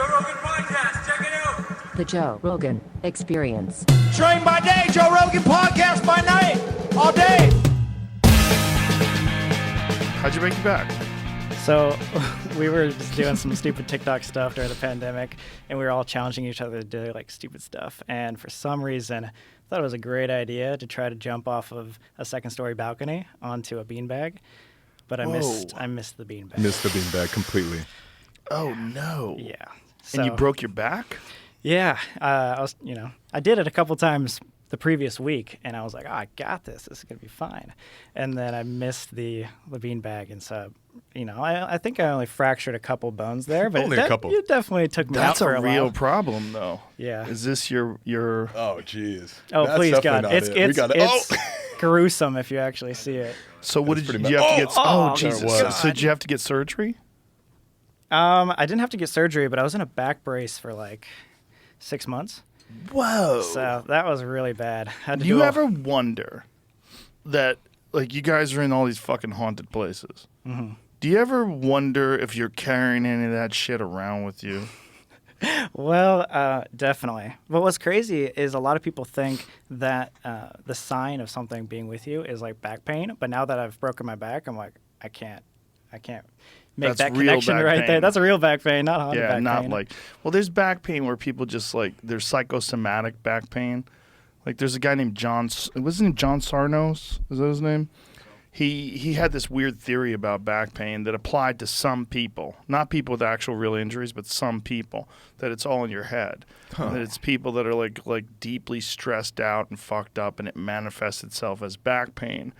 Joe Rogan Podcast. Check it out. The Joe Rogan Experience. Train by day, Joe Rogan Podcast by night, all day. How'd you make it back? So we were just doing some stupid TikTok stuff during the pandemic, and we were all challenging each other to do like stupid stuff. And for some reason, I thought it was a great idea to try to jump off of a second-story balcony onto a beanbag. But I missed the beanbag. Missed the beanbag completely. Oh no! Yeah. And you So- broke your back? Yeah. I did it a couple times the previous week, and I was like, I got this. This is gonna be fine. And then I missed the beanbag, and so I think I only fractured a couple bones there, but Only a couple. It definitely took me out That's for a a real while. problem, though. Yeah. Is this your? Oh, jeez. Oh, That's please, definitely God. not It's it. We got it. it's gruesome if you actually see it. So what did pretty you have to get? Oh, Oh, Jesus! God. So did you have to get surgery? I didn't have to get surgery, but I was in a back brace for like 6 months. Whoa! So that was really bad. Had to Do you do a- ever wonder that, like, you guys are in all these fucking haunted places? Mm-hmm. Do you ever wonder if you're carrying any of that shit around with you? Well, definitely. But what's crazy is a lot of people think that the sign of something being with you is like back pain. But now that I've broken my back, I'm like, I can't make That's that real connection back right pain. there. That's a real back pain, not haunted Yeah, back not pain. like. Well, there's back pain where people just like there's psychosomatic back pain. Like there's a guy named John. Wasn't his name John Sarnos? Is that his name? He had this weird theory about back pain that applied to some people, not people with actual real injuries, but some people. That it's all in your head. That it's people that are like deeply stressed out and fucked up, and it manifests itself as back pain.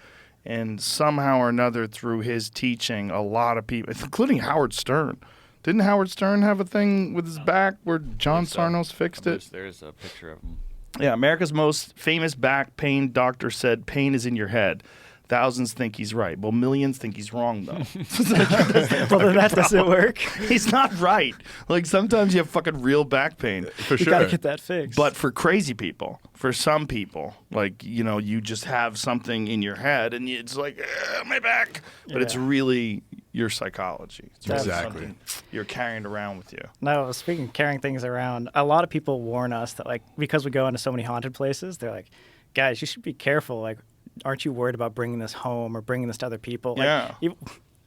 And somehow or another, through his teaching, a lot of people, including Howard Stern. Didn't Howard Stern have a thing with his back where John Sarnos fixed it? There's a picture of him. Yeah, America's most famous back pain doctor said pain is in your head. Thousands think he's right. Well, millions think he's wrong, though. Well, then that doesn't work. He's not right. Like, sometimes you have fucking real back pain. For You sure. gotta get that fixed. But for crazy people, for some people, like, you just have something in your head and it's like, my back. But it's Yeah. really your psychology. It's really Exactly. something you're carrying around with you. No, speaking of carrying things around, a lot of people warn us that, like, because we go into so many haunted places, they're like, guys, you should be careful. Like, aren't you worried about bringing this home or bringing this to other people? Like, Yeah.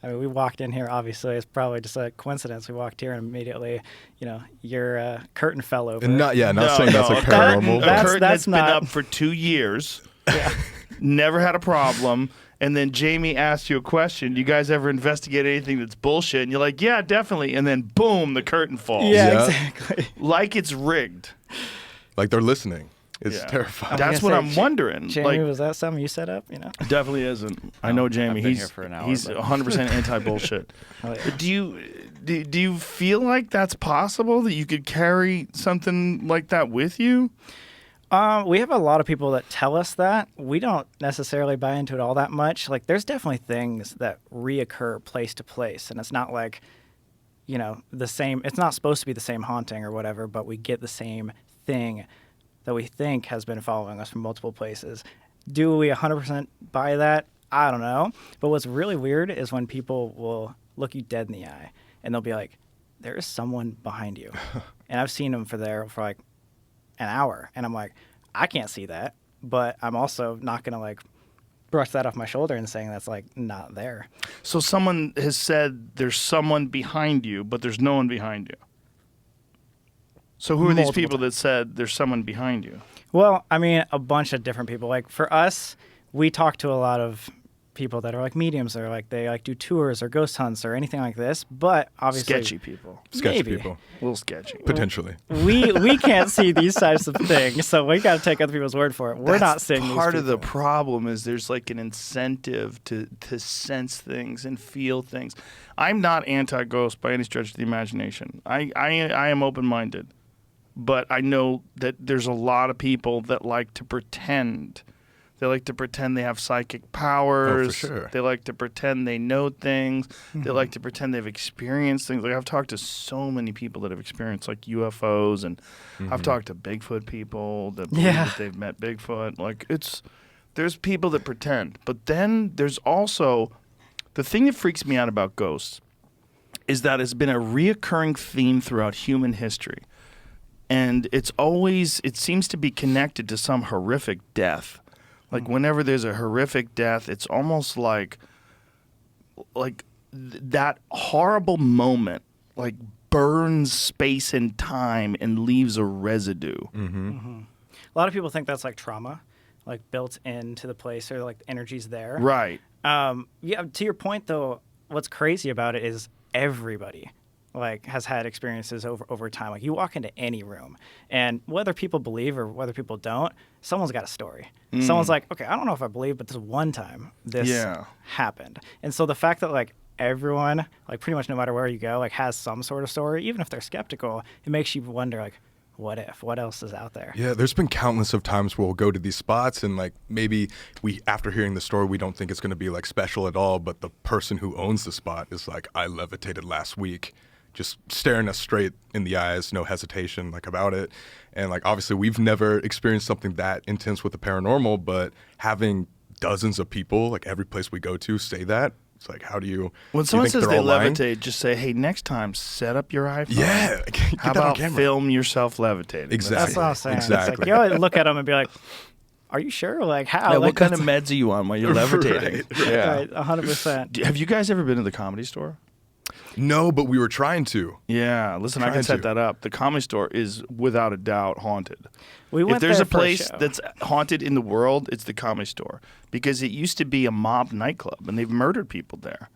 I mean, we walked in here, obviously. It's probably just a coincidence. We walked here and immediately, your curtain fell over. And not saying that's like a paranormal. curtain, but- a curtain that's that's been not- up for 2 years. Never had a problem. And then Jamie asked you a question. You guys ever investigate anything that's bullshit? And you're like, yeah, definitely. And then boom, the curtain falls. Yeah, Yeah. exactly. Like it's rigged. Like they're listening. It's Yeah. terrifying. That's gonna what say, I'm wondering. Jamie, Like, was that something you set up? definitely isn't. I know Jamie. I've been He's here for an hour, he's but- 100% anti-bullshit. Oh, yeah. But do you feel like that's possible, that you could carry something like that with you? We have a lot of people that tell us that. We don't necessarily buy into it all that much. Like, there's definitely things that reoccur place to place, and it's not like, the same. It's not supposed to be the same haunting or whatever, but we get the same thing that we think has been following us from multiple places. Do we 100% buy that? I don't know. But what's really weird is when people will look you dead in the eye, and they'll be like, there is someone behind you. And I've seen them for like an hour, and I'm like, I can't see that, but I'm also not gonna like brush that off my shoulder and saying that's like not there. So someone has said there's someone behind you, but there's no one behind you. So who are these Multiple people that said there's someone behind you? Well, I mean, a bunch of different people. Like for us, we talk to a lot of people that are like mediums, or like they like do tours or ghost hunts or anything like this. But obviously, Sketchy people. Sketchy maybe. people. A little sketchy. Potentially. we can't see these types of things, so we got to take other people's word for it. We're not That's seeing these part of the people. problem is there's like an incentive to sense things and feel things. I'm not anti-ghost by any stretch of the imagination. I am open-minded, but I know that there's a lot of people that like to pretend. They like to pretend they have psychic powers. sure. They like to pretend they know things. They like to pretend they've experienced things. Like I've talked to so many people that have experienced like UFOs, and I've talked to Bigfoot people that believe that they've met Bigfoot. Like there's people that pretend, but then there's also the thing that freaks me out about ghosts is that it's been a reoccurring theme throughout human history. And it seems to be connected to some horrific death. Like whenever there's a horrific death, it's almost like that horrible moment, like burns space and time and leaves a residue. A lot of people think that's like trauma, like built into the place, or like the energy's there. Right. Yeah. To your point, though, what's crazy about it is everybody like has had experiences over time. Like you walk into any room, and whether people believe or whether people don't, someone's got a story. Someone's like, okay, I don't know if I believe, but this one time this happened. And so the fact that like everyone, like pretty much no matter where you go, like has some sort of story, even if they're skeptical, it makes you wonder like, what else is out there? Yeah, there's been countless of times where we'll go to these spots and like maybe after hearing the story, we don't think it's going to be like special at all, but the person who owns the spot is like, I levitated last week, just staring us straight in the eyes, no hesitation like about it. And like obviously we've never experienced something that intense with the paranormal, but having dozens of people like every place we go to say that, it's like, how do you? When someone says they levitate, just say, "Hey, next time, set up your iPhone." Yeah, get how that on about camera. Film yourself levitating? Exactly. That's what I was saying. Exactly. It's like, you always look at them and be like, are you sure? Like how? Yeah, like, what kind of meds are you on while you're levitating? Right. Yeah. Right, 100%. Have you guys ever been to the Comedy Store? No, but we were trying to. Yeah, listen, I can Trying set to. that up. The Comedy Store is without a doubt haunted. We went If there's there a for place show. that's haunted in the world, it's the Comedy Store because it used to be a mob nightclub and they've murdered people there.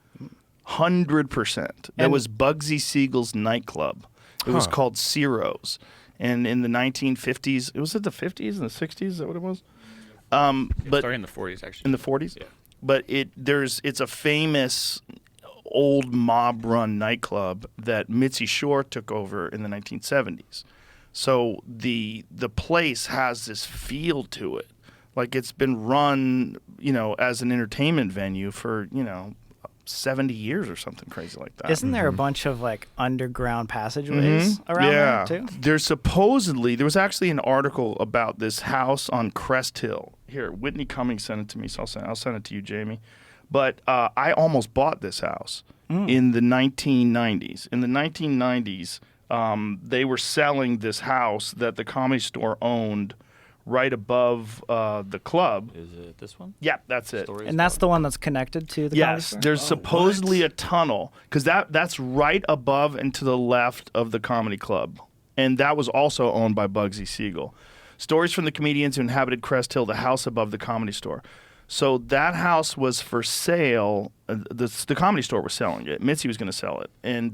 100%. That And- was Bugsy Siegel's nightclub. It was called Ciro's. And in the 1950s, was it the 50s and the 60s? Is that what it was? But Started in the 40s, actually. in the 40s? Yeah. But it's a famous old mob-run nightclub that Mitzi Shore took over in the 1970s. So the place has this feel to it. Like it's been run, as an entertainment venue for, 70 years or something crazy like that. Isn't there a bunch of like underground passageways around there too? There was actually an article about this house on Crest Hill. Here, Whitney Cummings sent it to me, so I'll send it to you, Jamie. But I almost bought this house in the 1990s. In the 1990s, they were selling this house that the Comedy Store owned right above the club. Is it this one? Yeah, that's it. Stories And that's the one that's connected to the Comedy Yes, Store? there's supposedly a tunnel because that's right above and to the left of the comedy club, and that was also owned by Bugsy Siegel. Stories from the comedians who inhabited Crest Hill, the house above the Comedy Store. So that house was for sale. The Comedy Store was selling it. Mitzi was going to sell it, and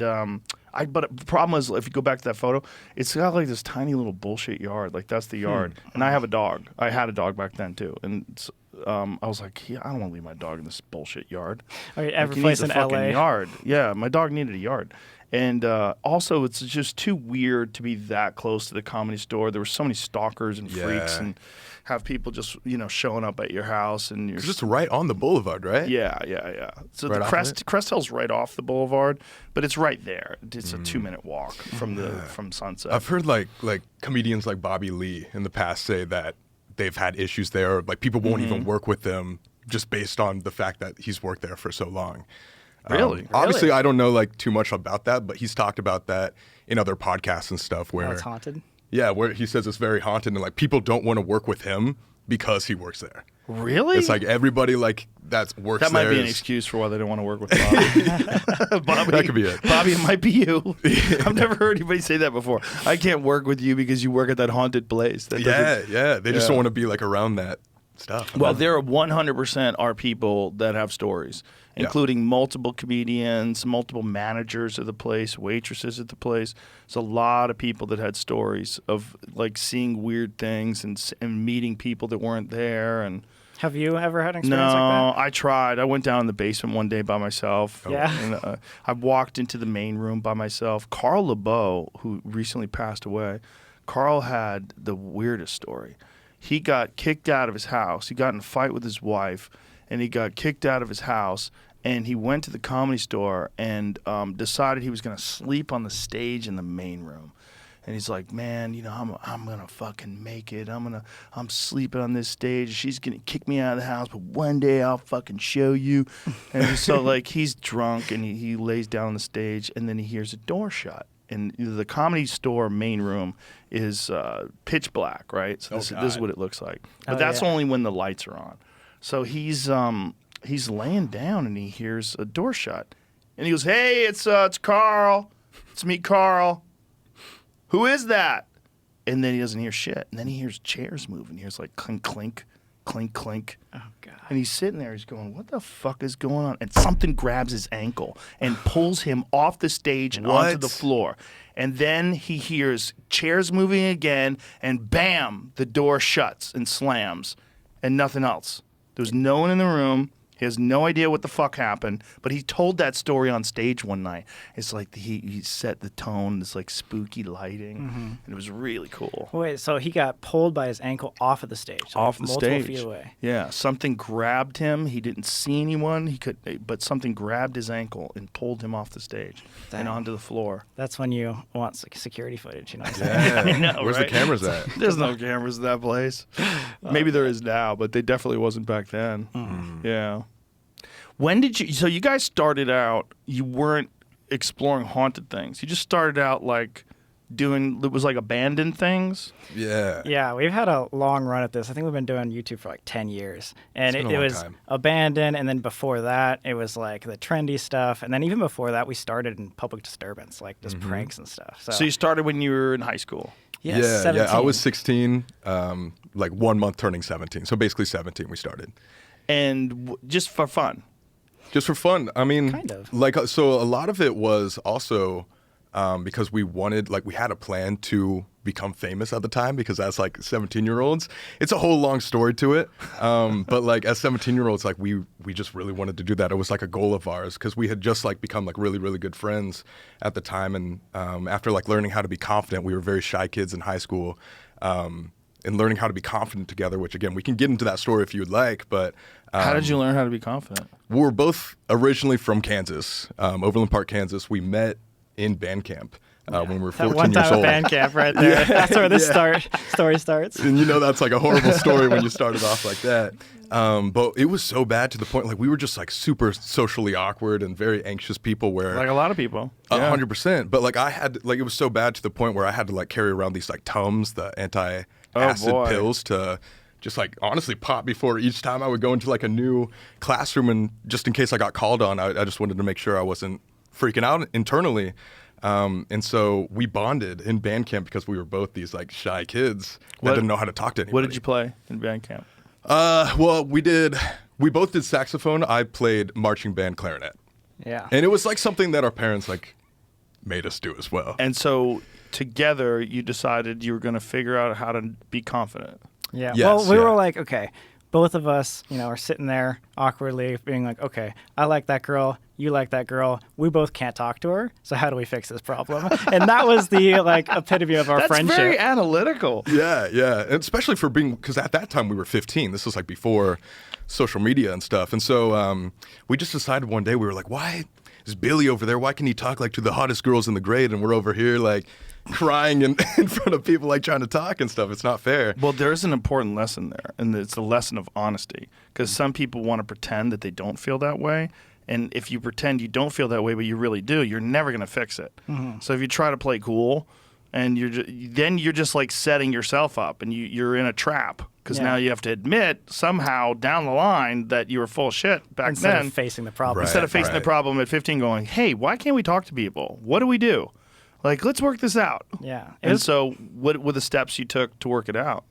but the problem is, if you go back to that photo, it's got like this tiny little bullshit yard. Like that's the yard, and I have a dog. I had a dog back then too, and I was like, I don't want to leave my dog in this bullshit yard. Or Like, every he place needs in a fucking LA. yard. Yeah, my dog needed a yard. And also, it's just too weird to be that close to the Comedy Store. There were so many stalkers and freaks, Yeah. and have people just showing up at your house, and you're Because it's right on the boulevard, right? yeah. So Right the off of it? Crest Hill's right off the boulevard, but it's right there. It's a 2-minute walk from Sunset. I've heard like comedians like Bobby Lee in the past say that they've had issues there. Like people won't even work with them just based on the fact that he's worked there for so long. Really? Obviously, I don't know like too much about that, but he's talked about that in other podcasts and stuff where Oh, it's haunted? yeah, where he says it's very haunted and like people don't want to work with him because he works there. Really? It's like everybody like that works that might there be an is- excuse for why they don't want to work with Bobby. Bobby. That could be it. Bobby, it might be you. I've never heard anybody say that before. I can't work with you because you work at that haunted place. That doesn't- Yeah. They just don't want to be like around that stuff. Well, there are 100% are people that have stories, Yeah. including multiple comedians, multiple managers of the place, waitresses at the place. There's a lot of people that had stories of like seeing weird things and meeting people that weren't there. And Have you ever had an no, experience like I tried. I went down in the basement one day by myself. Yeah. And, I walked into the main room by myself. Carl LeBeau, who recently passed away, Carl had the weirdest story. He got kicked out of his house. He got in a fight with his wife, and he got kicked out of his house. And he went to the Comedy Store and decided he was going to sleep on the stage in the main room. And he's like, man, I'm gonna fucking make it. I'm sleeping on this stage. She's gonna kick me out of the house, but one day I'll fucking show you. And so like he's drunk and he lays down on the stage, and then he hears a door shut. And the Comedy Store main room is pitch black, right? So this is what it looks like. But that's only when the lights are on. So he's laying down and he hears a door shut, and he goes, "Hey, it's Carl. It's me, Carl. Who is that?" And then he doesn't hear shit. And then he hears chairs moving. He hears like clink, clink, clink, clink. Oh, God. And he's sitting there. He's going, what the fuck is going on? And something grabs his ankle and pulls him off the stage and onto the floor. And then he hears chairs moving again. And bam, the door shuts and slams. And nothing else. There's no one in the room. He has no idea what the fuck happened, but he told that story on stage one night. It's like he set the tone, this like spooky lighting, and it was really cool. Wait, so he got pulled by his ankle off of the stage, so Off the multiple stage. feet away. Yeah, something grabbed him. He didn't see anyone. But something grabbed his ankle and pulled him off the stage and onto the floor. That's when you want security footage, you know what I'm saying? Yeah. I know, Where's right? the cameras at? There's no cameras in that place. Maybe there is now, but they definitely wasn't back then. Yeah. When did you? So you guys started out. You weren't exploring haunted things. You just started out like doing. It was like abandoned things. Yeah. Yeah, we've had a long run at this. I think we've been doing YouTube for like 10 years. And It's been it a long was time. abandoned, and then before that, it was like the trendy stuff. And then even before that, we started in public disturbance, like just pranks and stuff. So you started when you were in high school. yeah, Yeah, 17. I was 16, like 1 month turning 17. So basically 17 we started. And just for fun. Just for fun. I mean, Kind of. like, so a lot of it was also because we wanted, like, we had a plan to become famous at the time, because as like 17-year-olds, it's a whole long story to it. But like as 17-year-olds, like we just really wanted to do that. It was like a goal of ours, because we had just like become like really, really good friends at the time. And after like learning how to be confident, we were very shy kids in high school. And learning how to be confident together, which again, we can get into that story if you would like, but How did you learn how to be confident? we were both originally from Kansas, Overland Park, Kansas. We met in band camp when we were 14 That one years time old. at band camp right there. That's where this story starts. And you know that's like a horrible story when you started off like that. But it was so bad to the point, like we were just like super socially awkward and very anxious people where Like a lot of people. 100%. But like I had, like it was so bad to the point where I had to like carry around these like Tums, the anti-acid boy. pills, to just like honestly pop before each time I would go into like a new classroom, and just in case I got called on, I just wanted to make sure I wasn't freaking out internally. And so we bonded in band camp because we were both these like shy kids that What- didn't know how to talk to anybody. What did you play in band camp? Well, we both did saxophone. I played marching band clarinet. Yeah. And it was like something that our parents like made us do as well. And so together you decided you were going to figure out how to be confident. Yeah. Yes, well, we yeah. were like, okay, both of us, are sitting there awkwardly being like, okay, I like that girl. You like that girl. We both can't talk to her. So how do we fix this problem? And that was the like epitome of our That's friendship. very analytical. Yeah, yeah. And especially for being, because at that time we were 15. This was like before social media and stuff. And so we just decided one day, we were like, why is Billy over there? Why can he talk like to the hottest girls in the grade? And we're over here like crying in front of people, like trying to talk and stuff. It's not fair. Well, there's an important lesson there, and it's the lesson of honesty. Because some people want to pretend that they don't feel that way. And if you pretend you don't feel that way, but you really do, you're never going to fix it. So if you try to play cool, and then you're just like setting yourself up, and you're in a trap. Because Yeah. now you have to admit somehow down the line that you were full of shit back Instead then. of facing the problem. Right. Instead of facing the right. problem at 15, going, "Hey, why can't we talk to people? What do we do? Like, let's work this out." Yeah. It And was- so, what were the steps you took to work it out?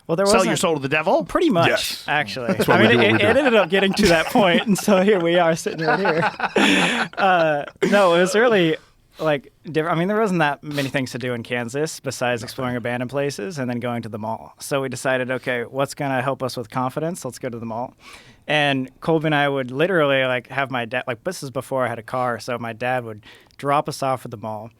well, there Sell wasn't your soul to the devil? pretty much, Yes. actually. why I we mean, do what we it do. ended up getting to that point, and so here we are sitting right here. No, it was really like different. I mean, there wasn't that many things to do in Kansas besides exploring abandoned places and then going to the mall. So we decided, okay, what's going to help us with confidence? Let's go to the mall. And Colby and I would literally like have my dad, like this is before I had a car, so my dad would drop us off at the mall.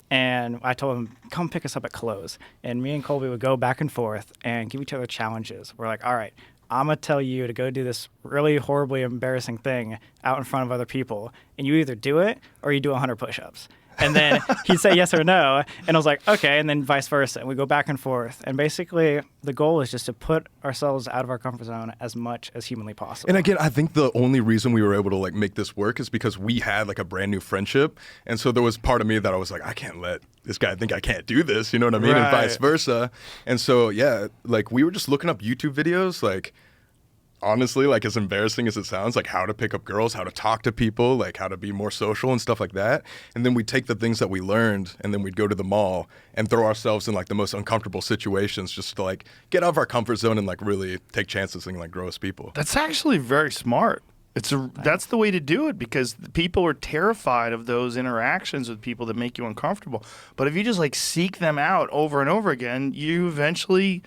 And I told him, come pick us up at Close. And me and Colby would go back and forth and give each other challenges. We're like, all right, I'm going to tell you to go do this really horribly embarrassing thing out in front of other people. And you either do it or you do 100 push-ups. And then he'd say yes or no. And I was like, okay. And then vice versa. And we go back and forth. And basically, the goal is just to put ourselves out of our comfort zone as much as humanly possible. And again, I think the only reason we were able to like make this work is because we had like a brand new friendship. And so there was part of me that I was like, I can't let this guy think I can't do this. You know what I mean? Right. And vice versa. And so, yeah, like we were just looking up YouTube videos, like, honestly, like as embarrassing as it sounds, like how to pick up girls, how to talk to people, like how to be more social and stuff like that. And then we'd take the things that we learned and then we'd go to the mall and throw ourselves in like the most uncomfortable situations just to like get out of our comfort zone and like really take chances and like grow as people. That's actually very smart. That's the way to do it, because people are terrified of those interactions with people that make you uncomfortable. But if you just like seek them out over and over again, you eventually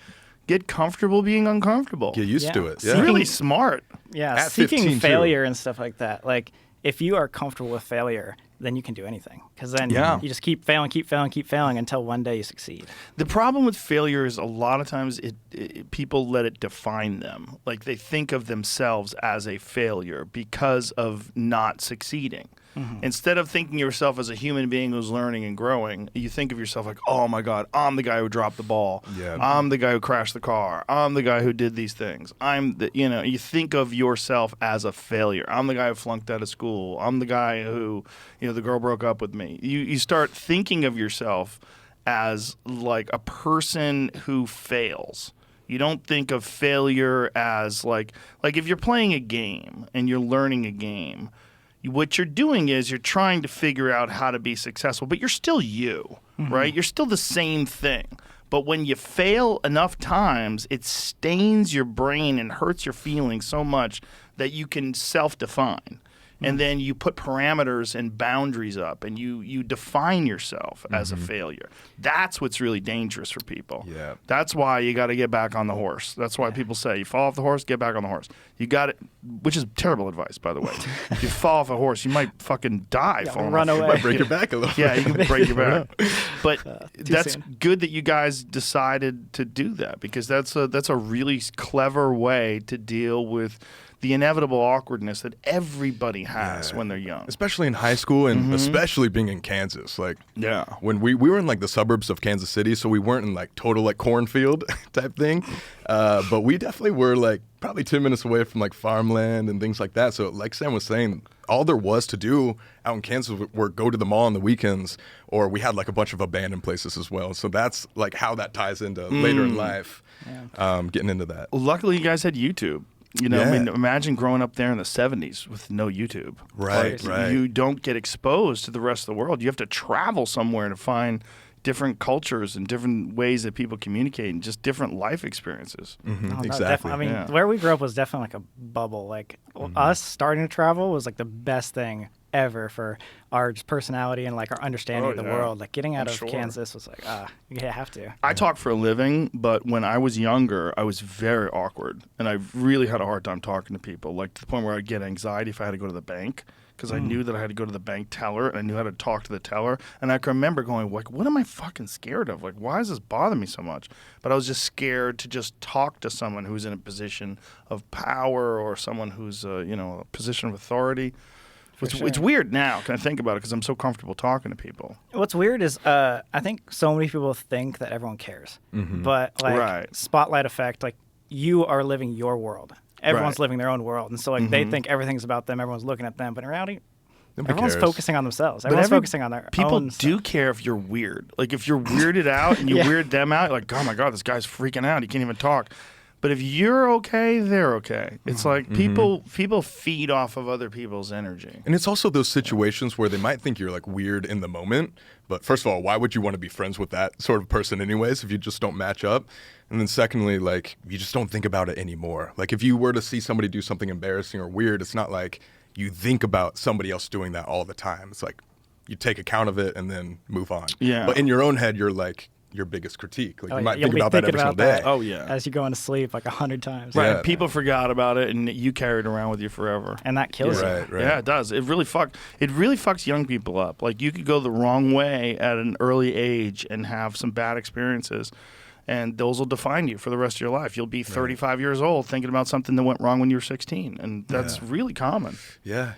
get comfortable being uncomfortable. Get used to it. It's Yeah. really smart. Yeah, At seeking 15 too. failure and stuff like that. Like, if you are comfortable with failure, then you can do anything. Because then Yeah. you just keep failing until one day you succeed. The problem with failure is a lot of times people let it define them. Like they think of themselves as a failure because of not succeeding. Instead of thinking of yourself as a human being who's learning and growing, you think of yourself like, oh my God, I'm the guy who dropped the ball. Yeah. I'm the guy who crashed the car. I'm the guy who did these things. You think of yourself as a failure. I'm the guy who flunked out of school. I'm the guy who, the girl broke up with me. You start thinking of yourself as like a person who fails. You don't think of failure as like if you're playing a game and you're learning a game, what you're doing is you're trying to figure out how to be successful, but you're still you, right? You're still the same thing. But when you fail enough times, it stains your brain and hurts your feelings so much that you can self-define. And then you put parameters and boundaries up, and you define yourself as a failure. That's what's really dangerous for people. Yeah. That's why you got to get back on the horse. That's why people say you fall off the horse, get back on the horse. You got it, which is terrible advice, by the way. If you fall off a horse, you might fucking die. Falling run off. away. Might break your back a little. Yeah, you can break your back. But that's soon. good that you guys decided to do that, because that's a really clever way to deal with the inevitable awkwardness that everybody has when they're young. Especially in high school and especially being in Kansas. Like, Yeah. when we were in like the suburbs of Kansas City, so we weren't in like total like cornfield type thing. But we definitely were like probably 10 minutes away from like farmland and things like that. So like Sam was saying, all there was to do out in Kansas were go to the mall on the weekends, or we had like a bunch of abandoned places as well. So that's like how that ties into later in life, getting into that. Luckily, you guys had YouTube. I Yeah. mean, imagine growing up there in the 70s with no YouTube. Right, right. You don't get exposed to the rest of the world. You have to travel somewhere to find different cultures and different ways that people communicate and just different life experiences. Oh, no, Exactly. definitely. I mean, Yeah. where we grew up was definitely like a bubble. Like, us starting to travel was like the best thing ever for our personality and like our understanding of the yeah. world. Like, getting out I'm of sure. Kansas was like, you have to. I talk for a living, but when I was younger, I was very awkward, and I really had a hard time talking to people, like to the point where I'd get anxiety if I had to go to the bank, because I knew that I had to go to the bank teller, and I knew how to talk to the teller, and I can remember going, like, what am I fucking scared of? Like, why does this bother me so much? But I was just scared to just talk to someone who's in a position of power, or someone who's, a position of authority. It's weird now, can I think about it, because I'm so comfortable talking to people. What's weird is I think so many people think that everyone cares. But like, Right. spotlight effect, like, you are living your world. Everyone's Right. living their own world. And so like they think everything's about them, everyone's looking at them, but in reality, Nobody everyone's cares. focusing on themselves. Everyone's focusing on their people own do stuff. care if you're weird. Like if you're weirded out and you Yeah. weird them out, you're like, oh my God, this guy's freaking out. He can't even talk. But if you're okay, they're okay. It's like people feed off of other people's energy. And it's also those situations where they might think you're like weird in the moment, but first of all, why would you want to be friends with that sort of person anyways if you just don't match up? And then secondly, like, you just don't think about it anymore. Like, if you were to see somebody do something embarrassing or weird, it's not like you think about somebody else doing that all the time. It's like you take account of it and then move on. Yeah. But in your own head, you're like your biggest critique. Like, you might You'll think be about that thinking every about single day. that Oh, yeah. as you go into sleep like 100 times. Right. Yeah. People forgot about it and you carried it around with you forever. And that kills you. Right, right. Yeah, it does. It really fucks young people up. Like you could go the wrong way at an early age and have some bad experiences, and those will define you for the rest of your life. You'll be 35 years old thinking about something that went wrong when you were 16, and that's really common. Yeah.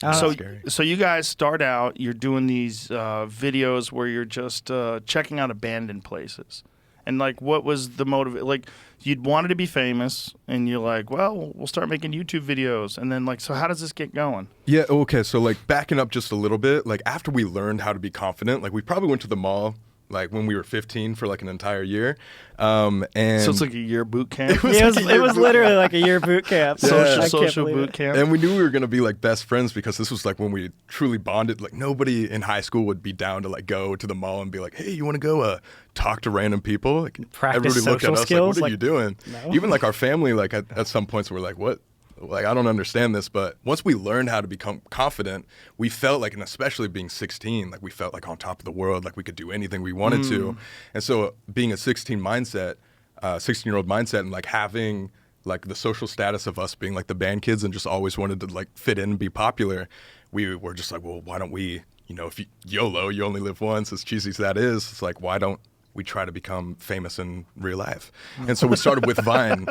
So, Scary. so you guys start out. You're doing these videos where you're just checking out abandoned places, and like, what was the motive? Like, you'd wanted to be famous, and you're like, well, we'll start making YouTube videos, and then like, so how does this get going? Yeah, okay, so like backing up just a little bit, like after we learned how to be confident, like we probably went to the mall like when we were 15 for like an entire year. And So it's like a year boot camp. It was literally like a year boot camp. Social boot camp. And we knew we were gonna be like best friends because this was like when we truly bonded. Like nobody in high school would be down to like go to the mall and be like, "Hey, you want to go talk to random people?" Like Practice everybody looked at social us skills, like, "What are like, you doing?" no. Even like our family, like at some points, were like, "What?" Like I don't understand this. But once we learned how to become confident, we felt like, and especially being 16, like we felt like on top of the world, like we could do anything we wanted to. And so being a 16-year-old mindset, and like having like the social status of us being like the band kids and just always wanted to like fit in and be popular, we were just like, well, why don't we, if YOLO, you only live once, as cheesy as that is, it's like, why don't we try to become famous in real life? And so we started with Vine.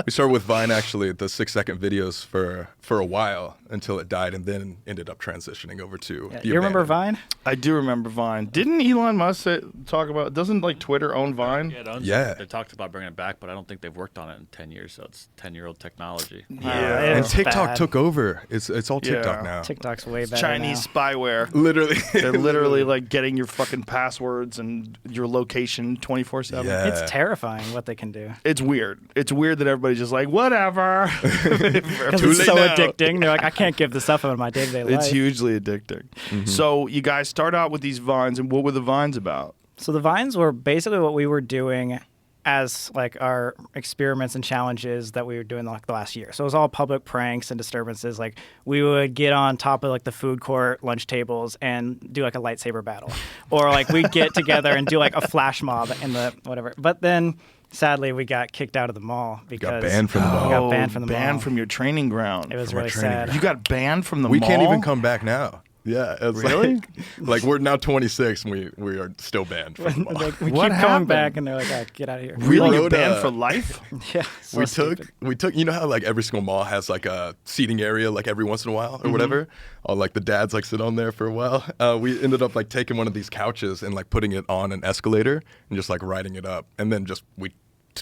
We started with Vine, actually, the 6-second videos for a while until it died, and then ended up transitioning over to You remember Abandoned. Vine? I do remember Vine. Didn't Elon Musk talk about? Doesn't like Twitter own Vine? Yeah, it owns Yeah. it. They talked about bringing it back, but I don't think they've worked on it in 10 years, so it's 10-year-old technology. Yeah. It And was TikTok bad. took over. It's all TikTok Yeah. now. TikTok's way better Chinese now. spyware. Literally. They're literally like getting your fucking passwords and your location 24/7. Yeah. It's terrifying what they can do. It's weird. It's weird that everybody's just like, whatever. Because Too it's late so now. addicting. They're like, I can't give this up in my day-to-day life. It's hugely addicting. So you guys start out with these Vines, and what were the Vines about? So the Vines were basically what we were doing as like our experiments and challenges that we were doing like the last year. So it was all public pranks and disturbances. Like we would get on top of like the food court lunch tables and do like a lightsaber battle, or like we'd get together and do like a flash mob in the whatever. But then sadly we got kicked out of the mall because banned from the mall. We got banned from the mall. Banned from your training ground. It was from our really training sad. ground. You got banned from the We mall? can't even come back now. Yeah. It's Really? Like we're now 26 and we are still banned from the mall. Like, we What keep happened? coming back and they're like, oh, get out of here. Really? We You're rode, banned uh, for life? Yeah. So stupid. we took you know how like every single mall has like a seating area like every once in a while or whatever, or like the dads like sit on there for a while. We ended up like taking one of these couches and like putting it on an escalator and just like riding it up, and then just we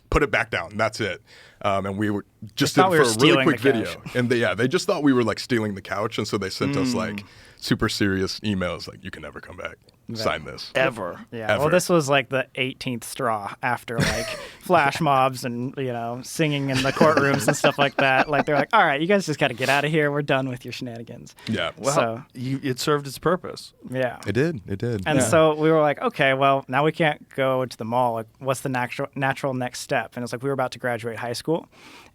put it back down. That's it. And we were just They did thought it we for were a really stealing quick the video, couch. and they just thought we were like stealing the couch, and so they sent us like super serious emails like, you can never come back. Sign this. Ever. Yeah, well, Ever. this was like the 18th straw after like flash mobs and singing in the courtrooms and stuff like that. Like they're like, all right, you guys just got to get out of here. We're done with your shenanigans. Yeah. Well, So- it served its purpose. Yeah. It did. And so we were like, okay, well, now we can't go to the mall. Like, what's the natural next step? And it's like we were about to graduate high school.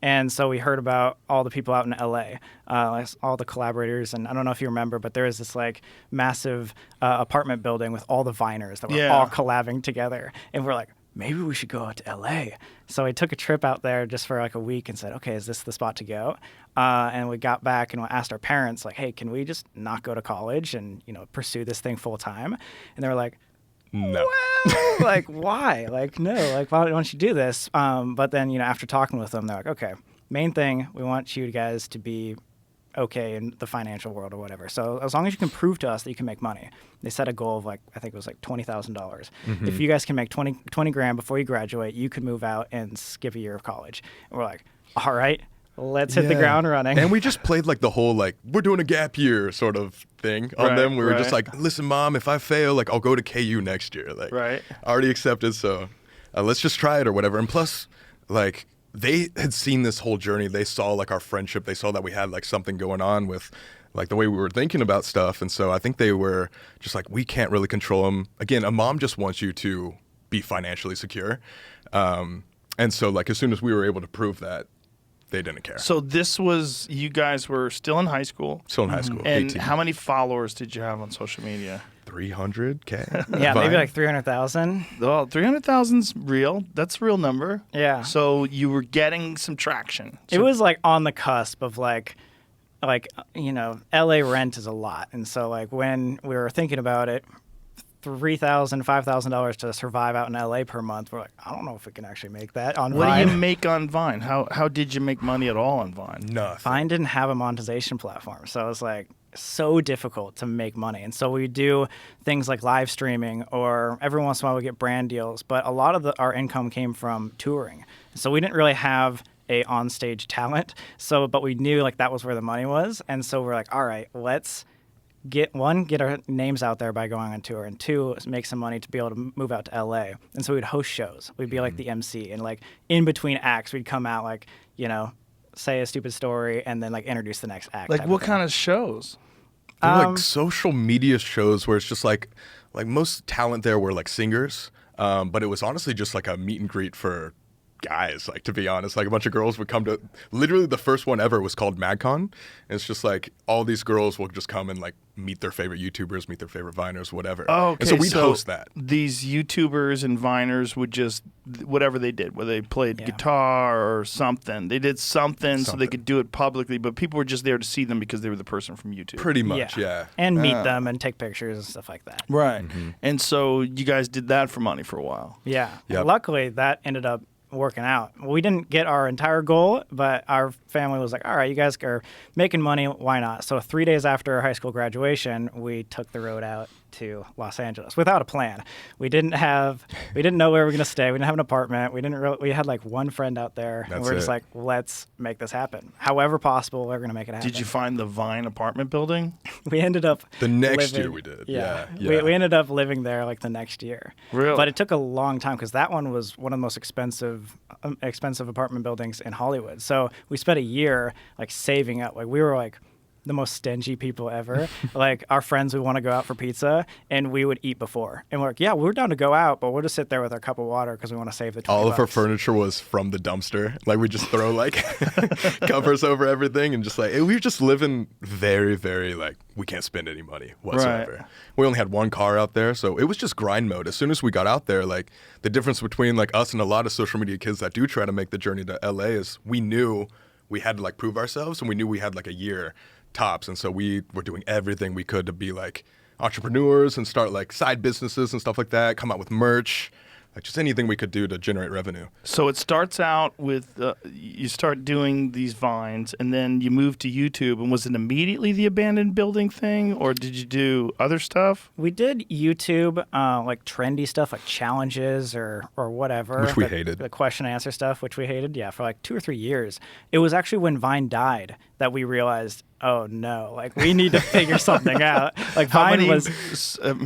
And so we heard about all the people out in LA, like all the collaborators. And I don't know if you remember, but there was this like massive apartment building with all the Viners that were Yeah. all collabing together. And we're like, maybe we should go out to LA. So we took a trip out there just for like a week and said, okay, is this the spot to go? And we got back and asked our parents, like, hey, can we just not go to college and, pursue this thing full time? And they were like, No. well, like, why? Like, no, like, why don't you do this? But then, after talking with them, they're like, okay, main thing, we want you guys to be okay in the financial world or whatever. So as long as you can prove to us that you can make money, they set a goal of like, I think it was like $20,000. dollars If you guys can make 20 grand before you graduate, you could move out and skip a year of college. And we're like, all right, let's hit the Yeah. ground running. And we just played like the whole like, we're doing a gap year sort of thing on Right, them. We were just right. like, listen, Mom, if I fail, like I'll go to KU next year. Like, Right. already accepted, so let's just try it or whatever. And plus, like, they had seen this whole journey. They saw like our friendship. They saw that we had like something going on with like the way we were thinking about stuff. And so I think they were just like, we can't really control them. Again, a mom just wants you to be financially secure. And so like as soon as we were able to prove that, they didn't care. So this was, you guys were still in high school. Still in high school. And 18. how many followers did you have on social media? 300K? yeah, maybe Vine? like 300,000. Well, 300,000's real. That's a real number. Yeah. So you were getting some traction. It was like on the cusp of like LA rent is a lot, and so like when we were thinking about it, $3,000, $5,000 to survive out in LA per month, we're like, I don't know if we can actually make that on What Vine. do you make on Vine? How did you make money at all on Vine? Nothing. Vine didn't have a monetization platform, so it's like so difficult to make money. And so we do things like live streaming, or every once in a while we get brand deals. But a lot of our income came from touring. So we didn't really have a onstage talent. But we knew like that was where the money was. And so we're like, all right, let's get our names out there by going on tour, and two, make some money to be able to move out to LA. And so we'd host shows. We'd be like the MC, and like in between acts, we'd come out like, say a stupid story and then like introduce the next act. Like what kind of shows? They were like social media shows where it's just like most talent there were like singers, but it was honestly just like a meet and greet for guys, like, to be honest. Like a bunch of girls would come to, literally the first one ever was called MadCon, and it's just like all these girls will just come and like meet their favorite YouTubers, meet their favorite Viners, whatever. Oh, okay. And so we'd host that. These YouTubers and Viners would just, whatever they did, whether they played guitar or something, they did something so they could do it publicly, but people were just there to see them because they were the person from YouTube. Pretty much, yeah. And meet them and take pictures and stuff like that. Right. And so you guys did that for money for a while. Yeah. Yep. Luckily, that ended up working out. We didn't get our entire goal, but our family was like, all right, you guys are making money, why not? So 3 days after our high school graduation, we took the road out to Los Angeles without a plan. We didn't know where we were going to stay. We didn't have an apartment. We had like one friend out there, and we're just like, let's make this happen. However possible, we're going to make it happen. Did you find the Vine apartment building? We ended up The next living- year we did. Yeah. Yeah. We ended up living there like the next year. Really? But it took a long time because that one was one of the most expensive apartment buildings in Hollywood. So we spent a year like saving up. Like we were like the most stingy people ever. Like our friends would want to go out for pizza, and we would eat before. And we're like, yeah, we're down to go out, but we'll just sit there with our cup of water because we want to save the 20 All of our bucks. furniture was from the dumpster. Like we just throw like covers over everything, and just like we were just living very, very like we can't spend any money whatsoever. Right. We only had one car out there, so it was just grind mode. As soon as we got out there, like the difference between like us and a lot of social media kids that do try to make the journey to LA is we knew we had to like prove ourselves, and we knew we had like a year tops, and so we were doing everything we could to be like entrepreneurs and start like side businesses and stuff like that, come out with merch, like just anything we could do to generate revenue. So it starts out with you start doing these Vines, and then you move to YouTube. And was it immediately the abandoned building thing, or did you do other stuff? We did YouTube, like trendy stuff, like challenges or whatever. Which we hated. The question and answer stuff, which we hated, for like 2 or 3 years. It was actually when Vine died that we realized, oh no, like we need to figure something out. Like How Vine many was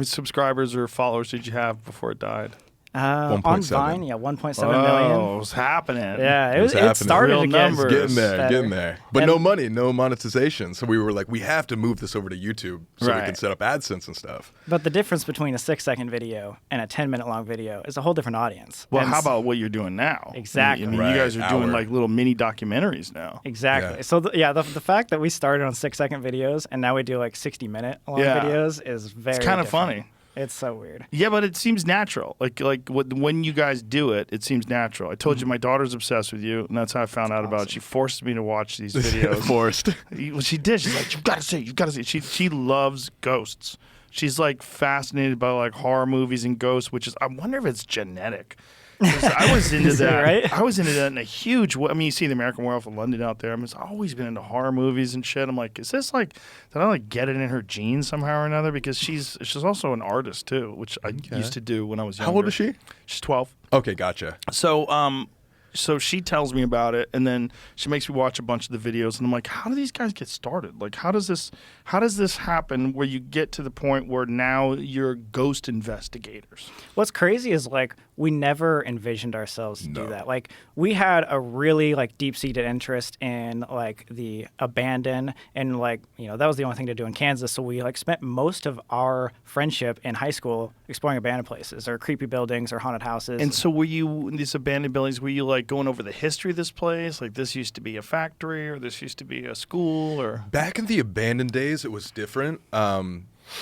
subscribers or followers did you have before it died? on 1.7. Vine, 1.7 Oh, million. it was happening. Yeah, It was it happening. started Real to get numbers. Getting better. there. But And- no money, no monetization. So we were like, we have to move this over to YouTube so we Right. can set up AdSense and stuff. But the difference between a 6-second video and a 10-minute long video is a whole different audience. Well, And how about what you're doing now? Exactly. I mean, Right, you guys are doing hour. like little mini documentaries now. Exactly. Yeah. So the fact that we started on 6-second videos and now we do like 60-minute long Yeah. videos is very. It's kind of different. funny. It's so weird. Yeah, but it seems natural. When you guys do it, it seems natural. I told you my daughter's obsessed with you, and that's how I found out about it. She forced me to watch these videos. Forced. Well, she did. She's like, you've got to see. She loves ghosts. She's like fascinated by like horror movies and ghosts, which is, I wonder if it's genetic. 'Cause I was into Is it that. right? I was into that in a huge way. I mean, you see the American Werewolf in London out there. I mean, I've always been into horror movies and shit. I'm like, is this like, did I like get it in her genes somehow or another? Because she's also an artist too, which I used to do when I was younger. How old is she? She's 12. Okay, gotcha. So she tells me about it, and then she makes me watch a bunch of the videos, and I'm like, how do these guys get started? Like, how does this happen where you get to the point where now you're ghost investigators? What's crazy is like we never envisioned ourselves to do No. that. Like we had a really like deep-seated interest in like the abandoned, and like that was the only thing to do in Kansas. So we like spent most of our friendship in high school exploring abandoned places or creepy buildings or haunted houses. And so were you in these abandoned buildings? Were you like going over the history of this place? Like this used to be a factory, or this used to be a school, or Back in the abandoned days, it was different.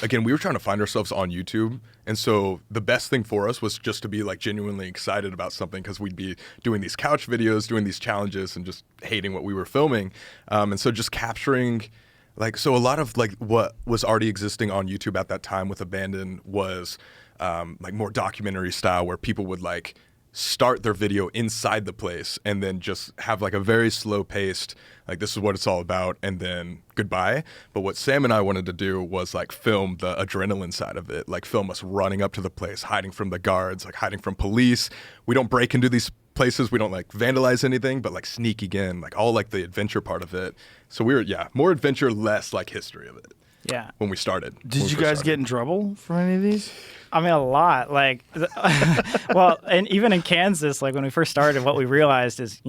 Again, we were trying to find ourselves on YouTube. And so the best thing for us was just to be like genuinely excited about something, because we'd be doing these couch videos, doing these challenges, and just hating what we were filming. And so just capturing so a lot of like what was already existing on YouTube at that time with Abandon was like more documentary style, where people would like start their video inside the place and then just have like a very slow paced, like this is what it's all about, and then goodbye. But what Sam and I wanted to do was like film the adrenaline side of it, like film us running up to the place, hiding from the guards, like hiding from police. We don't break into these places, we don't like vandalize anything, but like sneaking in, like all like the adventure part of it. So we were, more adventure, less like history of it. Yeah. When we started. Did you guys get in trouble for any of these? I mean, a lot. Like, well, and even in Kansas, like when we first started, what we realized is,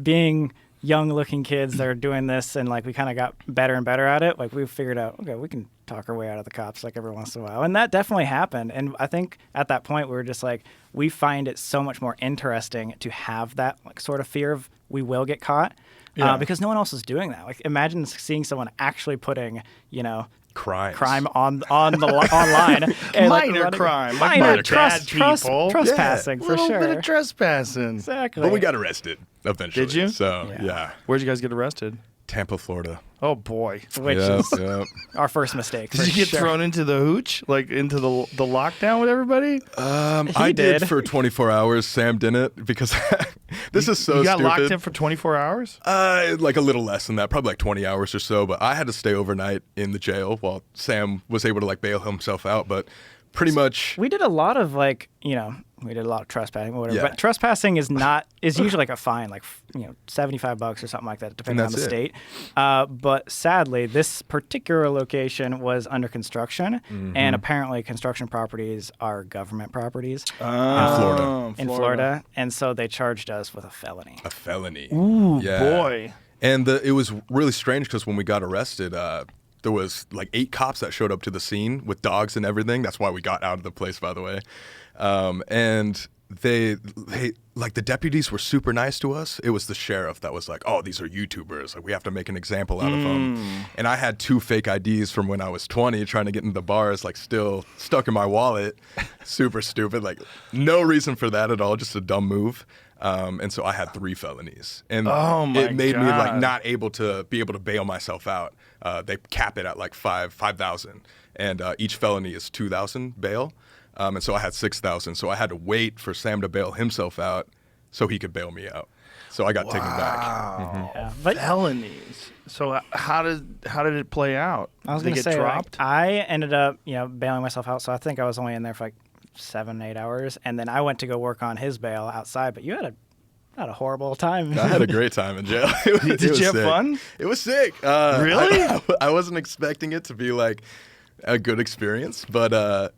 being young-looking kids that are doing this, and like we kind of got better and better at it. Like we figured out, okay, we can talk our way out of the cops like every once in a while, and that definitely happened. And I think at that point we were just like, we find it so much more interesting to have that like sort of fear of we will get caught, because no one else is doing that. Like, imagine seeing someone actually putting, crime on the online. And Minor crime. Like minor people. trespassing for little sure. bit of trespassing. Exactly. But we got arrested eventually. Did you? So, Yeah. Where'd you guys get arrested? Tampa, Florida. Oh, boy. Which Yeah, is yeah. our first mistake. Did for you get sure. thrown into the hooch? Like into the lockdown with everybody? I did did. for 24 hours. Sam didn't because this is so You got stupid. locked in for 24 hours? Like a little less than that, probably like 20 hours or so. But I had to stay overnight in the jail while Sam was able to like bail himself out. But pretty much, We did a lot of we did a lot of trespassing or whatever. Yeah. But trespassing is usually like a fine, like $75 or something like that, depending on the that's it. state. But sadly, this particular location was under construction, and apparently construction properties are government properties in Florida, and so they charged us with a felony. a felony. Ooh, Yeah. boy. And it was really strange because when we got arrested, there was like 8 cops that showed up to the scene with dogs and everything. That's why we got out of the place, by the way. And they like the deputies were super nice to us. It was the sheriff that was like, "Oh, these are YouTubers. Like we have to make an example out of them." And I had 2 fake IDs from when I was 20, trying to get into the bars, like still stuck in my wallet. Super stupid. Like no reason for that at all. Just a dumb move. And so I had 3 felonies, and Oh, my it made me like God. not able to bail myself out. They cap it at like 5,000, and each felony is 2,000 bail. And so I had 6,000. So I had to wait for Sam to bail himself out so he could bail me out. So I got taken back. Yeah. But Felonies. So how did it play out? I was Did going they to get say, dropped? I ended up, bailing myself out. So I think I was only in there for like 7-8 hours, and then I went to go work on his bail outside. But you had a horrible time. I had a great time in jail. It was Did you have sick. fun? It was sick. Really? I wasn't expecting it to be like a good experience, but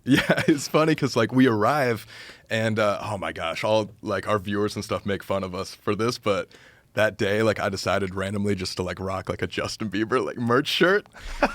yeah, it's funny because like we arrive and oh my gosh, all like our viewers and stuff make fun of us for this, but that day, like I decided randomly just to like rock like a Justin Bieber like merch shirt,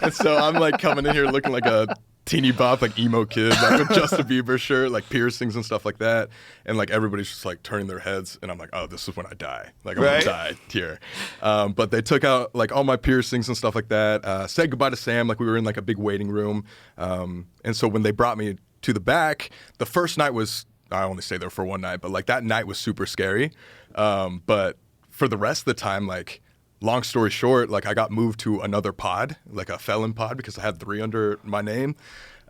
and so I'm like coming in here looking like a teeny bop like emo kid like with Justin Bieber shirt, like piercings and stuff like that, and like everybody's just like turning their heads, and I'm like, oh, this is when I die, like I'm Right. gonna die here. But they took out like all my piercings and stuff like that, said goodbye to Sam, like we were in like a big waiting room, and so when they brought me to the back, the first night was, I only stayed there for one night, but like that night was super scary, but for the rest of the time, like long story short, like I got moved to another pod, like a felon pod, because I had 3 under my name.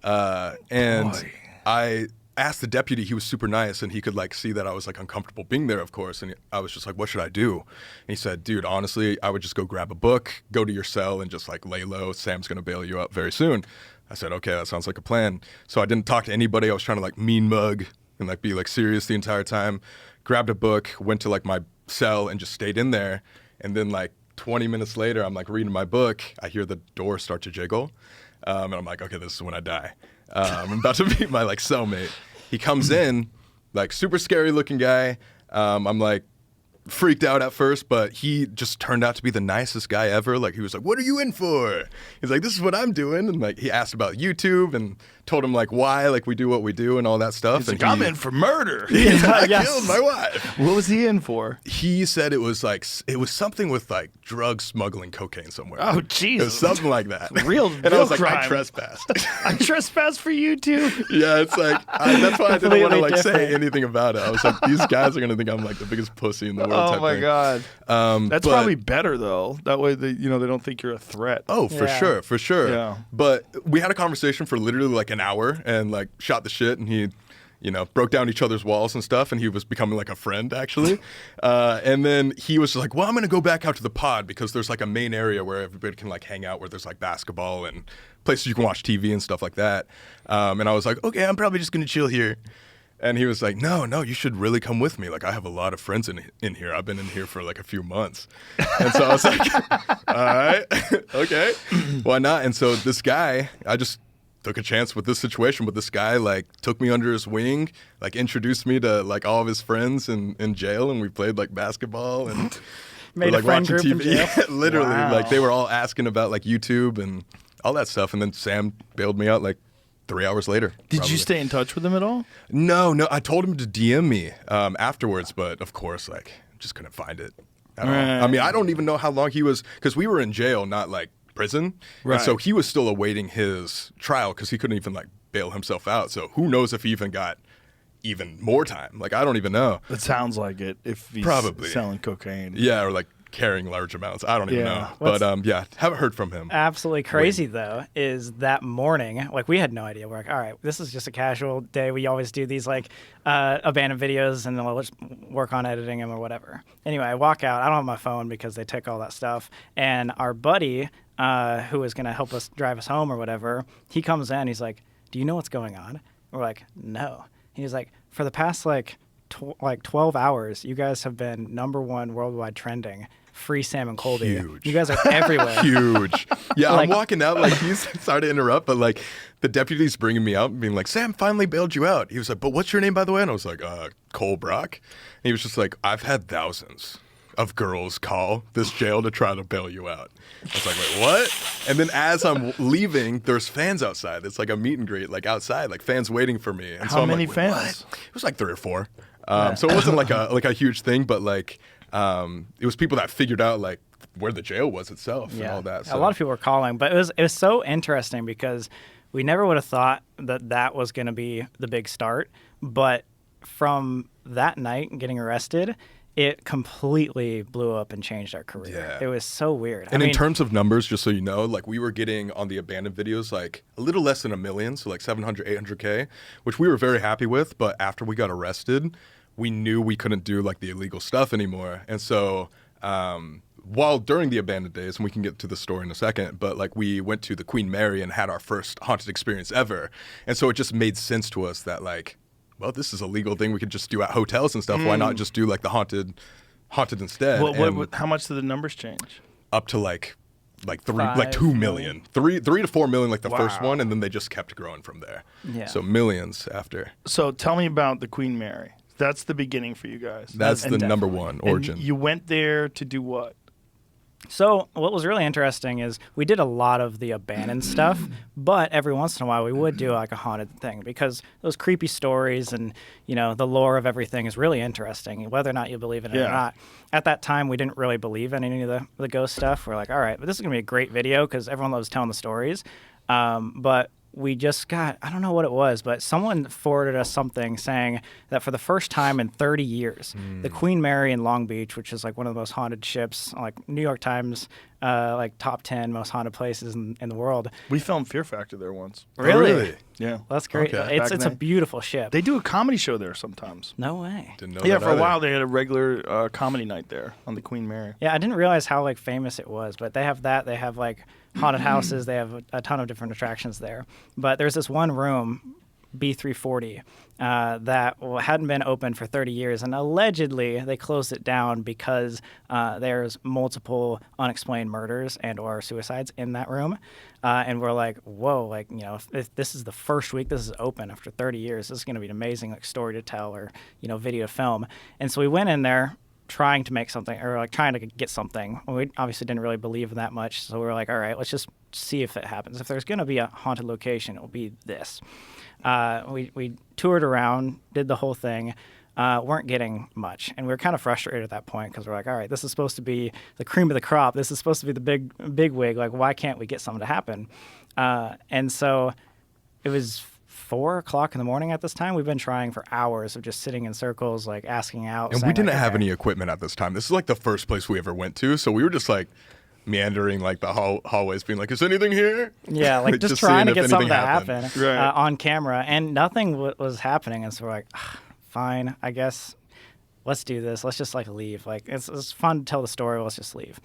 And Boy. I asked the deputy, he was super nice, and he could like see that I was like uncomfortable being there, of course. And I was just like, what should I do? And he said, dude, honestly, I would just go grab a book, go to your cell, and just like lay low. Sam's going to bail you out very soon. I said, okay, that sounds like a plan. So I didn't talk to anybody. I was trying to like mean mug and like be like serious the entire time. Grabbed a book, went to like my cell and just stayed in there. And then like 20 minutes later, I'm like reading my book. I hear the door start to jiggle. And I'm like, okay, this is when I die. I'm about to meet my like cellmate. He comes in, like super scary looking guy. I'm like freaked out at first, but he just turned out to be the nicest guy ever. Like he was like, what are you in for? He's like, this is what I'm doing. And like he asked about YouTube and told him like why like we do what we do and all that stuff. He's and like, I'm in for murder. I Yes. killed my wife. What was he in for? He said it was something with like drug smuggling cocaine somewhere. Oh, It was Jesus. something like that. Real- and I real was like, I crime. trespassed. I trespass for you too. Yeah, it's like that's why I didn't want to Completely like say different. anything about it. I was like, these guys are gonna think I'm like the biggest pussy in the world. Oh type my thing. God. That's but- probably better though. That way they don't think you're a threat. Oh, for Yeah. sure, for sure. Yeah. But we had a conversation for literally like an hour and like shot the shit, and he broke down each other's walls and stuff, and he was becoming like a friend actually. And then he was just like, well, I'm gonna go back out to the pod because there's like a main area where everybody can like hang out, where there's like basketball and places you can watch TV and stuff like that. And I was like, okay, I'm probably just gonna chill here. And he was like, no, you should really come with me. Like, I have a lot of friends in here. I've been in here for like a few months. And so I was like, all right, okay, why not? And so this guy, I just took a chance with this situation. But this guy like took me under his wing, like introduced me to like all of his friends in jail, and we played like basketball and Made we're, a like friend watching group in TV. jail? Yeah, literally, Wow. like they were all asking about like YouTube and all that stuff. And then Sam bailed me out like 3 hours later. Did probably. you stay in touch with him at all? No. I told him to DM me afterwards, but of course, like, just couldn't find it at all. Right. I mean, I don't even know how long he was, because we were in jail, not like prison. Right. And so he was still awaiting his trial because he couldn't even like bail himself out. So who knows if he even got even more time? Like, I don't even know. It sounds like it. If he's Probably. selling cocaine. Yeah, or like carrying large amounts. I don't even Yeah. know. What's- But yeah, haven't heard from him. Absolutely crazy though is that morning, like we had no idea. We're like, all right, this is just a casual day. We always do these like abandoned videos and then we'll just work on editing them or whatever. Anyway, I walk out. I don't have my phone because they take all that stuff. And our buddy, who was going to help us drive us home or whatever, he comes in. He's like, do you know what's going on? We're like, no. He's like, for the past like 12 hours, you guys have been #1 worldwide trending. Free Sam and Colby. Huge. You guys are everywhere. Huge. Yeah, Like- I'm walking out like he's sorry to interrupt, but like the deputy's bringing me out and being like, Sam finally bailed you out. He was like, but what's your name, by the way? And I was like, Cole Brock. And he was just like, I've had thousands of girls call this jail to try to bail you out. I was like, wait, what? And then as I'm leaving, there's fans outside. It's like a meet and greet, like outside, like fans waiting for me. And so How I'm many like, wait, fans? what? It was like 3 or 4. So it wasn't like a huge thing, but like it was people that figured out like where the jail was itself and all that. A lot of people were calling, but it was so interesting because we never would have thought that was going to be the big start. But from that night and getting arrested, it completely blew up and changed our career. Yeah. It was so weird. And in terms of numbers, just so you know, like we were getting on the abandoned videos like a little less than 1 million, so like 700, 800K, which we were very happy with. But after we got arrested, we knew we couldn't do like the illegal stuff anymore. And so while during the abandoned days, and we can get to the story in a second, but like we went to the Queen Mary and had our first haunted experience ever. And so it just made sense to us that like, well, this is a legal thing we could just do at hotels and stuff. Why not just do like the haunted instead? And How much did the numbers change? up to like 2 5 million, 3 to 4 million, like the first Wow. one, and then they just kept growing from there. Yeah. So millions after. So tell me about the Queen Mary. That's the beginning for you guys. That's the And number definitely. one And origin. you went there to do what? So what was really interesting is we did a lot of the abandoned stuff, but every once in a while we would do like a haunted thing because those creepy stories and, the lore of everything is really interesting, whether or not you believe in it Yeah. or not. At that time, we didn't really believe in any of the ghost stuff. We're like, all right, but this is going to be a great video because everyone loves telling the stories. But we just got, I don't know what it was, but someone forwarded us something saying that for the first time in 30 years, the Queen Mary in Long Beach, which is like one of the most haunted ships, like New York Times, like top 10 most haunted places in the world. We filmed Fear Factor there once. Really? Yeah. Well, that's great. Okay. It's Back a then. beautiful ship. They do a comedy show there sometimes. No way. Didn't know Yeah, that for a either. while they had a regular comedy night there on the Queen Mary. Yeah, I didn't realize how like famous it was, but they have that. They have like haunted houses. They have a ton of different attractions there. But there's this one room, B340, that hadn't been open for 30 years, and allegedly they closed it down because there's multiple unexplained murders and/or suicides in that room. And we're like, whoa, like if this is the first week this is open after 30 years, this is going to be an amazing like story to tell or video to film. And so we went in there trying to make something or like trying to get something. We obviously didn't really believe in that much, so we were like, all right, let's just see if it happens. If there's going to be a haunted location, it will be this. We toured around, did the whole thing, weren't getting much, and we were kind of frustrated at that point because we're like, all right, this is supposed to be the cream of the crop. This is supposed to be the big wig. Like, why can't we get something to happen? And so it was 4 o'clock in the morning at this time. We've been trying for hours of just sitting in circles, like asking out. And saying, we didn't like, have okay. any equipment at this time. This is like the first place we ever went to. So we were just like, meandering like the hallways, being like, "Is anything here?" Yeah, like just seeing trying to if get something to anything happen happened. Right. on camera, and nothing was happening. And so we're like, fine, I guess let's do this. Let's just like leave. Like it's fun to tell the story. Let's just leave.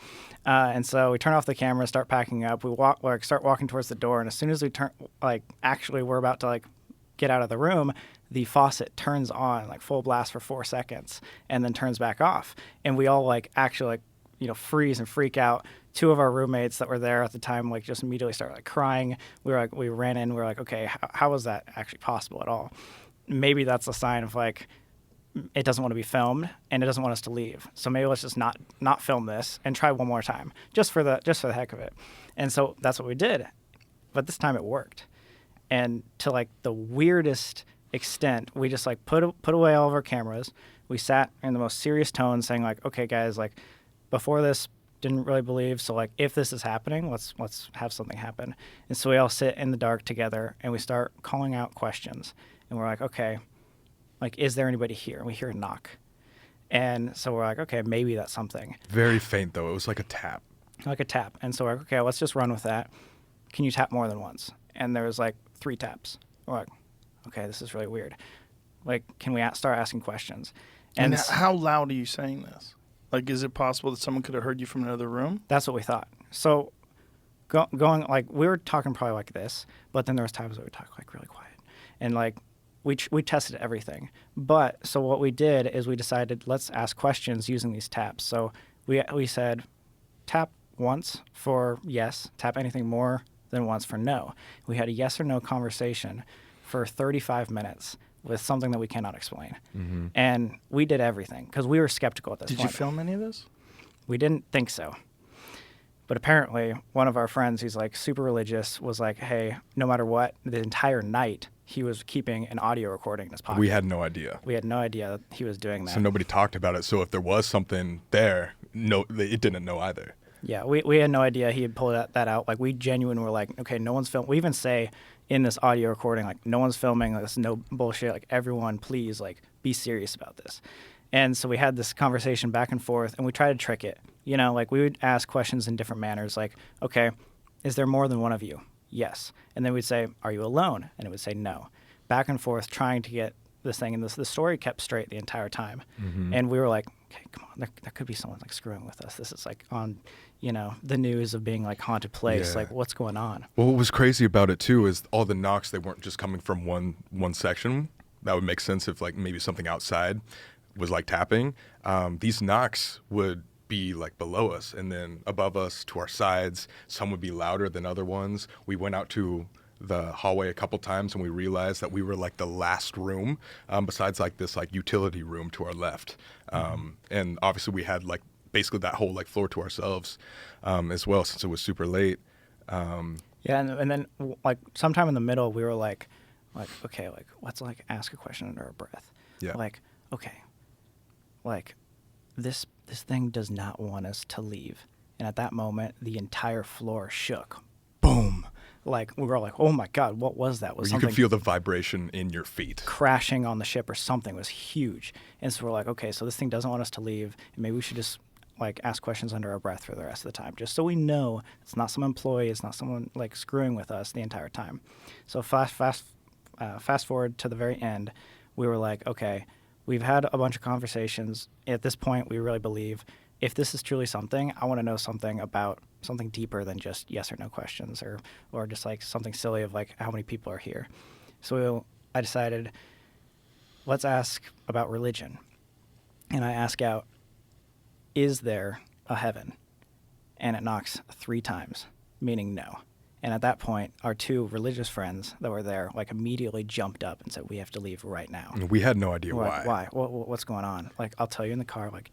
And so we turn off the camera, start packing up. We start walking towards the door, and as soon as we we're about to like get out of the room, the faucet turns on like full blast for 4 seconds, and then turns back off, and we all like actually like freeze and freak out. 2 of our roommates that were there at the time like just immediately started like crying. We ran in. We were like, okay, how is that actually possible at all? Maybe that's a sign of like it doesn't want to be filmed and it doesn't want us to leave. So maybe let's just not film this and try one more time just for the heck of it. And so that's what we did. But this time it worked. And to like the weirdest extent, we just like put away all of our cameras. We sat in the most serious tone saying like, okay guys, like before this didn't really believe, so like if this is happening, let's have something happen. And so we all sit in the dark together and we start calling out questions. And we're like, okay, like is there anybody here? And we hear a knock. And so we're like, okay, maybe that's something. Very faint though. It was like a tap. Like a tap. And so we're like, okay, let's just run with that. Can you tap more than once? And there was like 3 taps. We're like, okay, this is really weird. Like, can we start asking questions? And how loud are you saying this? Like, is it possible that someone could have heard you from another room? That's what we thought. So going, like, we were talking probably like this, but then there was times where we talk like really quiet. And like, we tested everything. But so what we did is we decided, let's ask questions using these taps. So we said, tap once for yes, tap anything more than once for no. We had a yes or no conversation for 35 minutes with something that we cannot explain. Mm-hmm. And we did everything because we were skeptical at this point. Did you film any of this? We didn't think so. But apparently, one of our friends who's like super religious was like, hey, no matter what, the entire night he was keeping an audio recording in his pocket. We had no idea. We had no idea that he was doing that. So nobody talked about it. So if there was something there, it didn't know either. Yeah, we had no idea he had pulled that out. Like, we genuinely were like, okay, no one's filming. We even say in this audio recording, like, no one's filming. Like, this is no bullshit. Like, everyone, please, like, be serious about this. And so we had this conversation back and forth, and we tried to trick it. You know, like, we would ask questions in different manners. Like, okay, is there more than one of you? Yes. And then we'd say, are you alone? And it would say no. Back and forth, trying to get this thing. And the story kept straight the entire time. Mm-hmm. And we were like, okay, come on, there could be someone like screwing with us. This is like on, the news of being like haunted place. Yeah. Like, what's going on? Well, what was crazy about it too is all the knocks, they weren't just coming from one section. That would make sense if like maybe something outside was like tapping. These knocks would be like below us and then above us to our sides. Some would be louder than other ones. We went out to the hallway a couple times and we realized that we were like the last room besides like this like utility room to our left. And obviously we had like basically that whole like floor to ourselves as well since it was super late. Yeah, and then like sometime in the middle we were like okay, like let's like ask a question under our breath. Yeah. Like, okay, like this thing does not want us to leave. And at that moment the entire floor shook. Boom. Like, we were like, oh my God, what was that? You could feel the vibration in your feet. Crashing on the ship or something. It was huge. And so we're like, okay, so this thing doesn't want us to leave. And maybe we should just like ask questions under our breath for the rest of the time, just so we know it's not some employee, it's not someone like screwing with us the entire time. So fast forward to the very end, we were like, okay, we've had a bunch of conversations. At this point, we really believe if this is truly something, I want to know something about something deeper than just yes or no questions or just like something silly of like how many people are here. So I decided, let's ask about religion. And I ask out, is there a heaven? And it knocks 3 times, meaning no. And at that point, our 2 religious friends that were there like immediately jumped up and said, we have to leave right now. We had no idea why. Why? Why? What's going on? Like, I'll tell you in the car, like,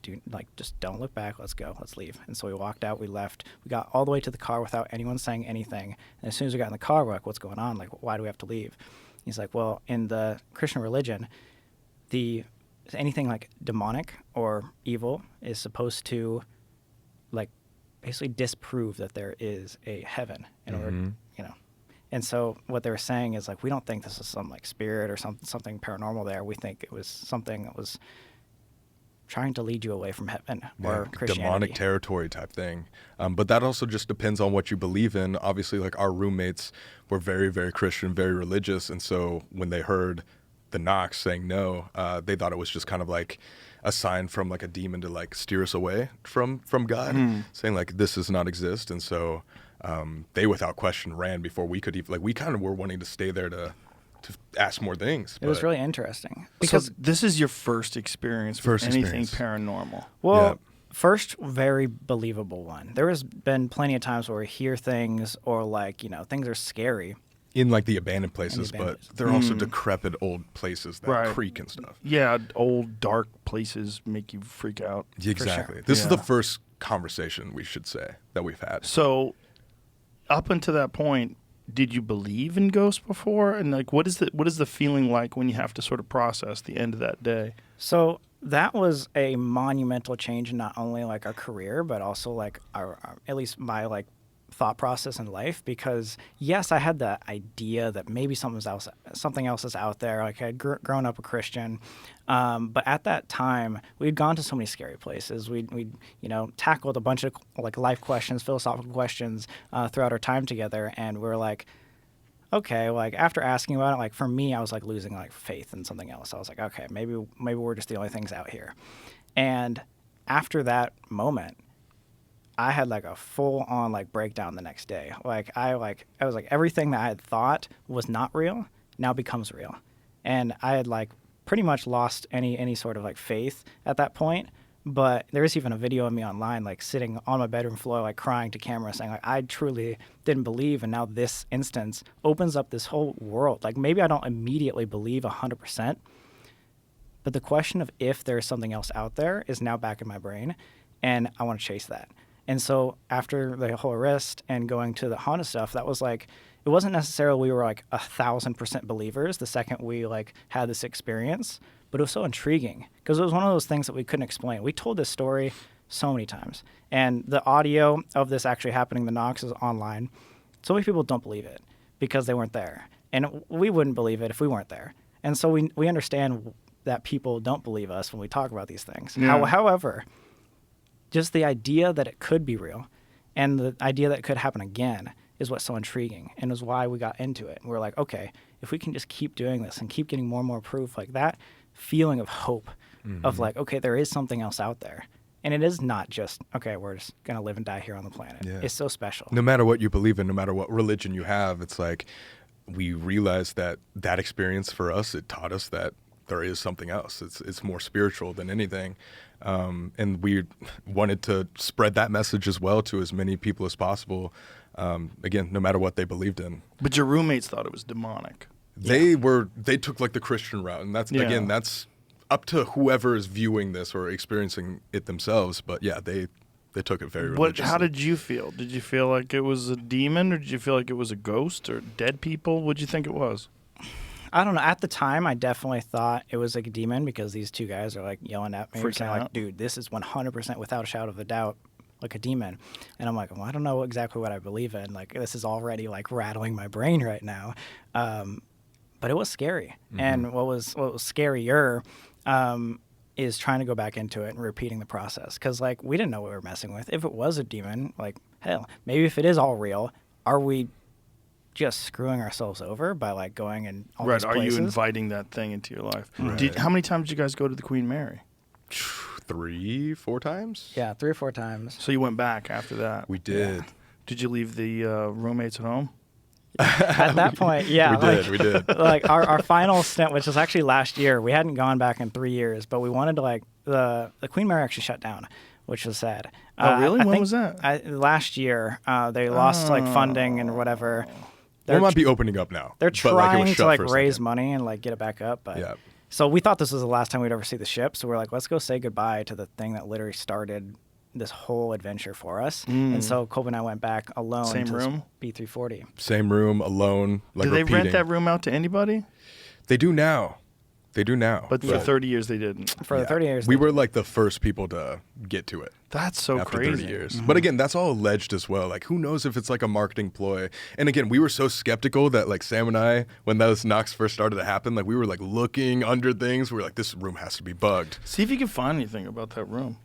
just don't look back. Let's go. Let's leave. And so we walked out. We left. We got all the way to the car without anyone saying anything. And as soon as we got in the car, we're like, what's going on? Like, why do we have to leave? He's like, well, in the Christian religion, anything like demonic or evil is supposed to like basically disprove that there is a heaven in order, And so what they were saying is like, we don't think this is some like spirit or something paranormal there. We think it was something that was trying to lead you away from heaven Yeah, or Christianity. demonic territory type thing. But that also just depends on what you believe in. Obviously, like our roommates were very, very Christian, very religious. And so when they heard the knocks saying no, they thought it was just kind of like a sign from like a demon to like steer us away from God, saying like this does not exist. And so they without question ran before we could even, like we kind of were wanting to stay there to ask more things. It was but- really interesting Because because this is your first experience with First anything experience. paranormal. well, Yeah. first very believable one. There has been plenty of times where we hear things or like things are scary. in like the abandoned places, abandoned but places. they're also decrepit old places that Right. creak and stuff. Yeah, old dark places make you freak out. Exactly. sure. This is Yeah. the first conversation we should say that we've had. So, up until that point, did you believe in ghosts before? And like, what is the feeling like when you have to sort of process the end of that day? So that was a monumental change in not only like our career, but also like our at least my like thought process in life. Because yes, I had the idea that maybe something else is out there. Like I had grown up a Christian, but at that time we'd gone to so many scary places. We'd tackled a bunch of like life questions, philosophical questions throughout our time together, and we're like, okay, like after asking about it, like for me, I was like losing like faith in something else. I was like, okay, maybe we're just the only things out here. And after that moment, I had like a full on like breakdown the next day. I was like everything that I had thought was not real now becomes real. And I had like pretty much lost any sort of like faith at that point. But there is even a video of me online, like sitting on my bedroom floor, like crying to camera, saying like, I truly didn't believe. And now this instance opens up this whole world. Like maybe I don't immediately believe 100%, but the question of if there's something else out there is now back in my brain, and I want to chase that. And so after the whole arrest and going to the haunted stuff, that was like, it wasn't necessarily we were like 1,000% believers the second we like had this experience, but it was so intriguing because it was one of those things that we couldn't explain. We told this story so many times, and the audio of this actually happening, the knocks, is online. So many people don't believe it because they weren't there, and we wouldn't believe it if we weren't there. And so we understand that people don't believe us when we talk about these things. Yeah. However, just the idea that it could be real and the idea that it could happen again is what's so intriguing and is why we got into it. And we're like, okay, if we can just keep doing this and keep getting more and more proof, like that feeling of hope of like, okay, there is something else out there. And it is not just, okay, we're just going to live and die here on the planet. Yeah. It's so special. No matter what you believe in, no matter what religion you have, it's like we realized that experience for us, it taught us that there is something else. It's more spiritual than anything. And we wanted to spread that message as well to as many people as possible. Again, no matter what they believed in. But your roommates thought it was demonic. They took like the Christian route. And that's, Yeah. again, that's up to whoever is viewing this or experiencing it themselves. But yeah, they took it very religiously. How did you feel? Did you feel like it was a demon, or did you feel like it was a ghost or dead people? What did you think it was? I don't know. At the time, I definitely thought it was like a demon because these two guys are like yelling at me, Freaking saying out. like, dude, this is 100% without a shadow of a doubt like a demon. And I'm like, well, I don't know exactly what I believe in. Like this is already like rattling my brain right now. But it was scary. And what was scarier is trying to go back into it and repeating the process. Because like we didn't know what we were messing with. If it was a demon, like hell, maybe if it is all real, are we just screwing ourselves over by like going in all Right. these Are places? you inviting that thing into your life? Right. How many times did you guys go to the Queen Mary? 3-4 times? Yeah, 3 or 4 times. So you went back after that. We did. Did you leave the roommates at home? At that point, yeah. We did. Like our final stint, which was actually last year, we hadn't gone back in 3 years, but we wanted to like the Queen Mary actually shut down, which was sad. Oh, really? I When think was that? last year, they lost like funding and whatever. They might be opening up now. They're but, like, it was trying to shut like for a raise second. money and like get it back up, but Yeah. so we thought this was the last time we'd ever see the ship. So we're like, let's go say goodbye to the thing that literally started this whole adventure for us. And so Colby and I went back alone Same to this room? B340. Same room, alone, like Do they repeating. rent that room out to anybody? They do now. They do now. But for 30 years they didn't. For the 30 years. We they were did. like the first people to get to it. That's so After crazy. 30 years. But again, that's all alleged as well. Like, who knows if it's like a marketing ploy? And again, we were so skeptical that like Sam and I, when those knocks first started to happen, like we were like looking under things. We were like, this room has to be bugged. See if you can find anything about that room.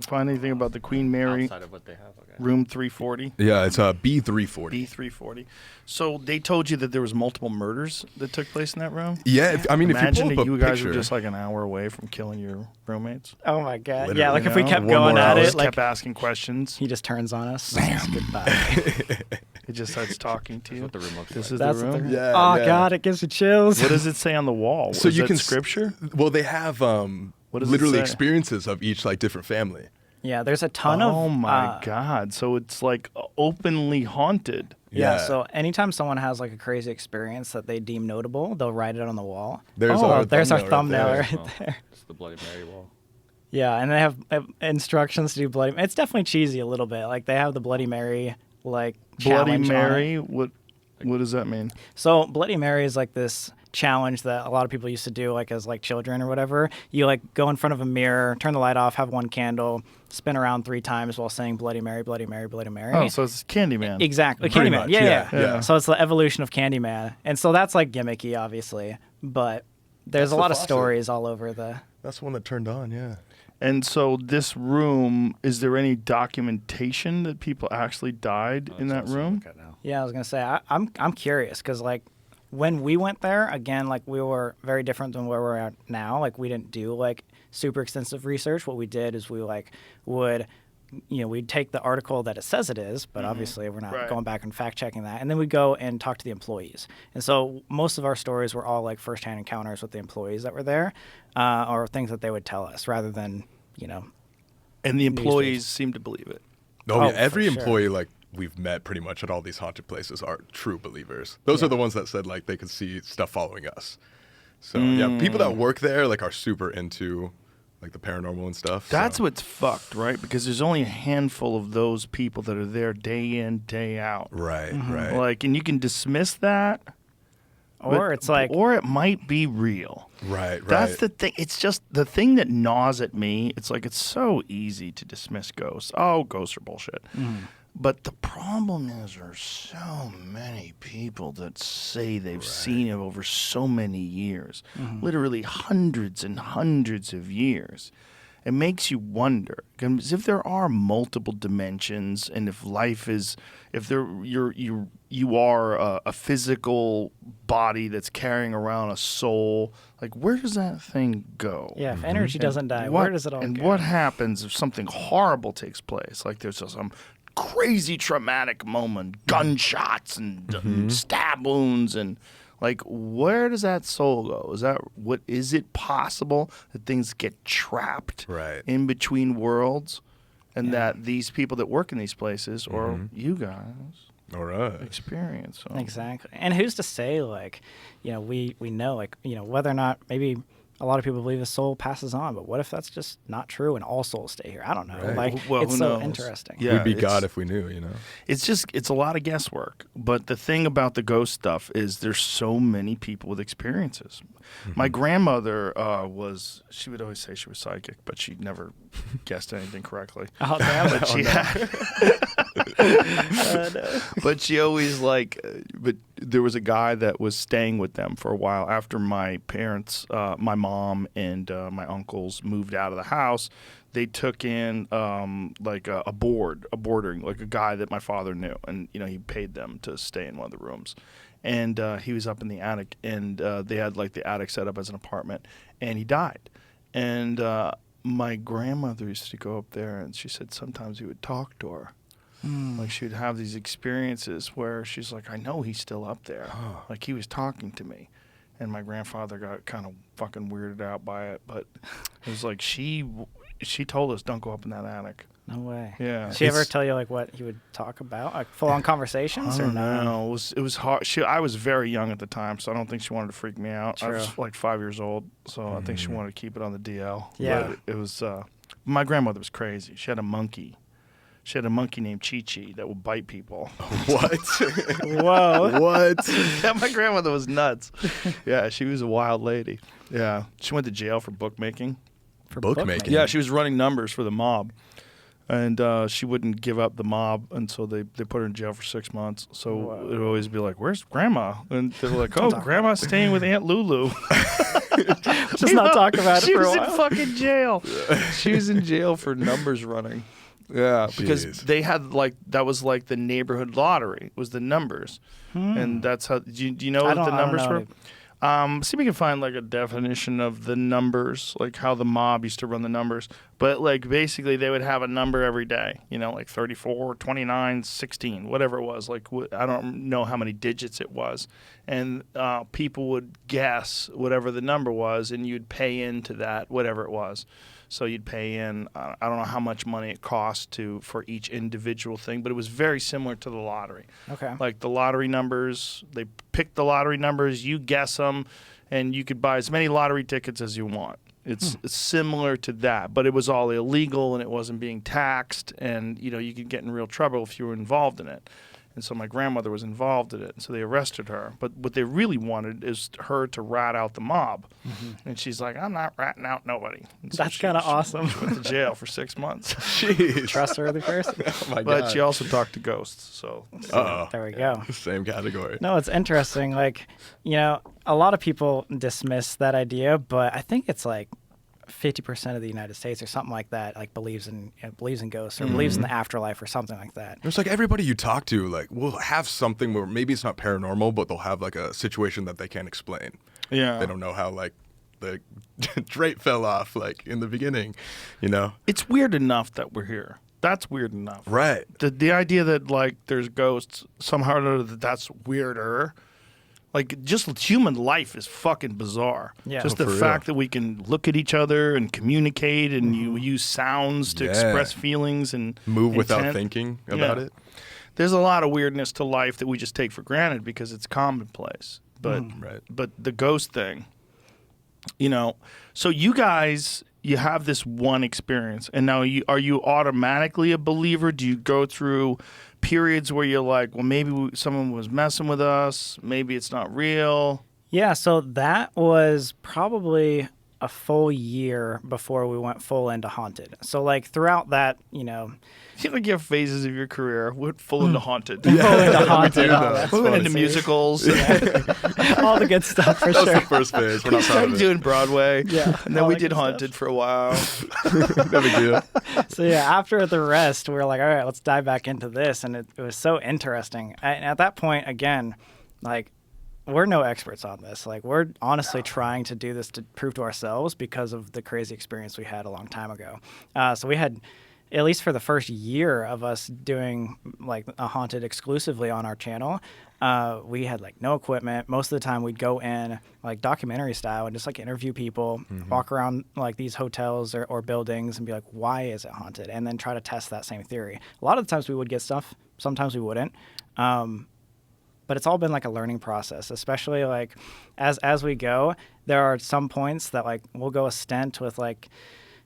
Find anything about the Queen Mary Outside of what they have. Okay. room 340. Yeah, it's B340. B340. So they told you that there was multiple murders that took place in that room? Yeah, if you Imagine pull that up a you guys picture, were just like an hour away from killing your roommates. Oh my god. Literally, Yeah, like if we kept One going more at hour, it, like kept asking questions. he just turns on us. Says goodbye. It just starts talking to you. what the room looks This like. is That's the what room. they're- Yeah, oh yeah. god, it gives me chills. What does it say on the wall? so Is you that can scripture. Well, they have What does it literally say? experiences of each like different family. Yeah, there's a ton of. Oh my god! So it's like openly haunted. Yeah, Yeah. so anytime someone has like a crazy experience that they deem notable, they'll write it on the wall. There's There's our right thumbnail there. right Well, there. it's the Bloody Mary wall. Yeah, and they have instructions to do Bloody. It's definitely cheesy a little bit. Like they have the Bloody Mary like Bloody challenge on it. Mary. What does that mean? So Bloody Mary is like this challenge that a lot of people used to do like as like children or whatever. You like go in front of a mirror, turn the light off, have one candle, spin around 3 times while saying Bloody Mary, Bloody Mary, Bloody Mary. Oh, so it's Candyman. Exactly. Pretty Candyman. much, Yeah. yeah. So it's the evolution of Candyman. And so that's like gimmicky, obviously. But there's That's a the lot of faucet. stories all over the. That's the one that turned on, yeah. And so this room, is there any documentation that people actually died in that room? Look at now. Yeah, I was gonna say I'm curious because like when we went there again, like we were very different than where we're at now. Like we didn't do like super extensive research. What we did is we like would. We'd take the article that it says it is, but obviously we're not Right. going back and fact checking that. And then we go and talk to the employees. And so most of our stories were all like firsthand encounters with the employees that were there, or things that they would tell us rather than, And the employees seem to believe it. Oh, Oh, yeah. Every for sure. employee like we've met pretty much at all these haunted places are true believers. Those are the ones that said like they could see stuff following us. So yeah, people that work there like are super into like the paranormal and stuff. That's so. what's fucked, right? Because there's only a handful of those people that are there day in, day out. Right, right. Like, and you can dismiss that. or it's like, or it might be real. Right, That's right. the thing. It's just the thing that gnaws at me. It's like it's so easy to dismiss ghosts. Oh, ghosts are bullshit. But the problem is there's so many people that say they've seen it over so many years, literally hundreds and hundreds of years. It makes you wonder, because if there are multiple dimensions, and if life is, if there you are a physical body that's carrying around a soul, like where does that thing go? yeah, if energy doesn't die, What- where does it all and go? what happens if something horrible takes place? Like there's some crazy traumatic moment, gunshots and stab wounds, and like where does that soul go? Is it possible that things get trapped Right. in between worlds, and that these people that work in these places or you guys All right. experience them? Exactly. And who's to say, like, we know, like, whether or not maybe a lot of people believe the soul passes on, but what if that's just not true and all souls stay here? I don't know. Right. Like, Well, it's who so knows? interesting. Yeah. We'd be it's- God if we knew, It's a lot of guesswork. But the thing about the ghost stuff is there's so many people with experiences. My grandmother she would always say she was psychic, but she never guessed anything correctly. Oh, damn. But she had, but she always but there was a guy that was staying with them for a while after my parents, my mom and my uncles moved out of the house. They took in like a boarding, like a guy that my father knew, and he paid them to stay in one of the rooms. And he was up in the attic, and they had like the attic set up as an apartment, and he died. And my grandmother used to go up there, and she said sometimes he would talk to her. Like she would have these experiences where she's like, I know he's still up there. Like he was talking to me. And my grandfather got kind of fucking weirded out by it. But it was like she told us, don't go up in that attic. No way. Yeah. Did she ever It's- tell you, like, what he would talk about? Like, full-on conversations I or don't no? know. It was hard. I was very young at the time, so I don't think she wanted to freak me out. I was True. like 5 years old, so I think she wanted to keep it on the DL. Yeah. But it was. My grandmother was crazy. She had a monkey. She had a monkey named Chi-Chi that would bite people. What? Whoa. What? Yeah, my grandmother was nuts. Yeah, she was a wild lady. Yeah, she went to jail for bookmaking. For Bookmaking? Yeah, she was running numbers for the mob, and she wouldn't give up the mob, and so they put her in jail for 6 months. So Whoa. it would always be like, "Where's Grandma?" And they were like, "Oh, Grandma's staying with Aunt Lulu." Just not talk about it She for a was while. in fucking jail. She was in jail for numbers running. Yeah, because Jeez. they had that was like the neighborhood lottery was the numbers, and that's how. Do you know what the numbers know were? any- See if we can find like a definition of the numbers, like how the mob used to run the numbers. But like basically they would have a number every day, like 34, 29, 16, whatever it was. Like I don't know how many digits it was. And people would guess whatever the number was, and you'd pay into that, whatever it was. So you'd pay in, I don't know how much money it cost for each individual thing, but it was very similar to the lottery. Okay. Like the lottery numbers, they pick the lottery numbers, you guess them, and you could buy as many lottery tickets as you want. It's similar to that, but it was all illegal and it wasn't being taxed, and you could get in real trouble if you were involved in it. And so my grandmother was involved in it, and so they arrested her. But what they really wanted is her to rat out the mob. And she's like, "I'm not ratting out nobody." And so That's kinda awesome. She went to jail for 6 months. Jeez. Trustworthy person. Oh my But God. she also talked to ghosts. So Uh-oh. There we go. Same category. No, it's interesting. Like, a lot of people dismiss that idea, but I think it's like 50% of the United States or something like that, like believes in ghosts or believes in the afterlife or something like that. There's like everybody you talk to, like, will have something where maybe it's not paranormal, but they'll have like a situation that they can't explain. yeah, They don't know how like the drape fell off like in the beginning, it's weird enough that we're here. That's weird enough. Right. The idea that like there's ghosts somehow or another that's weirder. Like just human life is fucking bizarre. Yeah. Just Oh, the for fact real. that we can look at each other and communicate, and you use sounds to Yeah. express feelings and Move without intent. thinking about Yeah. it. There's a lot of weirdness to life that we just take for granted because it's commonplace. But Right. but the ghost thing, so you guys, you have this one experience, and now are you automatically a believer? Do you go through periods where you're like, well, maybe someone was messing with us, maybe it's not real? Yeah, so that was probably a full year before we went full into haunted. So like throughout that, You like you have phases of your career. We're full into haunted. full into haunted, that. We went into funny. musicals. all the good stuff for That's sure. the first phase. We're We not proud started of it. doing Broadway. Yeah, And then all we that did good stuff. haunted for a while. No big deal. So yeah, after the rest, we were like, all right, let's dive back into this, and it was so interesting. And at that point, again, like we're no experts on this. Like we're honestly trying to do this to prove to ourselves because of the crazy experience we had a long time ago. So we had, at least for the first year of us doing like a haunted exclusively on our channel, we had like no equipment. Most of the time we'd go in like documentary style and just like interview people, walk around like these hotels or buildings and be like, why is it haunted? And then try to test that same theory. A lot of the times we would get stuff, sometimes we wouldn't. But it's all been like a learning process, especially like as we go, there are some points that like we'll go a stint with like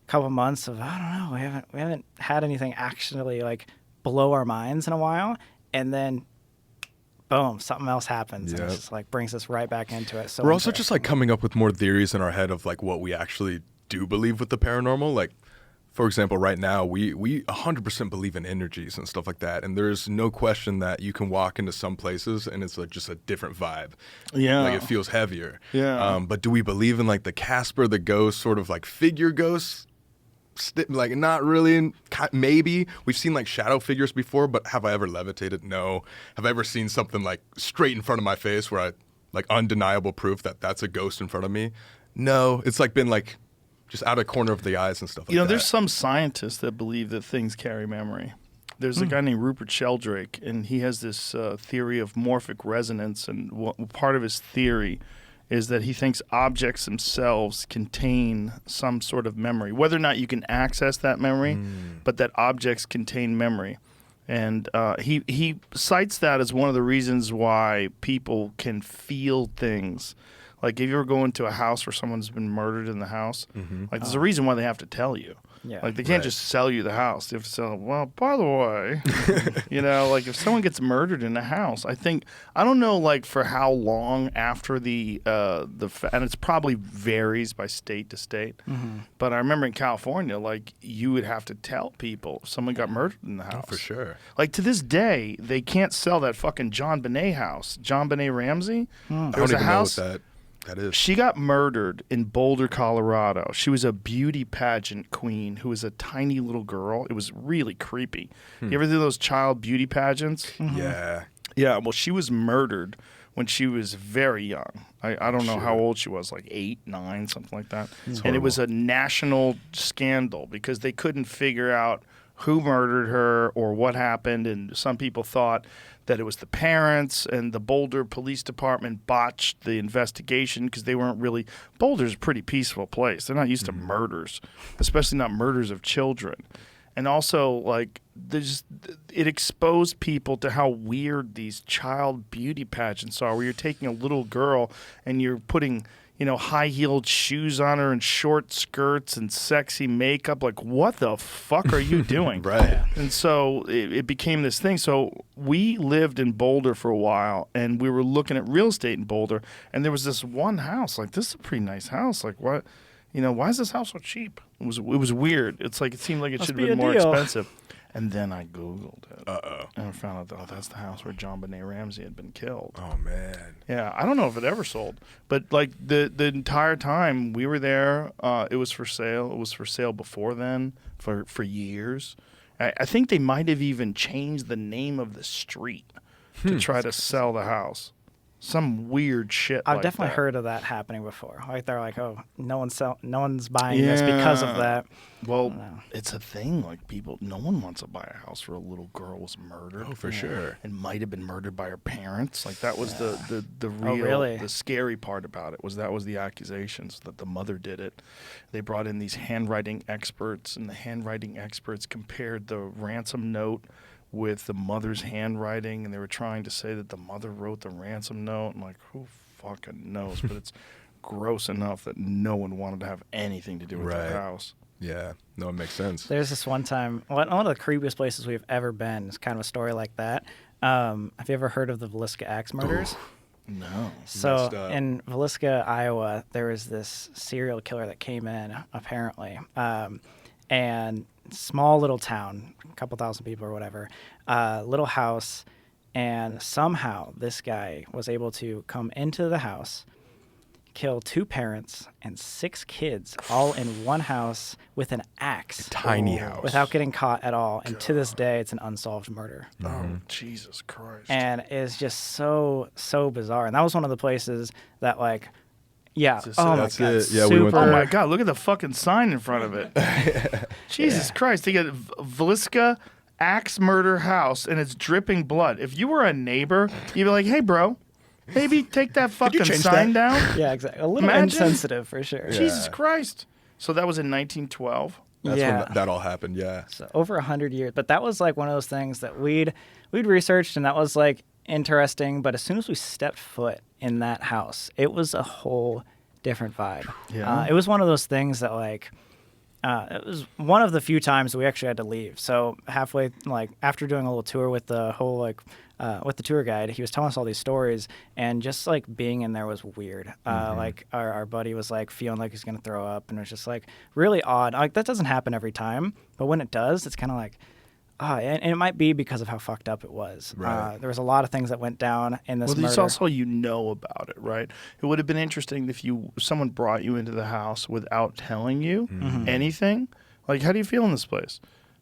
a couple months of, I don't know, we haven't had anything actually like blow our minds in a while. And then boom, something else happens. And Yep. it's just like brings us right back into it. So We're also just like coming up with more theories in our head of like what we actually do believe with the paranormal. Like, for example, right now we 100% believe in energies and stuff like that, and there's no question that you can walk into some places and it's like just a different vibe. Yeah. Like it feels heavier. Yeah. But do we believe in like the Casper the ghost sort of like figure ghosts? Like not really. Maybe we've seen like shadow figures before, but have I ever levitated? No. Have I ever seen something like straight in front of my face where I like undeniable proof that that's a ghost in front of me? No. It's like been like just out of corner of the eyes and stuff like that. There's some scientists that believe that things carry memory. There's a guy named Rupert Sheldrake, and he has this theory of morphic resonance, and part of his theory is that he thinks objects themselves contain some sort of memory, whether or not you can access that memory, but that objects contain memory. And he cites that as one of the reasons why people can feel things. Like, if you ever go into a house where someone's been murdered in the house, like, there's a reason why they have to tell you. Yeah. Like, they can't just sell you the house. They have to sell, well, by the way, like, if someone gets murdered in a house, I don't know, like, for how long after and it's probably varies by state to state. But I remember in California, like, you would have to tell people if someone got murdered in the house. For sure. Like, to this day, they can't sell that fucking John Bonet house. John Bonet Ramsey. I There don't was a even know house. what that is. She got murdered in Boulder, Colorado. She was a beauty pageant queen who was a tiny little girl. It was really creepy. You ever do those child beauty pageants? Yeah. Yeah, well, she was murdered when she was very young. I don't know how old she was, like 8, 9, something like that. And it was a national scandal because they couldn't figure out who murdered her or what happened. And some people thought that it was the parents, and the Boulder Police Department botched the investigation because they weren't really – Boulder's a pretty peaceful place. They're not used to murders, especially not murders of children. And also, like, it exposed people to how weird these child beauty pageants are, where you're taking a little girl and you're putting, high-heeled shoes on her and short skirts and sexy makeup. Like, what the fuck are you doing? Right. And so it became this thing. So we lived in Boulder for a while, and we were looking at real estate in Boulder, and there was this one house. Like, this is a pretty nice house. Like, what? Why is this house so cheap? It was weird. It's like it seemed like it should have been more expensive. And then I Googled it. And I found out, that's the house where John Bonet Ramsey had been killed. Oh, man. Yeah, I don't know if it ever sold. But, like, the entire time we were there, it was for sale. It was for sale before then for years. I think they might have even changed the name of the street to try to sell the house. Some weird shit I've like definitely that. heard of that happening before. Like, they're like, oh, no one's buying this because of that. Well, it's a thing. Like, no one wants to buy a house where a little girl was murdered. Oh, for sure. And might have been murdered by her parents. Like, that was the real, really? the scary part about it was the accusations that the mother did it. They brought in these handwriting experts, and the handwriting experts compared the ransom note with the mother's handwriting, and they were trying to say that the mother wrote the ransom note. And, like, who fucking knows? But it's gross enough that no one wanted to have anything to do with that house. Yeah. No, it makes sense. There's this one time, one of the creepiest places we've ever been is kind of a story like that. Have you ever heard of the Villisca Axe murders? No. So Messed up. in Villisca, Iowa, there was this serial killer that came in, apparently, and small little town, a couple thousand people or whatever, little house, and somehow this guy was able to come into the house, kill 2 parents and 6 kids all in one house with an axe. Tiny house. Without getting caught at all. And to this day, it's an unsolved murder. Oh, Jesus Christ. And it's just so bizarre. And that was one of the places that, like, yeah. Oh, my That's God. it. Yeah, we went super- Oh there. my God! Look at the fucking sign in front of it. Jesus Christ! They got Villisca Axe Murder House, and it's dripping blood. If you were a neighbor, you'd be like, "Hey, bro, maybe take that fucking change sign that?" down." Yeah, exactly. A little Imagine. insensitive for sure. Jesus Christ! So that was in 1912. That's Yeah. when that all happened, yeah. So over 100 years. But that was like one of those things that we'd researched, and that was like interesting. But as soon as we stepped foot in that house, it was a whole different vibe. Yeah. It was one of those things that like it was one of the few times we actually had to leave. So halfway, like after doing a little tour with the whole with the tour guide, he was telling us all these stories, and just like being in there was weird. Like our buddy was like feeling like he's gonna throw up, and it was just like really odd. Like that doesn't happen every time, but when it does, it's kind of like. And it might be because of how fucked up it was. Right. There was a lot of things that went down in this Well, murder. it's also about it, right? It would have been interesting if someone brought you into the house without telling you anything. Like, how do you feel in this place?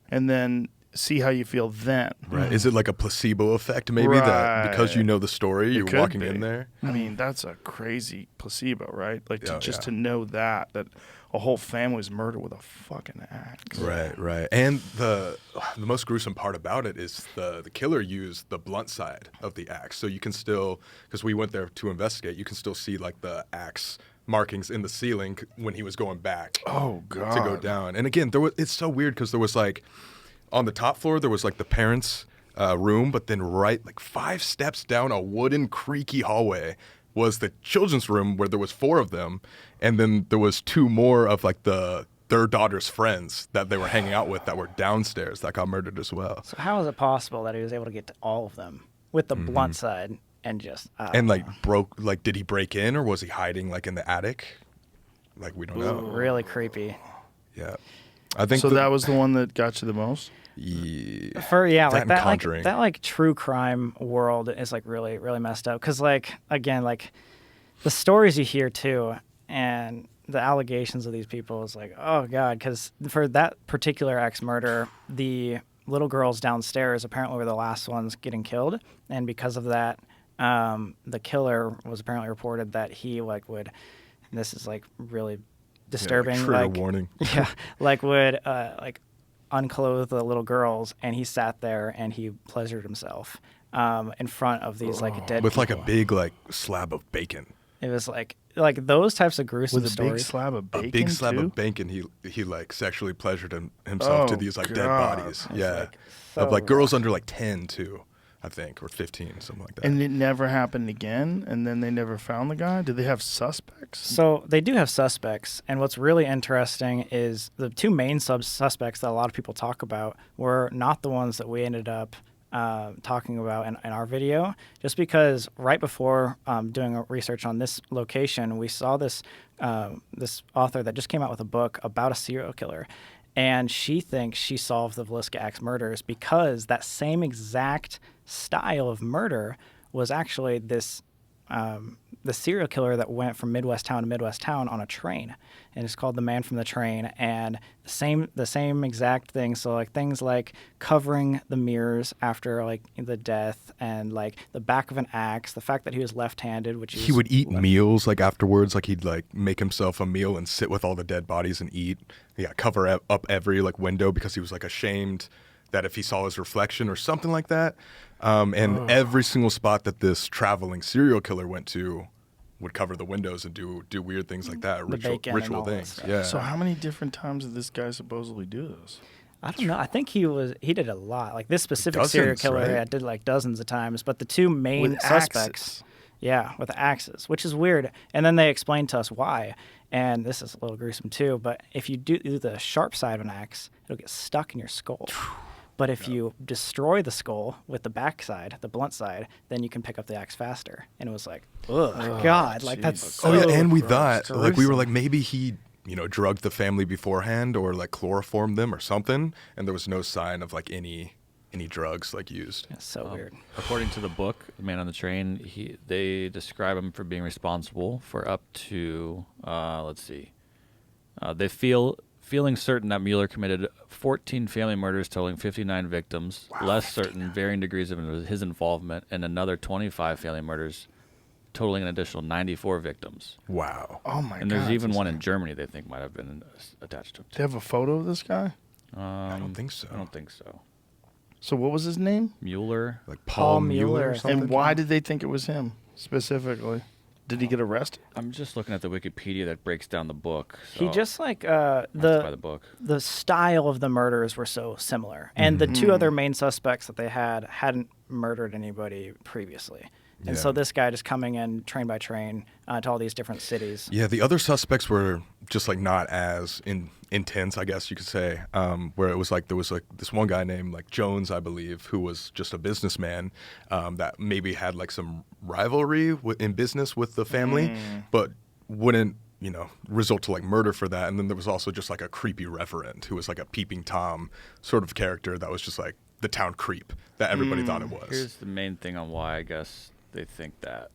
And then see how you feel then. Right. Is it like a placebo effect maybe that because you know the story, you're could walking be. in there? I mean, that's a crazy placebo, right? Like Oh, to know that a whole family's murdered with a fucking axe. Right, right. And the most gruesome part about it is the killer used the blunt side of the axe. So you can still, because we went there to investigate, you can still see like the axe markings in the ceiling when he was going back Oh God. to go down. And again, it's so weird because there was like, on the top floor, there was like the parents' room, but then right like 5 steps down a wooden creaky hallway, was the children's room where there was 4 of them, and then there was 2 more of like their daughter's friends that they were hanging out with that were downstairs that got murdered as well. So how is it possible that he was able to get to all of them with the blunt side and just And did he break in or was he hiding like in the attic? Like we don't know. really creepy. Yeah, I think So that was the one that got you the most? Yeah, Like that Conjuring. like true crime world is like really really messed up because like again like the stories you hear too and the allegations of these people is like, oh god, because for that particular ex murder, the little girls downstairs apparently were the last ones getting killed, and because of that, the killer was apparently reported that he like would, and this is like really disturbing, trigger warning. yeah, like would like unclothe the little girls, and he sat there and he pleasured himself in front of these like dead with like a people. big like slab of bacon. It was like those types of gruesome With a stories. big slab of bacon, A big slab too? of bacon. He like sexually pleasured himself to Oh, these like dead God. bodies. Yeah, like, of so like girls under like 10 too, I think, or 15, something like that. And it never happened again? And then they never found the guy? Did they have suspects? So they do have suspects, and what's really interesting is the 2 main suspects that a lot of people talk about were not the ones that we ended up talking about in our video, just because right before doing research on this location, we saw this this author that just came out with a book about a serial killer, and she thinks she solved the Villisca Axe murders because that same exact style of murder was actually this the serial killer that went from Midwest town to Midwest town on a train, and it's called The Man from the Train. And the same exact thing. So like things like covering the mirrors after like the death, and like the back of an axe. The fact that he was left-handed, which He would eat meals like afterwards, like he'd like make himself a meal and sit with all the dead bodies and eat. Yeah, cover up every like window because he was like ashamed that if he saw his reflection or something like that. And every single spot that this traveling serial killer went to would cover the windows and do weird things like that, bacon and ritual all that things. stuff. Yeah. So how many different times did this guy supposedly do this? I don't know. I think he did a lot. Like this specific Dozens, serial killer right? did like dozens of times. But the 2 main With suspects, axes. yeah, with axes, which is weird. And then they explained to us why. And this is a little gruesome too. But if you do the sharp side of an axe, it'll get stuck in your skull. But if you destroy the skull with the back side, the blunt side, then you can pick up the axe faster. And it was like, ugh, God, like that's Jesus. so Oh yeah, and we gross. thought like we were Gruesome. like maybe he drugged the family beforehand or like chloroformed them or something, and there was no sign of like any drugs like used. It's so weird. According to the book, The Man on the Train, they describe him for being responsible for up to feeling certain that Mueller committed 14 family murders totaling 59 victims, less certain varying degrees of his involvement, and another 25 family murders totaling an additional 94 victims. Wow. Oh my god! And there's even this one guy. in Germany they think might have been attached to him. They have a photo of this guy? I don't think so. I don't think so. So what was his name? Mueller. Like Paul Paul Mueller Mueller. or something. And why did they think it was him specifically? Did he get arrested? I'm just looking at the Wikipedia that breaks down the book. He so just like I have to buy the book. the style of the murders were so similar, and the 2 other main suspects that they hadn't murdered anybody previously, and so Yeah. this guy just coming in train by train to all these different cities. Yeah, the other suspects were just like not as intense, I guess you could say. Where it was like there was like this one guy named like Jones, I believe, who was just a businessman that maybe had like some rivalry in business with the family, but wouldn't result to like murder for that. And then there was also just like a creepy reverend who was like a peeping tom sort of character that was just like the town creep that everybody thought it was. Here's the main thing on why I guess they think that.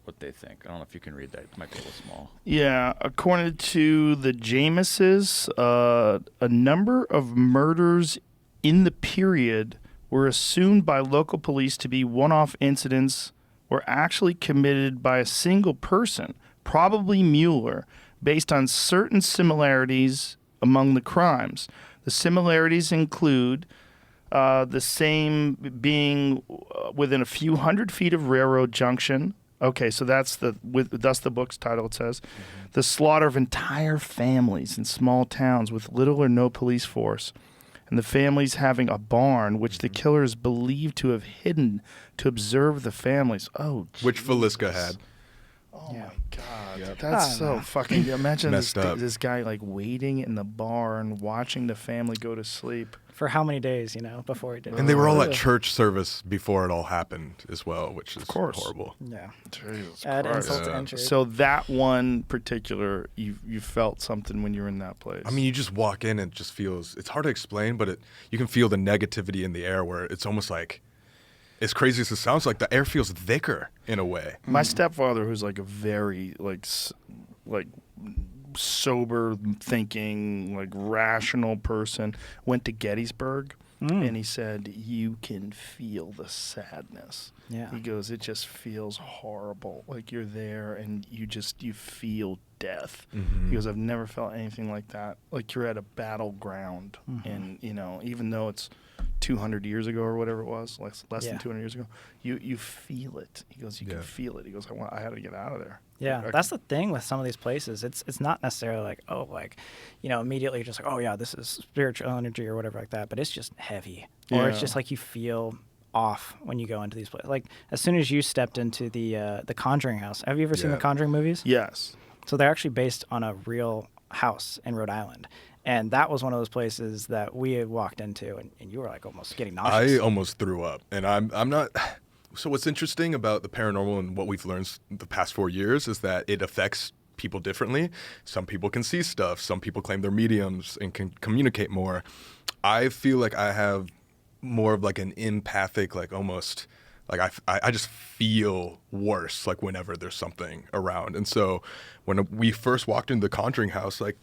What they think. I don't know if you can read that. It might be a little small. Yeah, according to the Jameses, a number of murders in the period were assumed by local police to be one-off incidents or actually committed by a single person, probably Mueller, based on certain similarities among the crimes. The similarities include the same being within a few hundred feet of railroad junction. Okay, so that's the book's title. It says, the slaughter of entire families in small towns with little or no police force, and the families having a barn which the killer is believed to have hidden to observe the families. Oh, Which Jesus. Villisca had. Oh Yeah. my God, Yep. that's so fucking. Imagine this Messed up. this guy like waiting in the barn, watching the family go to sleep. For how many days, before he did it? And they were all at Ugh. church service before it all happened as well, which is course. horrible. Yeah. Jesus Add Christ. insult to Yeah. injury. So that one particular, you felt something when you were in that place. I mean, you just walk in and it just feels, it's hard to explain, but you can feel the negativity in the air where it's almost like, as crazy as it sounds, like the air feels thicker in a way. my stepfather, who's like a very like sober thinking, like rational person, went to Gettysburg. And he said, you can feel the sadness. Yeah. He goes, it just feels horrible. Like you're there and you feel death. He goes, I've never felt anything like that. Like you're at a battleground. And, even though it's 200 years ago or whatever it was, less Yeah. than 200 years ago, you feel it. He goes, you can Yeah. feel it. He goes, I had to get out of there. Yeah, I that's the thing with some of these places. It's not necessarily like, immediately just like, oh yeah, this is spiritual energy or whatever like that. But it's just heavy, or it's Yeah. just like you feel off when you go into these places. Like as soon as you stepped into the Conjuring house, have you ever seen the Yeah. Conjuring movies? Yes. So they're actually based on a real house in Rhode Island, and that was one of those places that we had walked into, and you were like almost getting nauseous. I almost threw up, and I'm not. So what's interesting about the paranormal and what we've learned the past 4 years is that it affects people differently. Some people can see stuff. Some people claim they're mediums and can communicate more. I feel like I have more of like an empathic, like almost like I just feel worse like whenever there's something around. And so when we first walked into the Conjuring house, like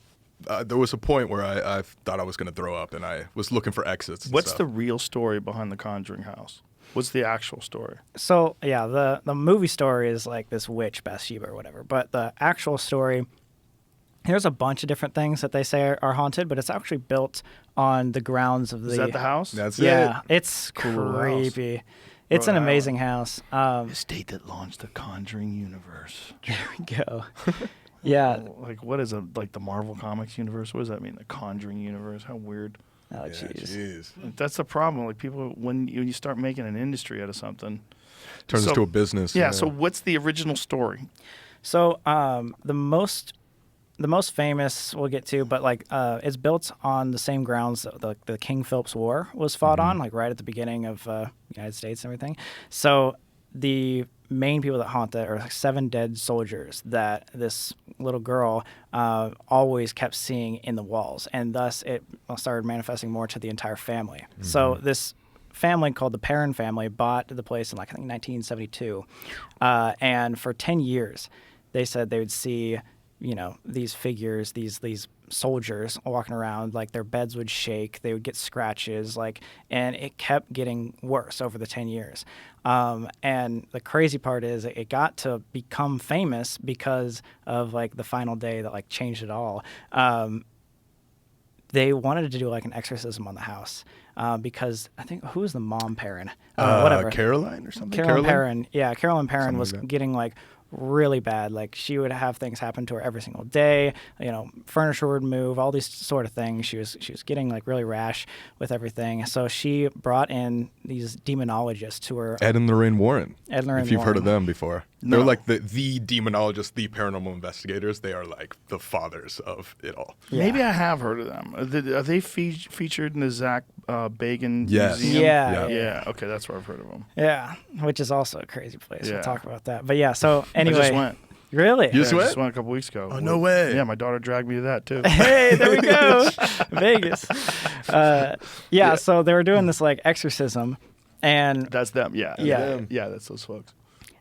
there was a point where I thought I was going to throw up, and I was looking for exits. and What's stuff. the real story behind the Conjuring house? What's the actual story? So yeah, the movie story is like this witch Bathsheba or whatever, but the actual story, there's a bunch of different things that they say are haunted, but it's actually built on the grounds of the. Is that the house? That's Yeah, it. it's Cool little house. creepy. It's an Rhode amazing house. The state that launched the Conjuring universe. There we go. Yeah. Like, what is like the Marvel Comics universe? What does that mean? The Conjuring universe? How weird. Oh Yeah, jeez. jeez. That's the problem. Like, people, when you start making an industry out of something. Turns So- into a business. Yeah, so what's the original story? So the most famous we'll get to, but like it's built on the same grounds that the King Philip's War was fought on, like right at the beginning of United States and everything. So the main people that haunt it are like 7 dead soldiers that this little girl always kept seeing in the walls, and thus it started manifesting more to the entire family. So this family called the Perrin family bought the place in like I think 1972, and for 10 years they said they would see these figures, these soldiers walking around, like their beds would shake, they would get scratches, and it kept getting worse over the 10 years. And the crazy part is it got to become famous because of like the final day that like changed it all. They wanted to do like an exorcism on the house because I think who was the mom Perrin? Whatever. Caroline or something. Carolyn Perrin. Yeah, Carolyn Perrin Something was like that. getting like really bad. Like she would have things happen to her every single day. Furniture would move, all these sort of things. She was getting like really rash with everything. So she brought in these demonologists to her. Ed and Lorraine Warren. Ed and Lorraine if you've heard of Warren. them before. No. They're like the demonologists, the paranormal investigators. They are like the fathers of it all. Maybe I have heard of them. Are they featured in the Zach Bagan Yes. Museum? Yeah. Yeah, okay, that's where I've heard of them. Yeah, which is also a crazy place. Yeah. We'll talk about that. But yeah, so anyway. I just went. Really? You just I went? just went a couple weeks ago. Oh, no way. Yeah, my daughter dragged me to that too. Hey, there we go. Vegas. Yeah, so they were doing this like exorcism, and That's them. Yeah. Yeah. Yeah, that's those folks.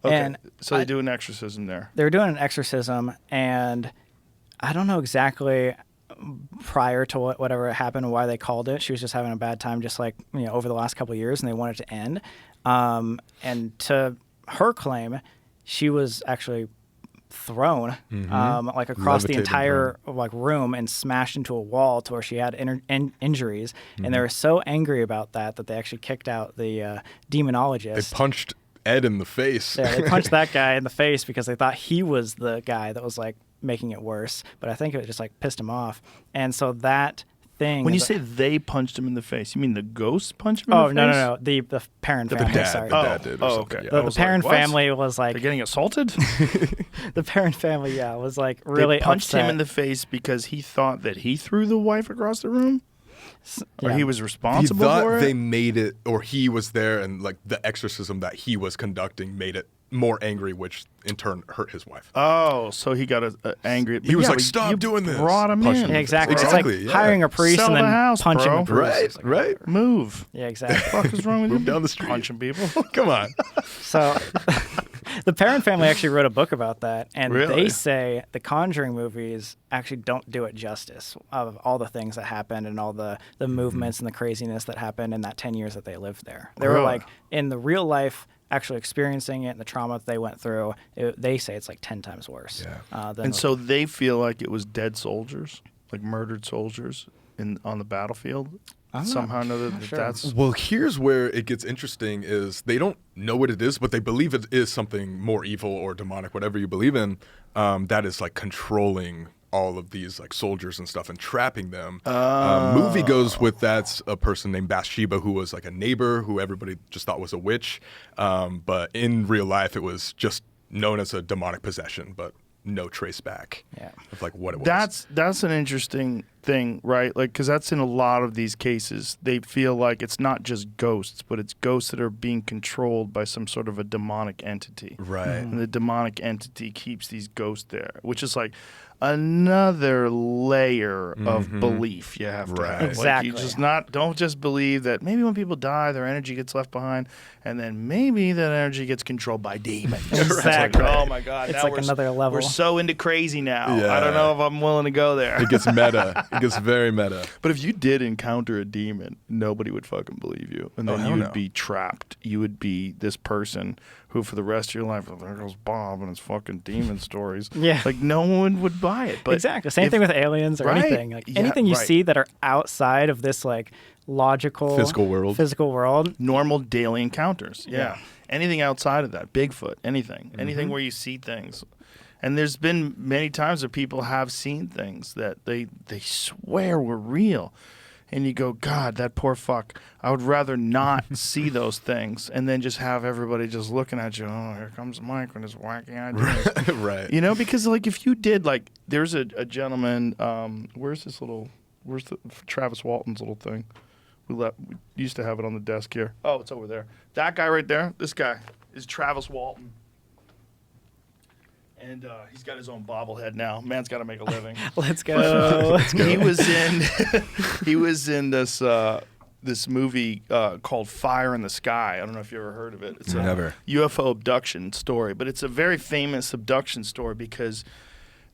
Okay. And so they I- do an exorcism there. they were doing an exorcism, and I don't know exactly prior to whatever happened and why they called it. She was just having a bad time, just like over the last couple of years, and they wanted to end. And to her claim, she was actually thrown like across the Levitated entire like room and smashed into a wall to where she had injuries. And they were so angry about that they actually kicked out the demonologist. They punched Ed in the face. Yeah, they punched that guy in the face because they thought he was the guy that was like making it worse. But I think it just like pissed him off. And so that thing. When you is- say they punched him in the face, you mean the ghost punched him in oh the no, face? no, no, the parent The family. dad, sorry. the dad did. Or Oh, something, okay. yeah. The was like, parent what? family was like They're getting assaulted? the parent family, yeah, was like really They punched upset. him in the face because he thought that he threw the wife across the room? Or Yeah. he was He responsible thought for it? they made it, or he was there, and like the exorcism that he was conducting made it more angry, which in turn hurt his wife. Oh, so he got angry. He was like, but "Stop you doing this." Brought him Punched in. him. Yeah, exactly. Exactly, It's like yeah. hiring a priest Sell and the then house, punching bro. the priest. Right, It's like, right. Move. Yeah, exactly. What the fuck is wrong with you? Move down the street. Punching people. Come on. So the parent family actually wrote a book about that, and Really? they say the Conjuring movies actually don't do it justice of all the things that happened and all the movements and the craziness that happened in that 10 years that they lived there. They were Really? like, in the real life, actually experiencing it and the trauma that they went through, they say it's like 10 times worse. Yeah. Than And what- so they feel like it was dead soldiers, like murdered soldiers on the battlefield. Somehow or another, sure. that's Well, here's where it gets interesting: is they don't know what it is, but they believe it is something more evil or demonic, whatever you believe in, that is like controlling all of these like soldiers and stuff and trapping them. Movie goes with that's a person named Bathsheba who was like a neighbor who everybody just thought was a witch, but in real life it was just known as a demonic possession, but no trace back Yeah. of like what it was. That's an interesting thing, right? Like, because that's in a lot of these cases. They feel like it's not just ghosts, but it's ghosts that are being controlled by some sort of a demonic entity. Right. And the demonic entity keeps these ghosts there, which is like another layer of belief you have to Right. have. Like, Exactly. you just don't just believe that maybe when people die, their energy gets left behind, and then maybe that energy gets controlled by demons. Exactly. It's like, oh my God. It's now like we're another level. We're so into crazy now. Yeah. I don't know if I'm willing to go there. It gets meta. It gets very meta. But if you did encounter a demon, nobody would fucking believe you. And then hell you would no. be trapped. You would be this person who, for the rest of your life, there goes Bob and his fucking demon stories. Yeah. Like, no one would buy it. But exactly. Same if- thing with aliens or Right. anything. Like Yeah, anything you right. see that are outside of this like logical Physical world. normal daily encounters. Yeah. Yeah. Anything outside of that, Bigfoot, anything. Anything where you see things. And there's been many times that people have seen things that they swear were real. And you go, God, that poor fuck. I would rather not see those things and then just have everybody just looking at you. Oh, here comes Mike with his wacky ideas. Right. You know, because like if you did, like, there's a gentleman, where's the Travis Walton's little thing? We used to have it on the desk here. Oh, it's over there. That guy right there, this guy is Travis Walton. And he's got his own bobblehead now. Man's got to make a living. Let's go. He was in this movie called Fire in the Sky. I don't know if you ever heard of it. It's Never. a UFO abduction story, but it's a very famous abduction story because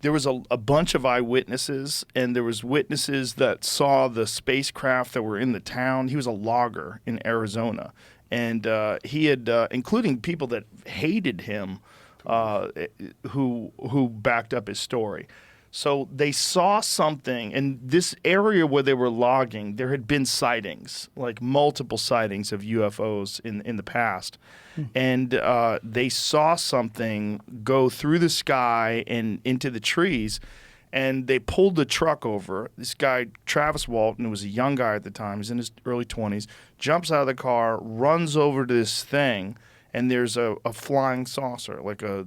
there was a bunch of eyewitnesses, and there was witnesses that saw the spacecraft that were in the town. He was a logger in Arizona, and he had, including people that hated him, who backed up his story. So they saw something in this area where they were logging. There had been sightings, like multiple sightings of UFOs in the past. And they saw something go through the sky and into the trees. And they pulled the truck over. This guy, Travis Walton, who was a young guy at the time, he's in his early 20s, jumps out of the car, runs over to this thing, and there's a flying saucer, like a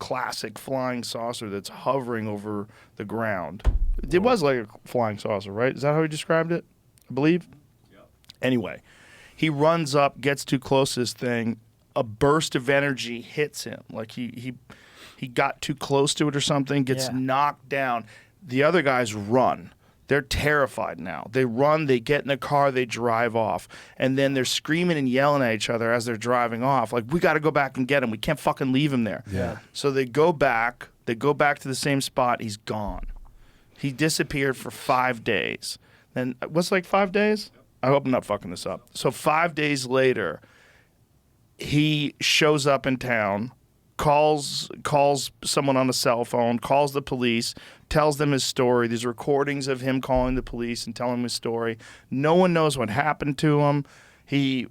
classic flying saucer that's hovering over the ground. It was like a flying saucer, right? Is that how he described it? I believe? Yep. Anyway, he runs up, gets too close to this thing. A burst of energy hits him. Like he got too close to it or something, gets knocked down. The other guys run. They're terrified now. They run, they get in the car, they drive off. And then they're screaming and yelling at each other as they're driving off. Like, we got to go back and get him. We can't fucking leave him there. Yeah. So they go back to the same spot. He's gone. He disappeared for 5 days. Then, what's like 5 days? I hope I'm not fucking this up. So 5 days later, he shows up in town, calls someone on a cell phone, calls the police, tells them his story. There's recordings of him calling the police and telling his story. No one knows what happened to him.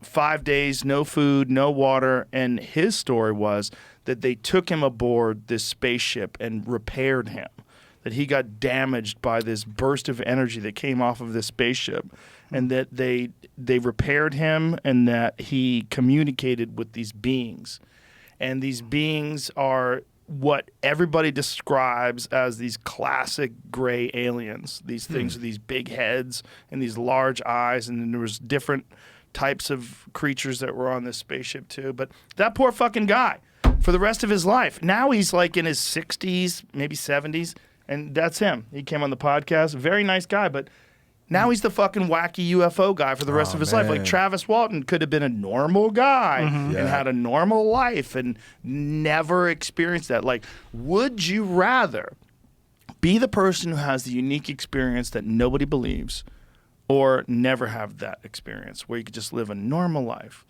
5 days, no food, no water, and his story was that they took him aboard this spaceship and repaired him. that he got damaged by this burst of energy that came off of this spaceship, and that they repaired him, and that he communicated with these beings. And these beings are what everybody describes as these classic gray aliens. These things with these big heads and these large eyes, and then there was different types of creatures that were on this spaceship too. But that poor fucking guy, for the rest of his life, now he's like in his 60s, maybe 70s, and that's him. He came on the podcast, very nice guy, but now he's the fucking wacky UFO guy for the rest of his life. Like man. Travis Walton could have been a normal guy and Yeah. had a normal life and never experienced that. Like, would you rather be the person who has the unique experience that nobody believes, or never have that experience where you could just live a normal life?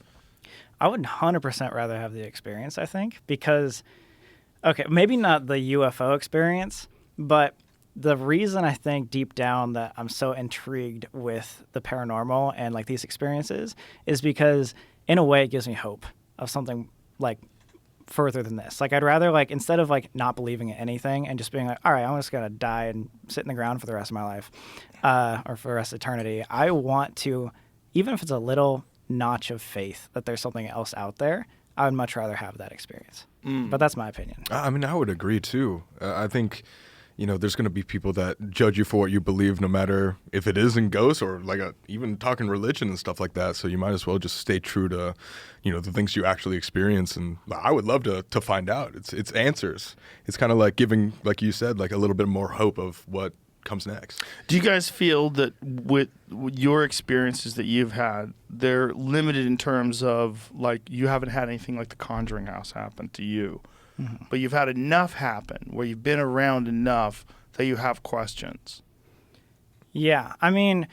I would 100% rather have the experience, I think, because, okay, maybe not the UFO experience, but the reason I think deep down that I'm so intrigued with the paranormal and like these experiences is because in a way it gives me hope of something like further than this. Like I'd rather like, instead of like not believing in anything and just being like, all right, I'm just going to die and sit in the ground for the rest of my life or for the rest of eternity. I want to, even if it's a little notch of faith that there's something else out there, I would much rather have that experience. But that's my opinion. I mean, I would agree too. I think, you know, there's going to be people that judge you for what you believe, no matter if it is in ghosts or like even talking religion and stuff like that. So you might as well just stay true to, you know, the things you actually experience. And I would love to find out. It's answers. It's kind of like giving, like you said, like a little bit more hope of what comes next. Do you guys feel that with your experiences that you've had, they're limited in terms of like you haven't had anything like the Conjuring House happen to you? But you've had enough happen where you've been around enough that you have questions. Yeah, I mean,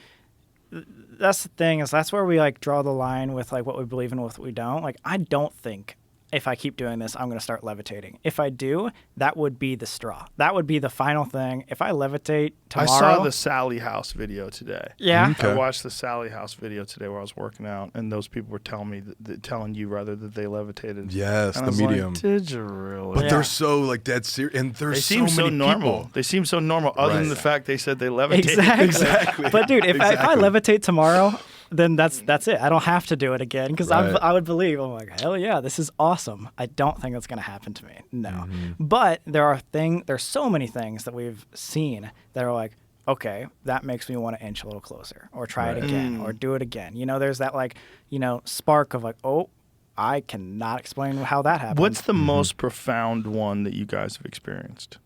that's the thing is that's where we like draw the line with like what we believe in with what we don't. Like I don't think if I keep doing this, I'm going to start levitating. If I do, that would be the straw. That would be the final thing. If I levitate tomorrow, I saw the Sally House video today. Yeah. Okay. I watched the Sally House video today where I was working out, and those people were telling me, telling you rather, that they levitated. Yes, and the I was medium. Like, did you really? But Yeah. they're so like dead serious, and they there's seem so so many normal. people. They seem so normal, other than Right. the fact they said they levitated. Exactly. But dude, if I Exactly. levitate tomorrow, then that's it. I don't have to do it again because Right. I would believe. I'm like, hell yeah, this is awesome. I don't think that's going to happen to me. No. Mm-hmm. But there's so many things that we've seen that are like, okay, that makes me want to inch a little closer or try it again or do it again. You know, there's that like, you know, spark of like, oh, I cannot explain how that happened. What's the most profound one that you guys have experienced?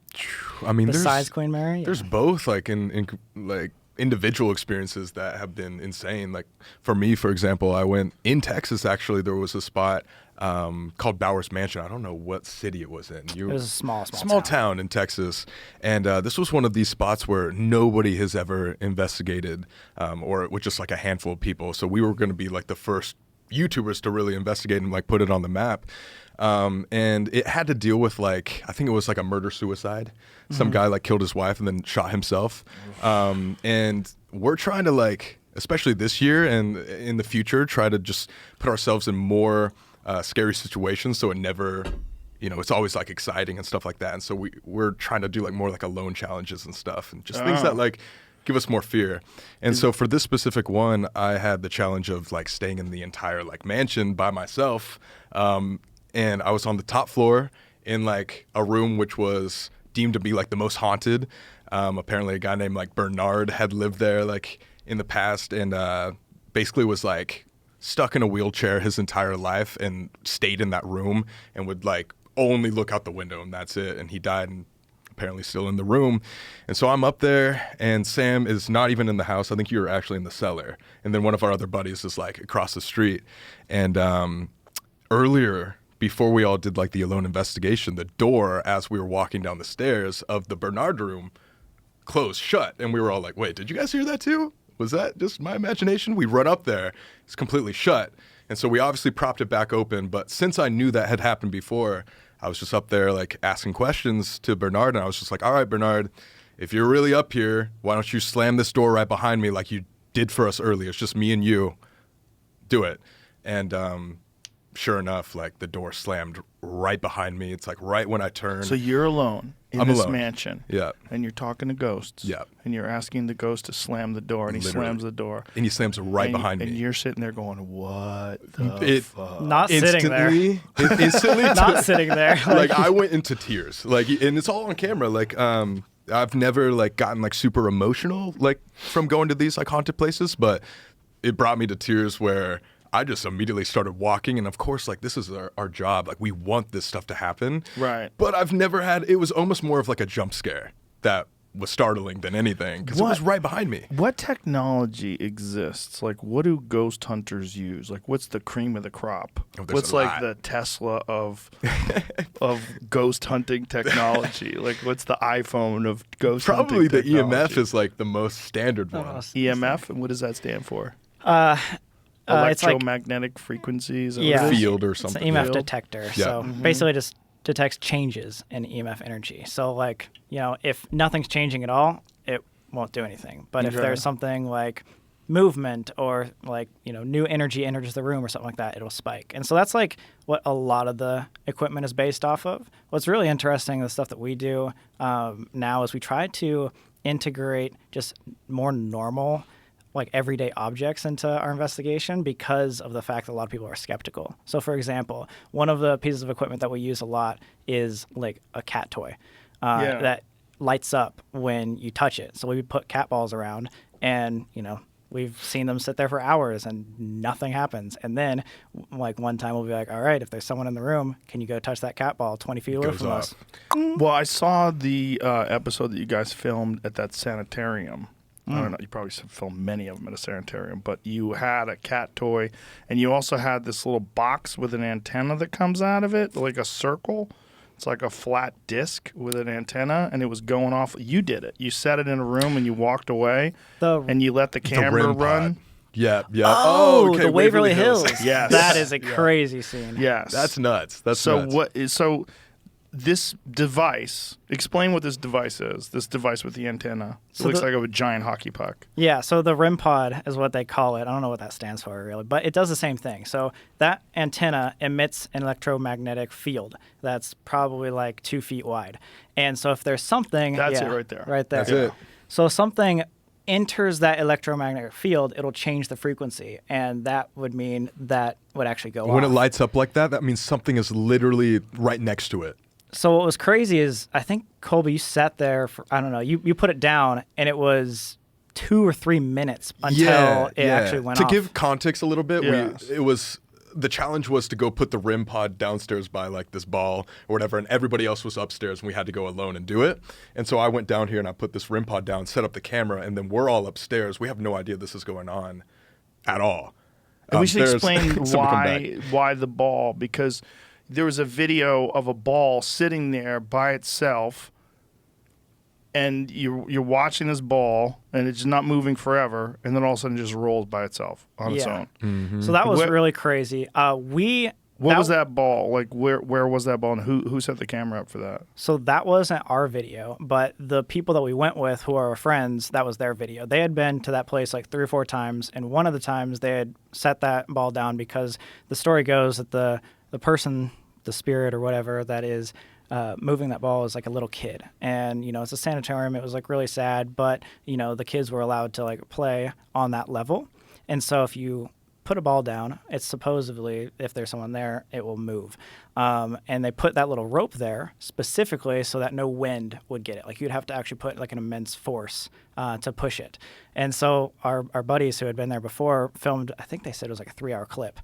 I mean, besides Queen Mary? There's both like in like individual experiences that have been insane. Like for me, for example, I went in Texas. Actually, there was a spot called Bowers Mansion. I don't know what city it was in. It was a small town in Texas, and this was one of these spots where nobody has ever investigated, or with just like a handful of people. So we were going to be like the first YouTubers to really investigate and like put it on the map. And it had to deal with like, I think it was like a murder suicide. Some guy like killed his wife and then shot himself. And we're trying to like, especially this year and in the future, try to just put ourselves in more scary situations. So it never, you know, it's always like exciting and stuff like that. And so we're trying to do like more like alone challenges and stuff and just things that like give us more fear. And so for this specific one, I had the challenge of like staying in the entire like mansion by myself. And I was on the top floor in like a room which was deemed to be like the most haunted. Apparently a guy named like Bernard had lived there like in the past and basically was like stuck in a wheelchair his entire life and stayed in that room and would like only look out the window and that's it. And he died and apparently still in the room. And so I'm up there and Sam is not even in the house. I think you were actually in the cellar. And then one of our other buddies is like across the street. And earlier, before we all did like the alone investigation, the door as we were walking down the stairs of the Bernard room closed shut. And we were all like, wait, did you guys hear that too? Was that just my imagination? We run up there, it's completely shut. And so we obviously propped it back open. But since I knew that had happened before, I was just up there like asking questions to Bernard. And I was just like, all right, Bernard, if you're really up here, why don't you slam this door right behind me like you did for us earlier? It's just me and you. Do it. And sure enough, like the door slammed right behind me. It's like right when I turn. So you're alone in I'm this alone. mansion. Yeah. And you're talking to ghosts. Yeah. And you're asking the ghost to slam the door, and he Literally. slams the door. And he slams right behind And me. you're sitting there going, what the fuck? Not sitting there. Instantly, Not sitting there. like I went into tears. Like, and it's all on camera. Like, I've never like gotten like super emotional like from going to these like haunted places, but it brought me to tears where I just immediately started walking. And of course, like this is our job. Like we want this stuff to happen. Right. But I've never had, it was almost more of like a jump scare that was startling than anything because it was right behind me. What technology exists? Like, what do ghost hunters use? Like, what's the cream of the crop? Oh, there's What's a like lot. the Tesla of ghost hunting technology? Like, what's the iPhone of ghost Probably hunting the technology? EMF is like the most standard one. EMF, and what does that stand for? It's like Electromagnetic frequencies. Yeah. Field or it's an something. EMF Field. detector. Yeah. So basically just detects changes in EMF energy. So like, if nothing's changing at all, it won't do anything. But if Okay. there's something like movement or like, new energy enters the room or something like that, it'll spike. And so that's like what a lot of the equipment is based off of. What's really interesting, the stuff that we do now is we try to integrate just more normal like everyday objects into our investigation because of the fact that a lot of people are skeptical. So for example, one of the pieces of equipment that we use a lot is like a cat toy that lights up when you touch it. So we would put cat balls around and, we've seen them sit there for hours and nothing happens. And then like one time we'll be like, all right, if there's someone in the room, can you go touch that cat ball 20 feet away Goes from up. us? Well, I saw the episode that you guys filmed at that sanitarium. I don't know. You probably filmed many of them at a sanitarium, but you had a cat toy, and you also had this little box with an antenna that comes out of it, like a circle. It's like a flat disc with an antenna, and it was going off. You did it. You set it in a room, and you walked away, and you let the camera REM pod. run. Yeah. Oh, okay, the Waverly Hills. Yes. That is a crazy scene. Yes. That's nuts. That's so nuts. what is so this device, explain what this device is, this device with the antenna. It So looks the- like a giant hockey puck. Yeah, so the REM pod is what they call it. I don't know what that stands for really, but it does the same thing. So that antenna emits an electromagnetic field that's probably like 2 feet wide. And so if there's something... That's yeah, it right there. Right there. That's it. So if something enters that electromagnetic field, it'll change the frequency. And that would mean that would actually go When off. it lights up like that, that means something is literally right next to it. So what was crazy is I think, Colby, you sat there for, I don't know, you put it down and it was 2 or 3 minutes until it actually went to off. give context a little bit, Yes. the challenge was to go put the REM pod downstairs by like this ball or whatever, and everybody else was upstairs and we had to go alone and do it. And so I went down here and I put this REM pod down, set up the camera, and then we're all upstairs. We have no idea this is going on at all. And we should There's- explain someone come back. why the ball, because there was a video of a ball sitting there by itself, and you're watching this ball, and it's not moving forever, and then all of a sudden it just rolls by itself on its own. Mm-hmm. So that was What- really crazy. What was that ball? Like, where was that ball, and who set the camera up for that? So that wasn't our video, but the people that we went with who are our friends, that was their video. They had been to that place like 3 or 4 times, and one of the times they had set that ball down because the story goes that the person, the spirit or whatever that is moving that ball is like a little kid. And, it's a sanitarium. It was like really sad, but, the kids were allowed to like play on that level. And so if you put a ball down, it's supposedly, if there's someone there, it will move. And they put that little rope there specifically so that no wind would get it. Like you'd have to actually put like an immense force to push it. And so our buddies who had been there before filmed, I think they said it was like a 3-hour clip.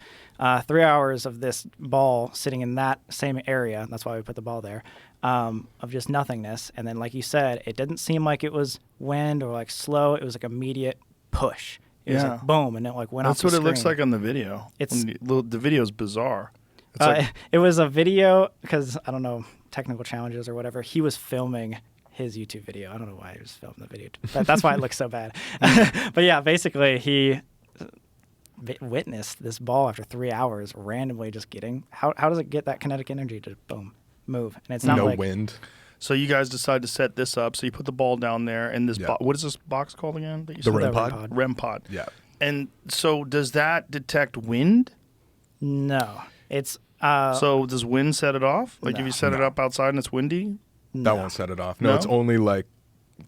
3 hours of this ball sitting in that same area, that's why we put the ball there, of just nothingness. And then like you said, it didn't seem like it was wind or like slow. It was like immediate push. It was like boom, and it like went off That's the what it looks screen. like on the video. It's- The video's bizarre. It's like, It was a video because I don't know, technical challenges or whatever. He was filming his YouTube video. I don't know why he was filming the video, but that's why it looks so bad. But yeah, basically he witnessed this ball after 3 hours randomly just getting. How does it get that kinetic energy to boom move? And it's not No like wind. so you guys decide to set this up. So you put the ball down there, and this Yeah. what is this box called again? That you The said? REM The REM pod? pod. REM pod. Yeah. And so does that detect wind? No, it's So does wind set it off? Like if No. you set it up outside and it's windy? That won't set it off. No, No? it's only like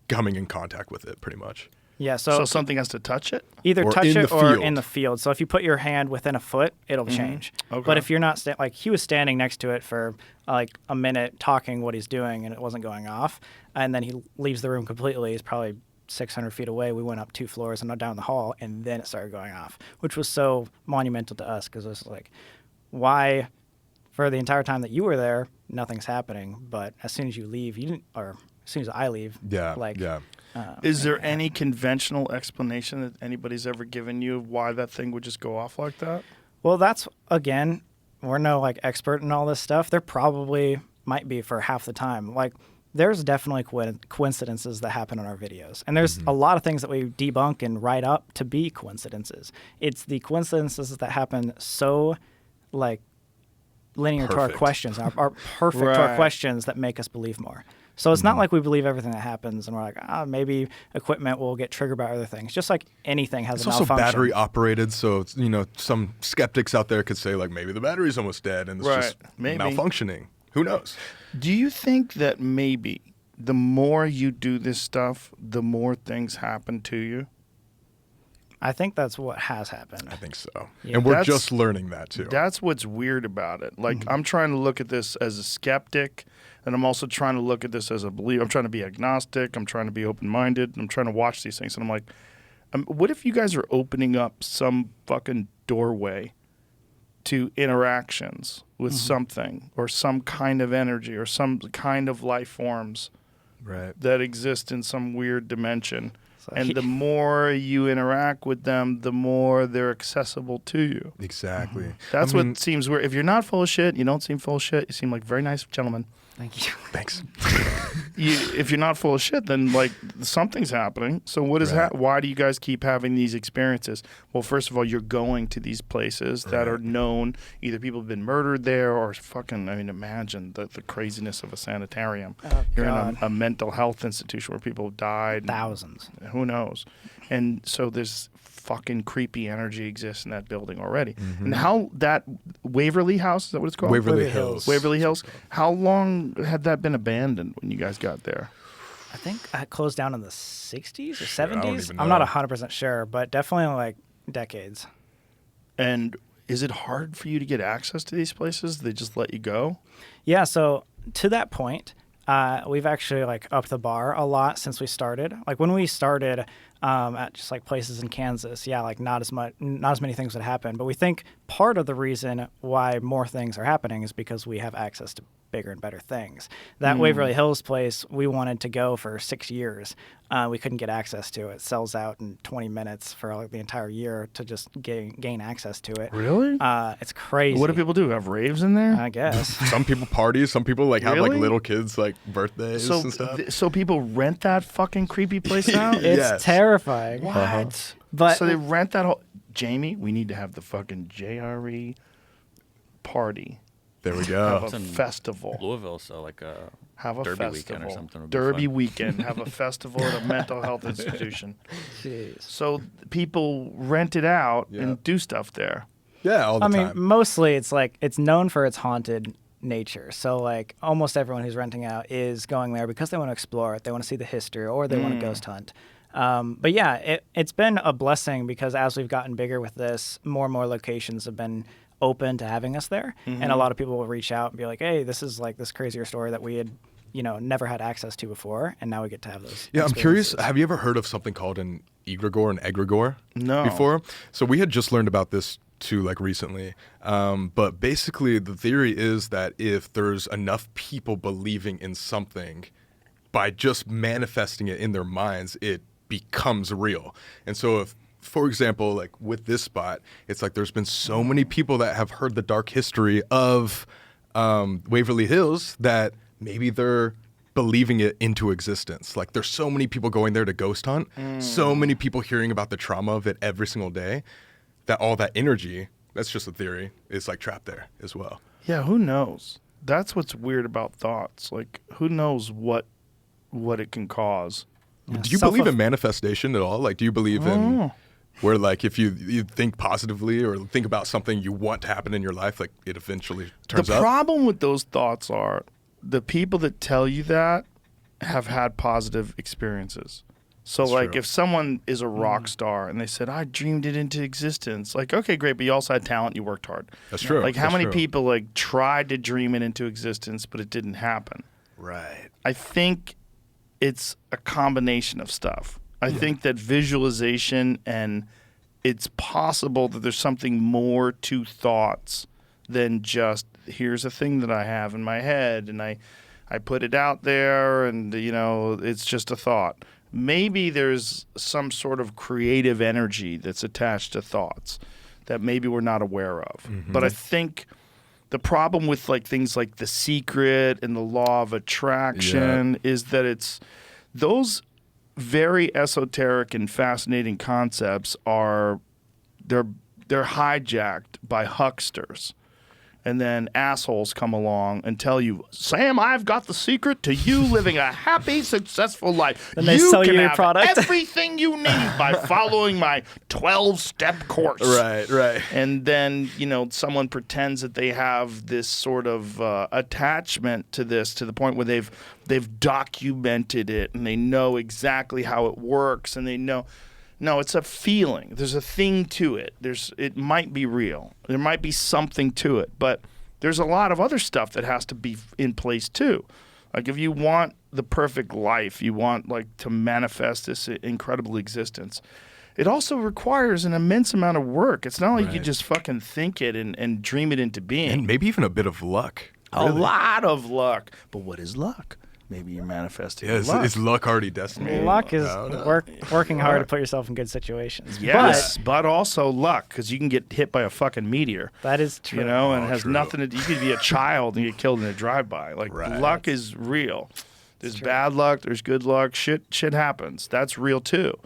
coming in contact with it, pretty much. Yeah, So something has to touch it? either Or touch in it the or field. in the field. So if you put your hand within a foot, it'll change. Okay. But if you're not like he was standing next to it for like a minute talking what he's doing and it wasn't going off, and then he leaves the room completely. He's probably 600 feet away. We went up 2 floors and down the hall, and then it started going off, which was so monumental to us because it was like, why, for the entire time that you were there, nothing's happening, but as soon as you leave, you didn't, or as soon as I leave, Yeah. like, yeah. Is there any conventional explanation that anybody's ever given you of why that thing would just go off like that? Well, that's, again, we're no like expert in all this stuff. There probably might be for half the time. Like, there's definitely coincidences that happen in our videos. And there's a lot of things that we debunk and write up to be coincidences. It's the coincidences that happen so, like, linear to our Perfect. questions, are perfect to our Right. questions that make us believe more. So it's not like we believe everything that happens and we're like, maybe equipment will get triggered by other things. Just like anything has It's a also malfunction. battery operated, so it's, some skeptics out there could say like maybe the battery's almost dead and it's just Maybe. malfunctioning. Who knows? Do you think that maybe the more you do this stuff, the more things happen to you? I think that's what has happened. I think so. Yeah. And we're That's- just learning that too. That's what's weird about it. Like, I'm trying to look at this as a skeptic, and I'm also trying to look at this as a believer. I'm trying to be agnostic. I'm trying to be open-minded. I'm trying to watch these things. And I'm like, what if you guys are opening up some fucking doorway to interactions with something or some kind of energy or some kind of life forms Right. that exist in some weird dimension? So And the more you interact with them, the more they're accessible to you. Exactly. That's I mean, what seems weird. If you're not full of shit, you don't seem full of shit. You seem like a very nice gentleman. Thank you. Thanks. If you're not full of shit, then like something's happening. So what is Right. why do you guys keep having these experiences? Well, first of all, you're going to these places that are Right. known. Either people have been murdered there or fucking. I mean, imagine the craziness of a sanitarium. Oh, You're God. in a mental health institution where people have died. Thousands. Who knows? And so there's fucking creepy energy exists in that building already. And how that Waverly House, is that what it's called? Waverly Hills. Waverly Hills. How long had that been abandoned when you guys got there? I think it closed down in the 60s or I don't 70s. even I'm not know. 100% sure, but definitely like decades. And is it hard for you to get access to these places? They just let you go? Yeah, so to that point, we've actually like upped the bar a lot since we started. Like when we started at just like places in Kansas, yeah, like not as many things would happen. But we think part of the reason why more things are happening is because we have access to bigger and better things. That Waverly Hills place, we wanted to go for 6 years. We couldn't get access to it. It sells out in 20 minutes for like the entire year to just gain access to it. Really? It's crazy. What do people do? Have raves in there? I guess. Some people party. Some people like have like Really? little kids like birthdays so, and stuff. so people rent that fucking creepy place out? It's Yes. terrifying. What? But So they rent that whole... Jamie, we need to have the fucking JRE party. There we Have go. a It's in festival. Louisville, so like a Have a Derby festival. weekend or something would be Derby fun. weekend. Have a festival at a mental health institution. jeez. So people rent it out Yeah. and do stuff there. Yeah, all the I mean, time. mostly it's like it's known for its haunted nature. So like almost everyone who's renting out is going there because they want to explore it, they want to see the history, or they want to ghost hunt. But yeah, it's been a blessing because as we've gotten bigger with this, more and more locations have been open to having us there, and a lot of people will reach out and be like, "Hey, this is like this crazier story that we had, never had access to before, and now we get to have those." Yeah, I'm curious. experiences." Have you ever heard of something called an egregore, an egregore? No. Before? So we had just learned about this too, like recently. But basically, the theory is that if there's enough people believing in something, by just manifesting it in their minds, it becomes real. And so if, for example, like with this spot, it's like there's been so many people that have heard the dark history of Waverly Hills that maybe they're believing it into existence. Like there's so many people going there to ghost hunt, so many people hearing about the trauma of it every single day, that all that energy, that's just a theory, is like trapped there as well. Yeah, who knows? That's what's weird about thoughts. Like, who knows what it can cause? Yeah, Do you believe in manifestation at all? Like, do you believe in Where like if you think positively or think about something you want to happen in your life, like it eventually turns The up. problem with those thoughts are the people that tell you that have had positive experiences. So like true. if someone is a rock star and they said, I dreamed it into existence, like, okay, great, but you also had talent, you worked hard. That's true. Like how That's many true. people like tried to dream it into existence, but it didn't happen? Right. I think it's a combination of stuff. I think that visualization, and it's possible that there's something more to thoughts than just here's a thing that I have in my head and I put it out there and it's just a thought. Maybe there's some sort of creative energy that's attached to thoughts that maybe we're not aware of. But I think the problem with like things like The Secret and the law of attraction is that it's those very esoteric and fascinating concepts they're hijacked by hucksters. And then assholes come along and tell you, Sam, I've got the secret to you living a happy, successful life. And they sell you can your have product. everything you need by following my 12-step course. Right. And then, someone pretends that they have this sort of attachment to this to the point where they've documented it and they know exactly how it works and they know. No, it's a feeling. There's a thing to it. It might be real. There might be something to it, but there's a lot of other stuff that has to be in place too. Like if you want the perfect life, you want like to manifest this incredible existence, it also requires an immense amount of work. It's not like you just fucking think it and dream it into being. And maybe even a bit of luck. A lot of luck. But what is luck? Maybe you're manifesting luck. Is luck already destined? Luck is working hard to put yourself in good situations. Yes, but also luck, because you can get hit by a fucking meteor. That is true. And it has true. nothing to do. You could be a child and get killed in a drive-by. Like, luck is real. There's bad luck. There's good luck. Shit happens. That's real, too.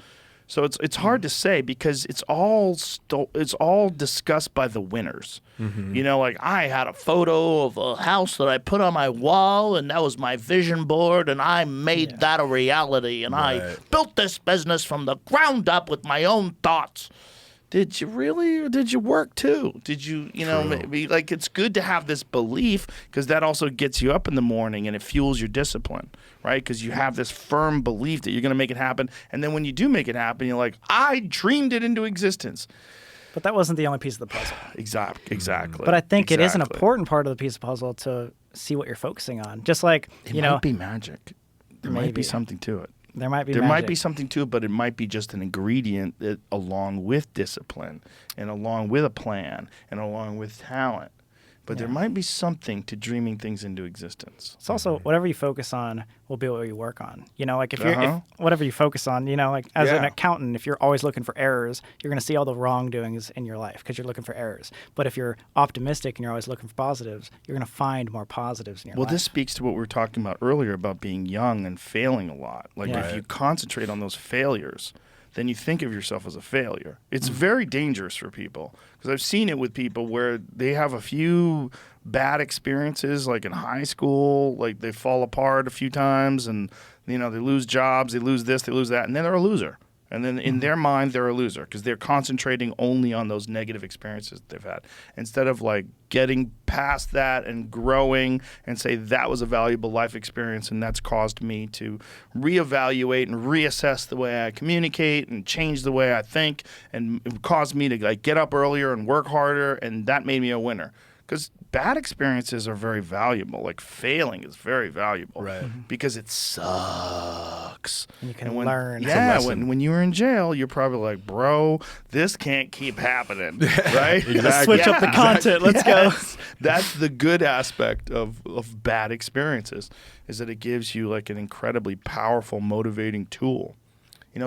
So it's hard to say because it's all discussed by the winners. Like I had a photo of a house that I put on my wall and that was my vision board and I made that a reality and I built this business from the ground up with my own thoughts. Did you really, or did you work too? Did you, maybe like it's good to have this belief because that also gets you up in the morning and it fuels your discipline, right? Because you have this firm belief that you're going to make it happen. And then when you do make it happen, you're like, I dreamed it into existence. But that wasn't the only piece of the puzzle. Exactly. But I think it is an important part of the piece of the puzzle to see what you're focusing on. Just like, it might be magic. There might be maybe. something to it. There might be There magic. might be something to it, but it might be just an ingredient that, along with discipline and along with a plan and along with talent. But there might be something to dreaming things into existence. It's also whatever you focus on will be what you work on. Like if you're Uh-huh. if whatever you focus on, like as an Yeah. accountant, if you're always looking for errors, you're going to see all the wrongdoings in your life because you're looking for errors. But if you're optimistic and you're always looking for positives, you're going to find more positives in your Well, life. this speaks to what we were talking about earlier about being young and failing a lot. Like if you concentrate on those failures, then you think of yourself as a failure. It's very dangerous for people because I've seen it with people where they have a few bad experiences, like in high school, like they fall apart a few times and, they lose jobs, they lose this, they lose that, and then they're a loser. And then in their mind, they're a loser because they're concentrating only on those negative experiences that they've had instead of like getting past that and growing and say that was a valuable life experience and that's caused me to reevaluate and reassess the way I communicate and change the way I think and it caused me to like get up earlier and work harder and that made me a winner. Because bad experiences are very valuable. Like failing is very valuable, because it sucks. And you can learn. Yeah, when you were in jail, you're probably like, bro, this can't keep happening, right? Switch up the content. Let's go. That's the good aspect of bad experiences, is that it gives you like an incredibly powerful, motivating tool.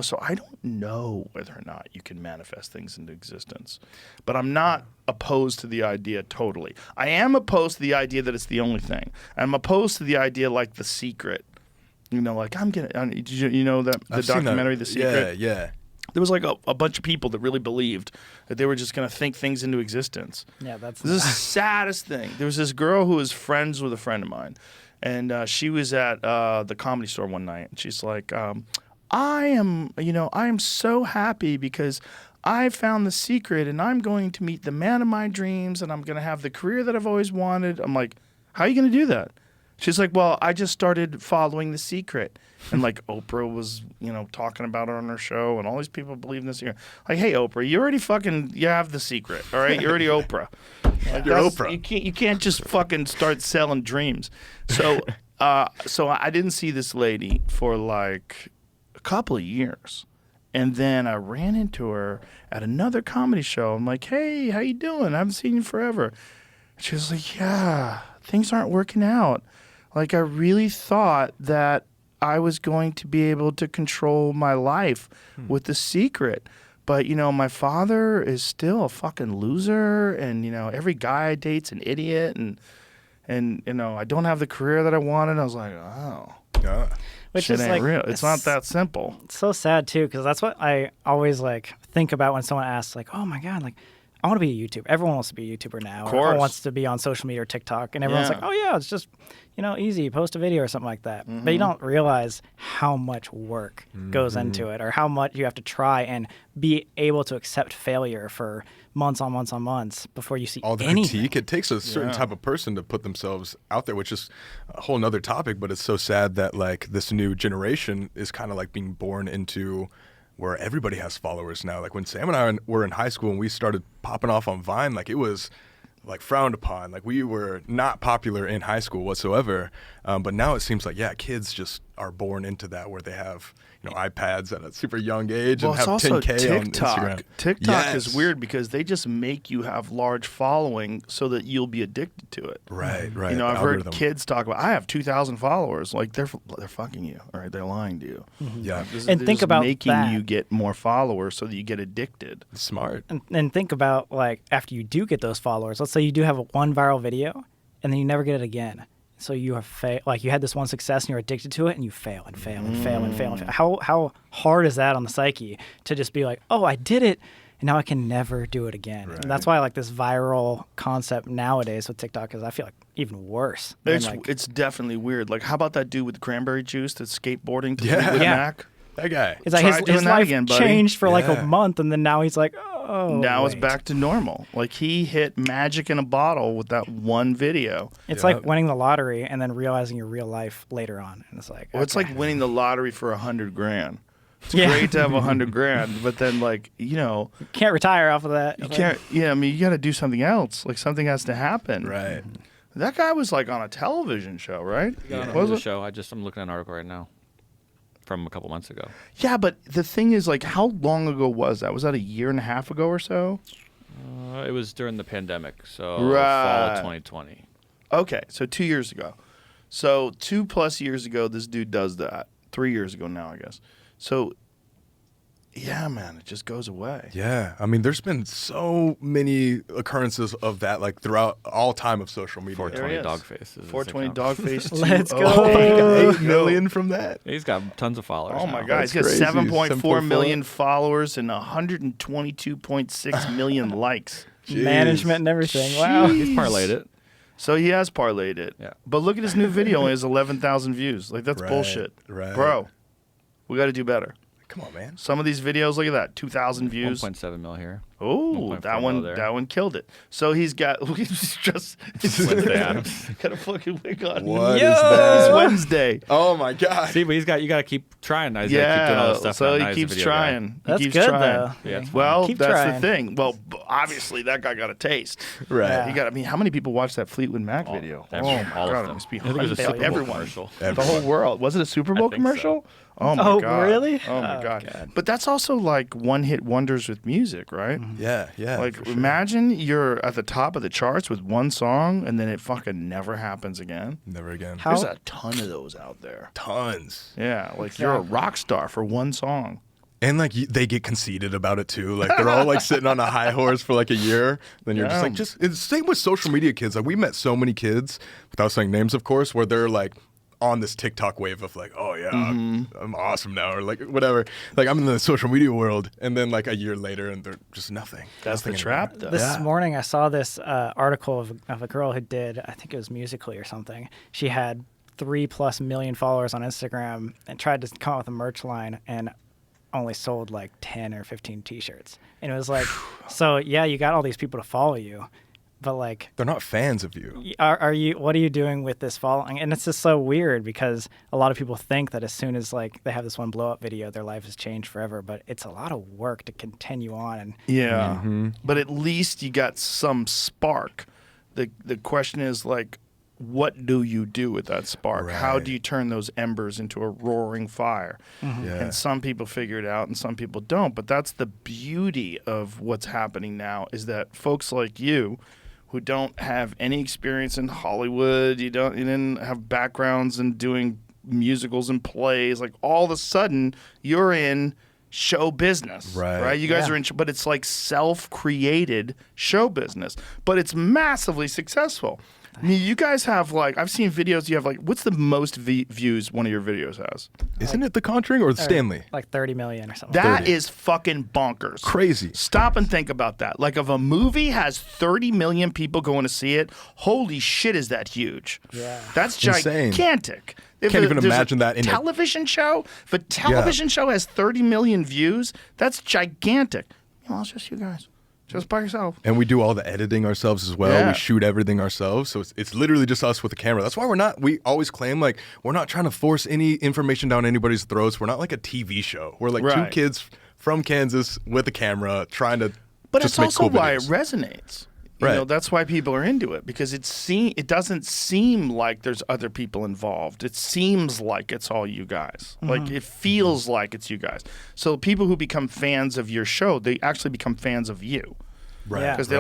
So I don't know whether or not you can manifest things into existence, but I'm not opposed to the idea totally. I am opposed to the idea that it's the only thing. I'm opposed to the idea like The Secret. Like did you know that the documentary The Secret? Yeah. There was like a bunch of people that really believed that they were just going to think things into existence. Yeah, that's This is the saddest thing. There was this girl who was friends with a friend of mine, and she was at the Comedy Store one night, and she's like, I am so happy because I found the secret and I'm going to meet the man of my dreams and I'm going to have the career that I've always wanted. I'm like, how are you going to do that? She's like, well, I just started following The Secret. And like Oprah was, talking about it on her show and all these people believe in The Secret. Like, hey, Oprah, you have The Secret, all right? You're already Oprah. Like, You're Oprah. You can't just fucking start selling dreams. So, so I didn't see this lady for like a couple of years. And then I ran into her at another comedy show. I'm like, hey, how you doing? I haven't seen you forever. She was like, yeah, things aren't working out. Like, I really thought that I was going to be able to control my life with The Secret. But, my father is still a fucking loser. And, every guy I date's an idiot. And I don't have the career that I wanted. I was like, oh. Yeah. Which Shit is ain't like, real. It's not that simple. It's so sad too, because that's what I always like think about when someone asks, like, "Oh my god, like, I want to be a YouTuber." Everyone wants to be a YouTuber now. Of course. Everyone wants to be on social media or TikTok, and everyone's Yeah. like, "Oh yeah, it's just easy. Post a video or something like that." But you don't realize how much work goes into it, or how much you have to try and be able to accept failure for months on months on months before you see All the anything. critique. It takes a certain type of person to put themselves out there, which is a whole nother topic. But it's so sad that like this new generation is kind of like being born into where everybody has followers now. Like when Sam and I were in high school and we started popping off on Vine, like it was like frowned upon. Like we were not popular in high school whatsoever. But now it seems like, kids just are born into that where they have, iPads at a super young age Well, and it's have also 10K on TikTok. Instagram. TikTok is Yes. weird because they just make you have large following so that you'll be addicted to it. Right, right. I've the heard algorithm. kids talk about, I have 2,000 followers. Like, they're fucking you, all right? They're lying to you. Yeah, And They're think just about making that. you get more followers so that you get addicted. smart. And think about, like, after you do get those followers, let's say you do have one viral video and then you never get it again. So you have like you had this one success and you're addicted to it and you fail and fail and fail and fail and fail. How hard is that on the psyche to just be like, oh, I did it and now I can never do it again. And that's why like this viral concept nowadays with TikTok is, I feel like, even worse. than, like, It's definitely weird. Like, how about that dude with cranberry juice that's skateboarding to Yeah. Fleetwood Yeah. Mac? That guy. it's like try his doing that life again, buddy. changed for like a Yeah. month and then now he's like, oh, Now it's wait. back to normal. Like, he hit magic in a bottle with that one video. It's like winning the lottery and then realizing your real life later on. And it's like, Well, it's okay. like winning the lottery for $100,000. It's Yeah. great to have $100,000, but then like, Can't retire off of that. you can't. Yeah, I mean, you got to do something else. Like, something has to happen. Right. That guy was like on a television show, right? Yeah, Was the it? show. I'm looking at an article right now from a couple months ago. Yeah, but the thing is, like, how long ago was that? Was that a year and a half ago or so? It was during the pandemic, so Right. fall of 2020. Okay, so 2 years ago. So 2+ years ago, this dude does that. 3 years ago now, I guess. So, yeah, man, it just goes away. Yeah, I mean, there's been so many occurrences of that, like throughout all time of social media. 420 is. Dogface. is his 420 account. Dogface. Let's 2. go. Oh, my God. 8 million from that. He's got tons of followers. Oh my now. God, That's he's got crazy. 7.4 million 7.4. followers and 122.6 million likes. Jeez. Management and everything. Wow. He's parlayed it. So he has parlayed it. Yeah. But look at his new video. He has 11,000 views. Like, that's Right, bullshit. right. Bro, we got to do better. Come on, man. Some of these videos, look at that, 2,000 views. 1.7 mil here. Oh, 1.4 that mil one, there. that one killed it. So he's got, look, he's just, Wednesday Addams. got a fucking wig on. What is Yo! It's that? Wednesday. Oh my God. See, but you got to keep trying. Now. He's gotta keep doing all Yeah, this stuff so now. Now he he's a keeps video guy. trying. He That's keeps good, trying. though. Yeah, it's fine. Well, Keep that's trying. the thing. Well, obviously that guy got a taste. Right. Yeah. He got. I mean, how many people watched that Fleetwood Mac video? Everyone, my all God, of it them. must be I think it was a hundreds. Super Bowl Everyone. commercial. The whole world. Was it a Super Bowl think so. commercial? Oh my Oh, God. really? Oh my Oh, God. God. But that's also like one-hit wonders with music, right? Yeah, yeah. Like, for sure. imagine you're at the top of the charts with one song, and then it fucking never happens again. Never again. How- There's a ton of those out there. Tons. Yeah, like you're a rock star for one song. And like they get conceited about it too. Like they're all like sitting on a high horse for like a year. Then you're Yeah. just it's same with social media kids. Like we met so many kids, without saying names, of course, where they're like on this TikTok wave of like, oh yeah, I'm awesome now, or like whatever. Like I'm in the social media world, and then like a year later, and they're just nothing. That's the Nothing trap, anymore. though. This Yeah. morning, I saw this article of a girl who did, I think it was Musically or something. She had 3+ million followers on Instagram and tried to come up with a merch line. And only sold like 10 or 15 T-shirts, and it was like, so yeah, you got all these people to follow you, but like They're not fans of you. are you? What are you doing with this following? And it's just so weird because a lot of people think that as soon as like they have this one blow up video, their life has changed forever. But it's a lot of work to continue on. And Yeah, but at least you got some spark. The question is like, what do you do with that spark? How Right. do you turn those embers into a roaring fire? Yeah. And some people figure it out and some people don't. But that's the beauty of what's happening now, is that folks like you who don't have any experience in Hollywood, you didn't have backgrounds in doing musicals and plays, like all of a sudden you're in show business, Right. You guys are in, but it's like self-created show business, but it's massively successful. I mean, you guys have like, I've seen videos. You have like, what's the most views one of your videos has? Isn't it The Conjuring or Stanley? like 30 million or something. That 30. is fucking bonkers. Crazy. Stop and think about that. Like, if a movie has 30 million people going to see it, holy shit, is that huge? Yeah. That's Insane. gigantic. If Can't even there's imagine that in a- television show. If a television show has 30 million views, that's gigantic. Well, it's just you guys, just by yourself. And we do all the editing ourselves as well. Yeah. We shoot everything ourselves. So it's literally just us with a camera. That's why we always claim like we're not trying to force any information down anybody's throats. We're not like a TV show. We're like two Right. kids from Kansas with a camera trying to But just it's make also cool why it videos. resonates. You know, Right. that's why people are into it, because it doesn't seem like there's other people involved. It seems like it's all you guys. Like, it feels like it's you guys. So people who become fans of your show, they actually become fans of you. Right. Yeah. Because they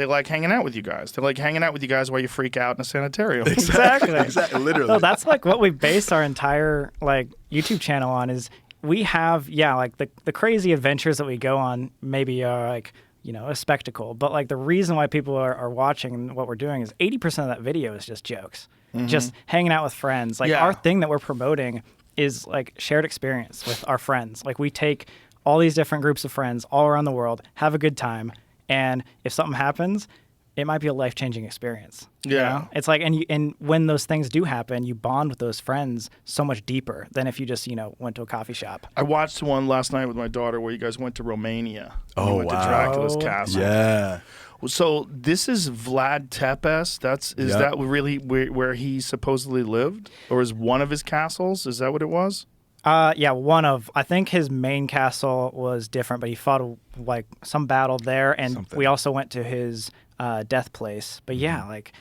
like hanging out with you guys. They like hanging out with you guys while you freak out in a sanitarium. Exactly. Exactly. Literally. No, that's like what we base our entire like YouTube channel on. Is we have like the crazy adventures that we go on maybe are like, you know, a spectacle, but like the reason why people are watching what we're doing is 80% of that video is just jokes, just hanging out with friends. Like Yeah. our thing that we're promoting is like shared experience with our friends. Like we take all these different groups of friends all around the world, have a good time, and if something happens, it might be a life-changing experience. you Yeah. know? It's like, and when those things do happen, you bond with those friends so much deeper than if you just, went to a coffee shop. I watched one last night with my daughter where you guys went to Romania. Oh, You went to wow. Dracula's castle. Yeah. So this is Vlad Tepes. Is Yep. that really where he supposedly lived, or is one of his castles? Is that what it was? I think his main castle was different, but he fought like some battle there, and Something. we also went to his death place. But yeah, like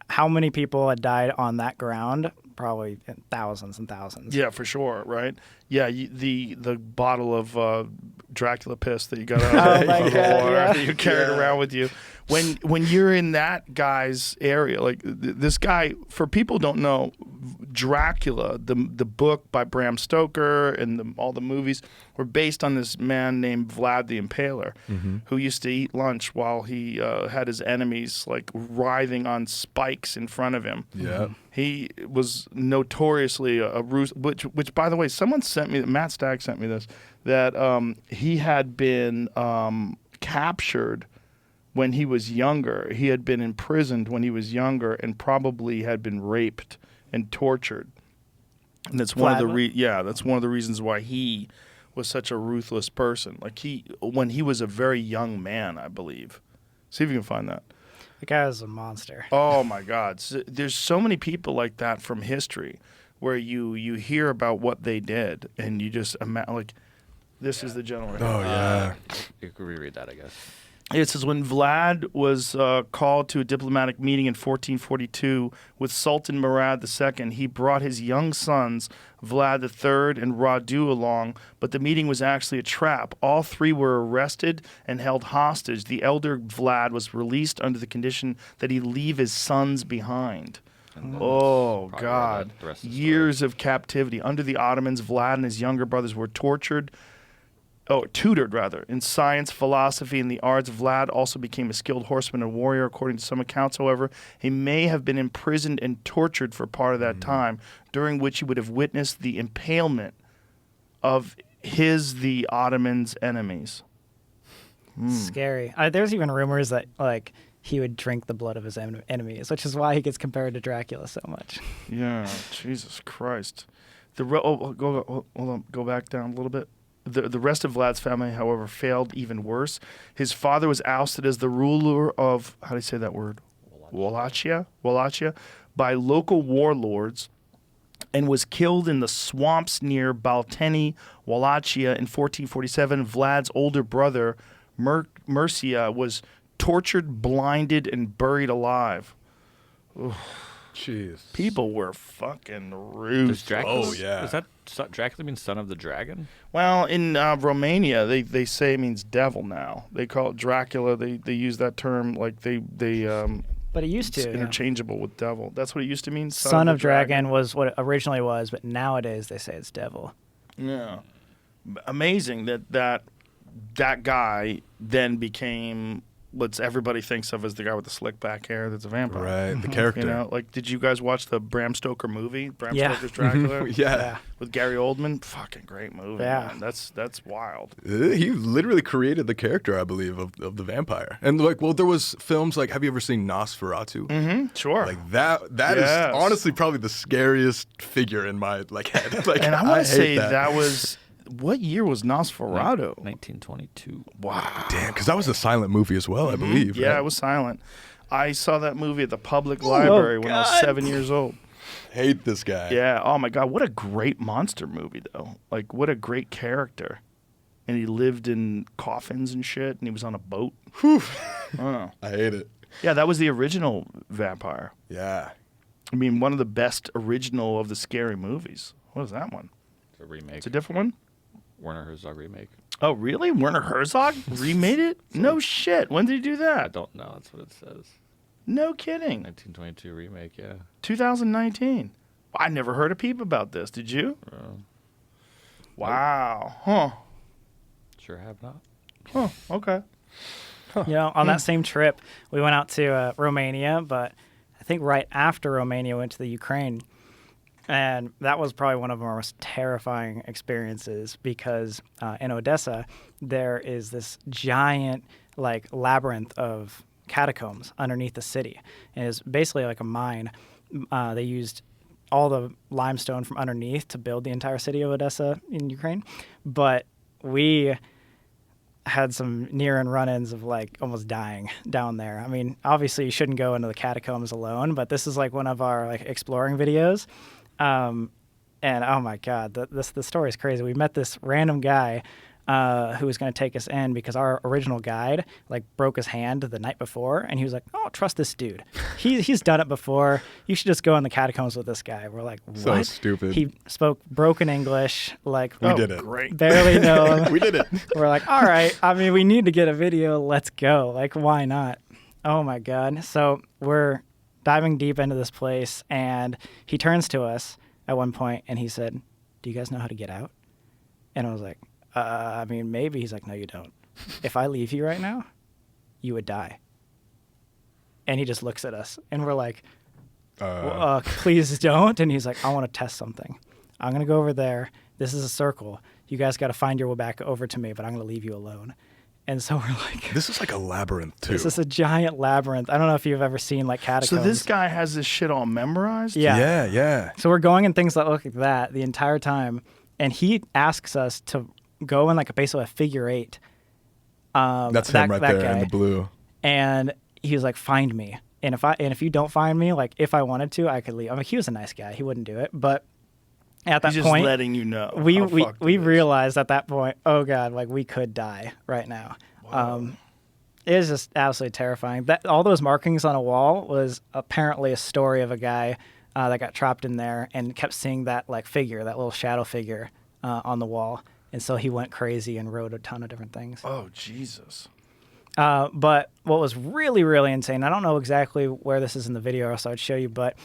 how many people had died on that ground? Probably thousands and thousands. Yeah, for sure. Right. Yeah, the bottle of Dracula piss that you got out of my the God, water yeah. that you carried around with you. When you're in that guy's area, like this guy, for people who don't know, Dracula, the book by Bram Stoker and all the movies were based on this man named Vlad the Impaler, who used to eat lunch while he had his enemies like writhing on spikes in front of him. Yeah. He was notoriously a which by the way, someone sent me, Matt Stagg sent me this, that he had been captured when he was younger. He had been imprisoned when he was younger and probably had been raped and tortured. And that's one of the that's one of the reasons why he was such a ruthless person. Like when he was a very young man, I believe. See if you can find that. The guy was a monster. Oh my God! There's so many people like that from history, where you hear about what they did, and you just like, this is the gentleman. Oh yeah. You could reread that, I guess. It says when Vlad was called to a diplomatic meeting in 1442 with Sultan Murad II, he brought his young sons, Vlad III and Radu, along, but the meeting was actually a trap. All three were arrested and held hostage. The elder Vlad was released under the condition that he leave his sons behind. Oh, probably God. the rest of the story. Years of captivity. Under the Ottomans, Vlad and his younger brothers were tutored in science, philosophy, and the arts. Vlad also became a skilled horseman and warrior. According to some accounts, however, he may have been imprisoned and tortured for part of that time, during which he would have witnessed the impalement of the Ottomans' enemies. Scary. There's even rumors that like he would drink the blood of his enemies, which is why he gets compared to Dracula so much. Yeah, Jesus Christ. Hold on, go back down a little bit. The rest of Vlad's family, however, failed even worse. His father was ousted as the ruler of, how do you say that word? Wallachia by local warlords and was killed in the swamps near Balteni, Wallachia in 1447. Vlad's older brother, Mercia, was tortured, blinded, and buried alive. Jeez. People were fucking rude. Does Dracula, Oh, yeah. Does that Dracula mean son of the dragon? Well, in Romania, they say it means devil now. They call it Dracula. They use that term like they But it used it's to. Yeah. interchangeable with devil. That's what it used to mean. Son the of Dragon was what it originally was, but nowadays they say it's devil. Yeah, amazing that guy then became what everybody thinks of as the guy with the slick back hair. That's a vampire. Right, the character. You know, like, did you guys watch the Bram Stoker movie, Bram Yeah. Stoker's Dracula? Yeah. With Gary Oldman? Fucking great movie. Yeah. Man. That's wild. He literally created the character, I believe, of the vampire. And like, well, there was films like, have you ever seen Nosferatu? Mm-hmm. Sure. Like that is Yes. honestly probably the scariest figure in my like head. Like, And I want to hate say that was, what year was Nosferatu? 1922. Wow. damn, because that was a silent movie as well, I believe. Yeah, right? it was silent. I saw that movie at the public library when I was 7 years old. Hate this guy. Yeah. Oh my God. What a great monster movie, though. Like, what a great character. And he lived in coffins and shit, and he was on a boat. Oh. I hate it. Yeah, that was the original vampire. Yeah. I mean, one of the best original of the scary movies. What is that one? It's a remake. It's a different one? Werner Herzog remake. Oh, really? Werner Herzog remade it? No shit. When did he do I that? don't know. That's what it says. No kidding. 1922 remake. Yeah. 2019. I never heard a peep about this. Did you? Wow. Huh. Sure have not. Huh. Okay. You know, on that same trip, we went out to Romania, but I think right after Romania, we went to the Ukraine. And that was probably one of our most terrifying experiences because in Odessa, there is this giant, like, labyrinth of catacombs underneath the city. And it's basically like a mine. They used all the limestone from underneath to build the entire city of Odessa in Ukraine. But we had some near and run-ins of like almost dying down there. I mean, obviously you shouldn't go into the catacombs alone, but this is like one of our like exploring videos. And oh my God, the story is crazy. We met this random guy who was going to take us in because our original guide like broke his hand the night before, and he was like, "Oh, trust this dude. He's done it before. You should just go in the catacombs with this guy." We're like, "What?" So stupid. He spoke broken English, like We did it. Great. barely know him. We did it. We're like, all right. I mean, we need to get a video. Let's go. Like, why not? Oh my God. So we're diving deep into this place, and he turns to us at one point, and he said, "Do you guys know how to get out?" And I was like, I mean, maybe. He's like, "No, you don't. If I leave you right now, you would die." And he just looks at us, and we're like, please don't. And he's like, "I want to test something. I'm going to go over there. This is a circle. You guys got to find your way back over to me, but I'm going to leave you alone." And so we're like, This is like a labyrinth too. this is a giant labyrinth. I don't know if you've ever seen like So catacombs. this guy has this shit all memorized? Yeah. Yeah. So we're going in things that look like that the entire time. And he asks us to go in like basically a figure eight. That's that- him right that there in guy. the blue. And he was like, "Find me. And if you don't find me, like if I wanted to, I could leave." I mean, he was a nice guy. He wouldn't do it. But at that He's just point, letting you know. we how we, fucked we it is. realized at that point, oh God, like we could die right now. It is just absolutely terrifying. That all those markings on a wall was apparently a story of a guy that got trapped in there and kept seeing that like figure, that little shadow figure on the wall, and so he went crazy and wrote a ton of different things. Oh, Jesus. But what was really, really insane, I don't know exactly where this is in the video, so I'd show you, but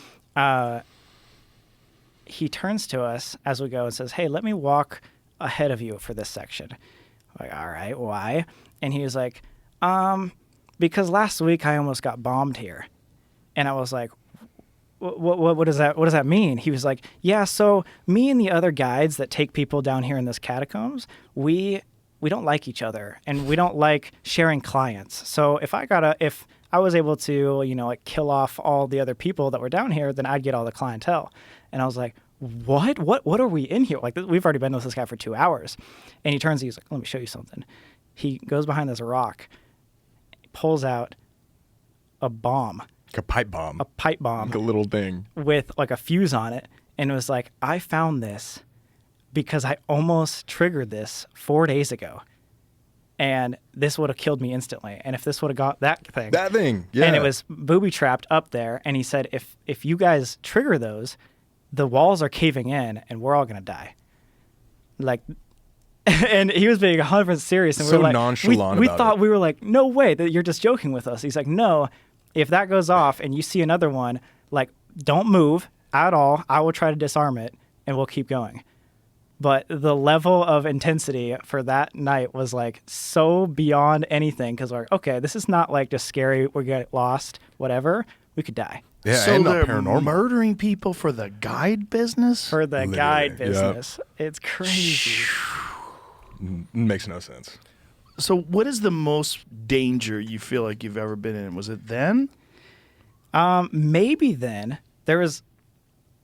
he turns to us as we go and says, "Hey, let me walk ahead of you for this section." I'm like, all right, why? And he was like, because last week I almost got bombed here. And I was like, what does that mean? He was like, yeah, so me and the other guides that take people down here in this catacombs, we don't like each other, and we don't like sharing clients. So if I was able to, like kill off all the other people that were down here, then I'd get all the clientele. And I was like, what are we in here? Like, we've already been with this guy for 2 hours. And he turns, he's like, let me show you something. He goes behind this rock, pulls out a bomb. Like a pipe bomb. A pipe bomb. Like a little thing. With like a fuse on it. And it was like, I found this because I almost triggered this 4 days ago. And this would have killed me instantly. And if this would have got that thing, yeah. And it was booby trapped up there. And he said, if you guys trigger those, the walls are caving in and we're all going to die. Like, and he was being 100% serious. And So we were like, nonchalant we about thought, it. we were like, no way that you're just joking with us. He's like, no, if that goes off and you see another one, like, don't move at all. I will try to disarm it and we'll keep going. But the level of intensity for that night was like so beyond anything, because we're like, okay, this is not like just scary, we get lost, whatever. We could die. Yeah, so and not they're paranormal. murdering people for the guide business? For the Literally, guide yep. business. It's crazy. Makes no sense. So what is the most danger you feel like you've ever been in? Was it then? Maybe then. There was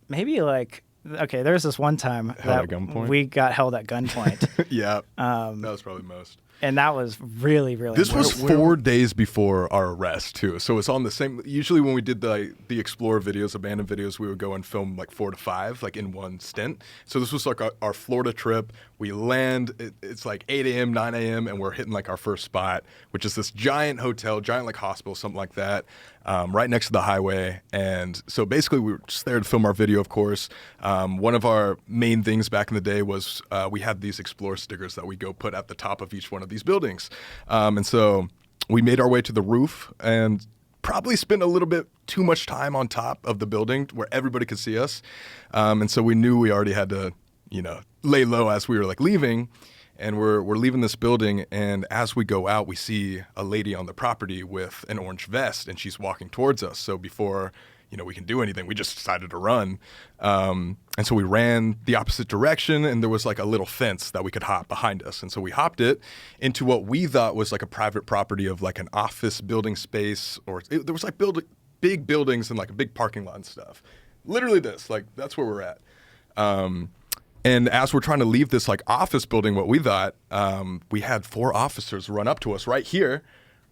maybe like, okay, there was this one time Held that at gunpoint? we got held at gunpoint. Yeah. That was probably most. And that was really, really This was weird. 4 days before our arrest too, so it's on the same. Usually, when we did the explore videos, abandoned videos, we would go and film like 4 to 5, like in one stint. So this was like our Florida trip. We land. It's like 8 a.m., 9 a.m., and we're hitting like our first spot, which is this giant hotel, giant like hospital, something like that, right next to the highway. And so basically, we were just there to film our video. Of course, one of our main things back in the day was we had these explore stickers that we go put at the top of each one of these buildings. And so we made our way to the roof and probably spent a little bit too much time on top of the building where everybody could see us. And so we knew we already had to, lay low as we were like leaving. And we're leaving this building, and as we go out, we see a lady on the property with an orange vest, and she's walking towards us. So before we can do anything, we just decided to run. And so we ran the opposite direction, and there was like a little fence that we could hop behind us. And so we hopped it into what we thought was like a private property of like an office building space, there was like big buildings and like a big parking lot and stuff. Literally this, like that's where we're at. And as we're trying to leave this like office building, what we thought, we had 4 officers run up to us right here,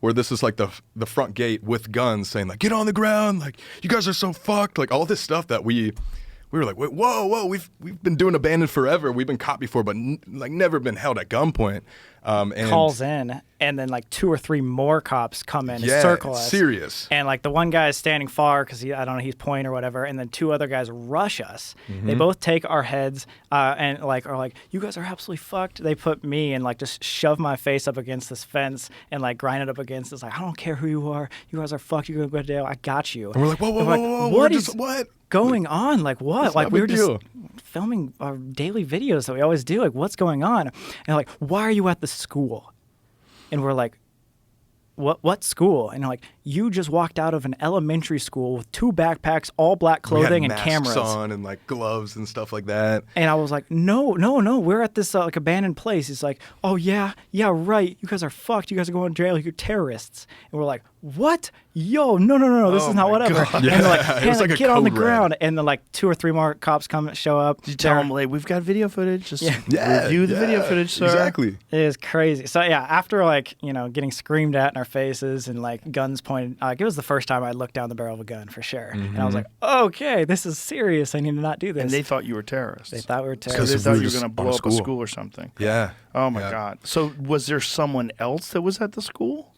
where this is like the front gate with guns saying like, get on the ground, like you guys are so fucked, like all this stuff that we were like, wait, whoa, we've been doing abandoned forever. We've been caught before, but like never been held at gunpoint. And calls in, and then like 2 or 3 more cops come in and circle us. Serious. And like the one guy is standing far because I don't know, he's pointing or whatever, and then 2 other guys rush us. Mm-hmm. They both take our heads and like are like, you guys are absolutely fucked. They put me and like just shove my face up against this fence and like grind it up against. It's like, I don't care who you are. You guys are fucked. You're gonna go to jail. I got you. And we're like, whoa, what we're is just, what? going on? Like what? It's Like not we a were big just deal. filming our daily videos that we always do. Like what's going on? And like, why are you at the school? And we're like, what school? And they're like, you just walked out of an elementary school with 2 backpacks, all black clothing, we and had masks cameras on and like gloves and stuff like that. And I was like, no, we're at this like abandoned place. He's like, oh yeah, right. You guys are fucked. You guys are going to jail. You're terrorists. And we're like, what? Yo, no. This is not whatever. And they're like, It was hey, like a get on the code red. ground. And then like 2 or 3 more cops come and show up. You tell them, like, we've got video footage. Just Yeah, review the video yeah, footage, sir. Exactly. It is crazy. So yeah, after like, getting screamed at in our faces and like guns pointed, like it was the first time I looked down the barrel of a gun for sure. And I was like, okay, this is serious. I need to not do this. And they thought you were terrorists. They thought we were Because terrorists. they we thought were you were just going to on blow a up a school. school or something. Yeah. Oh my Yeah. God. So was there someone else that was at the school?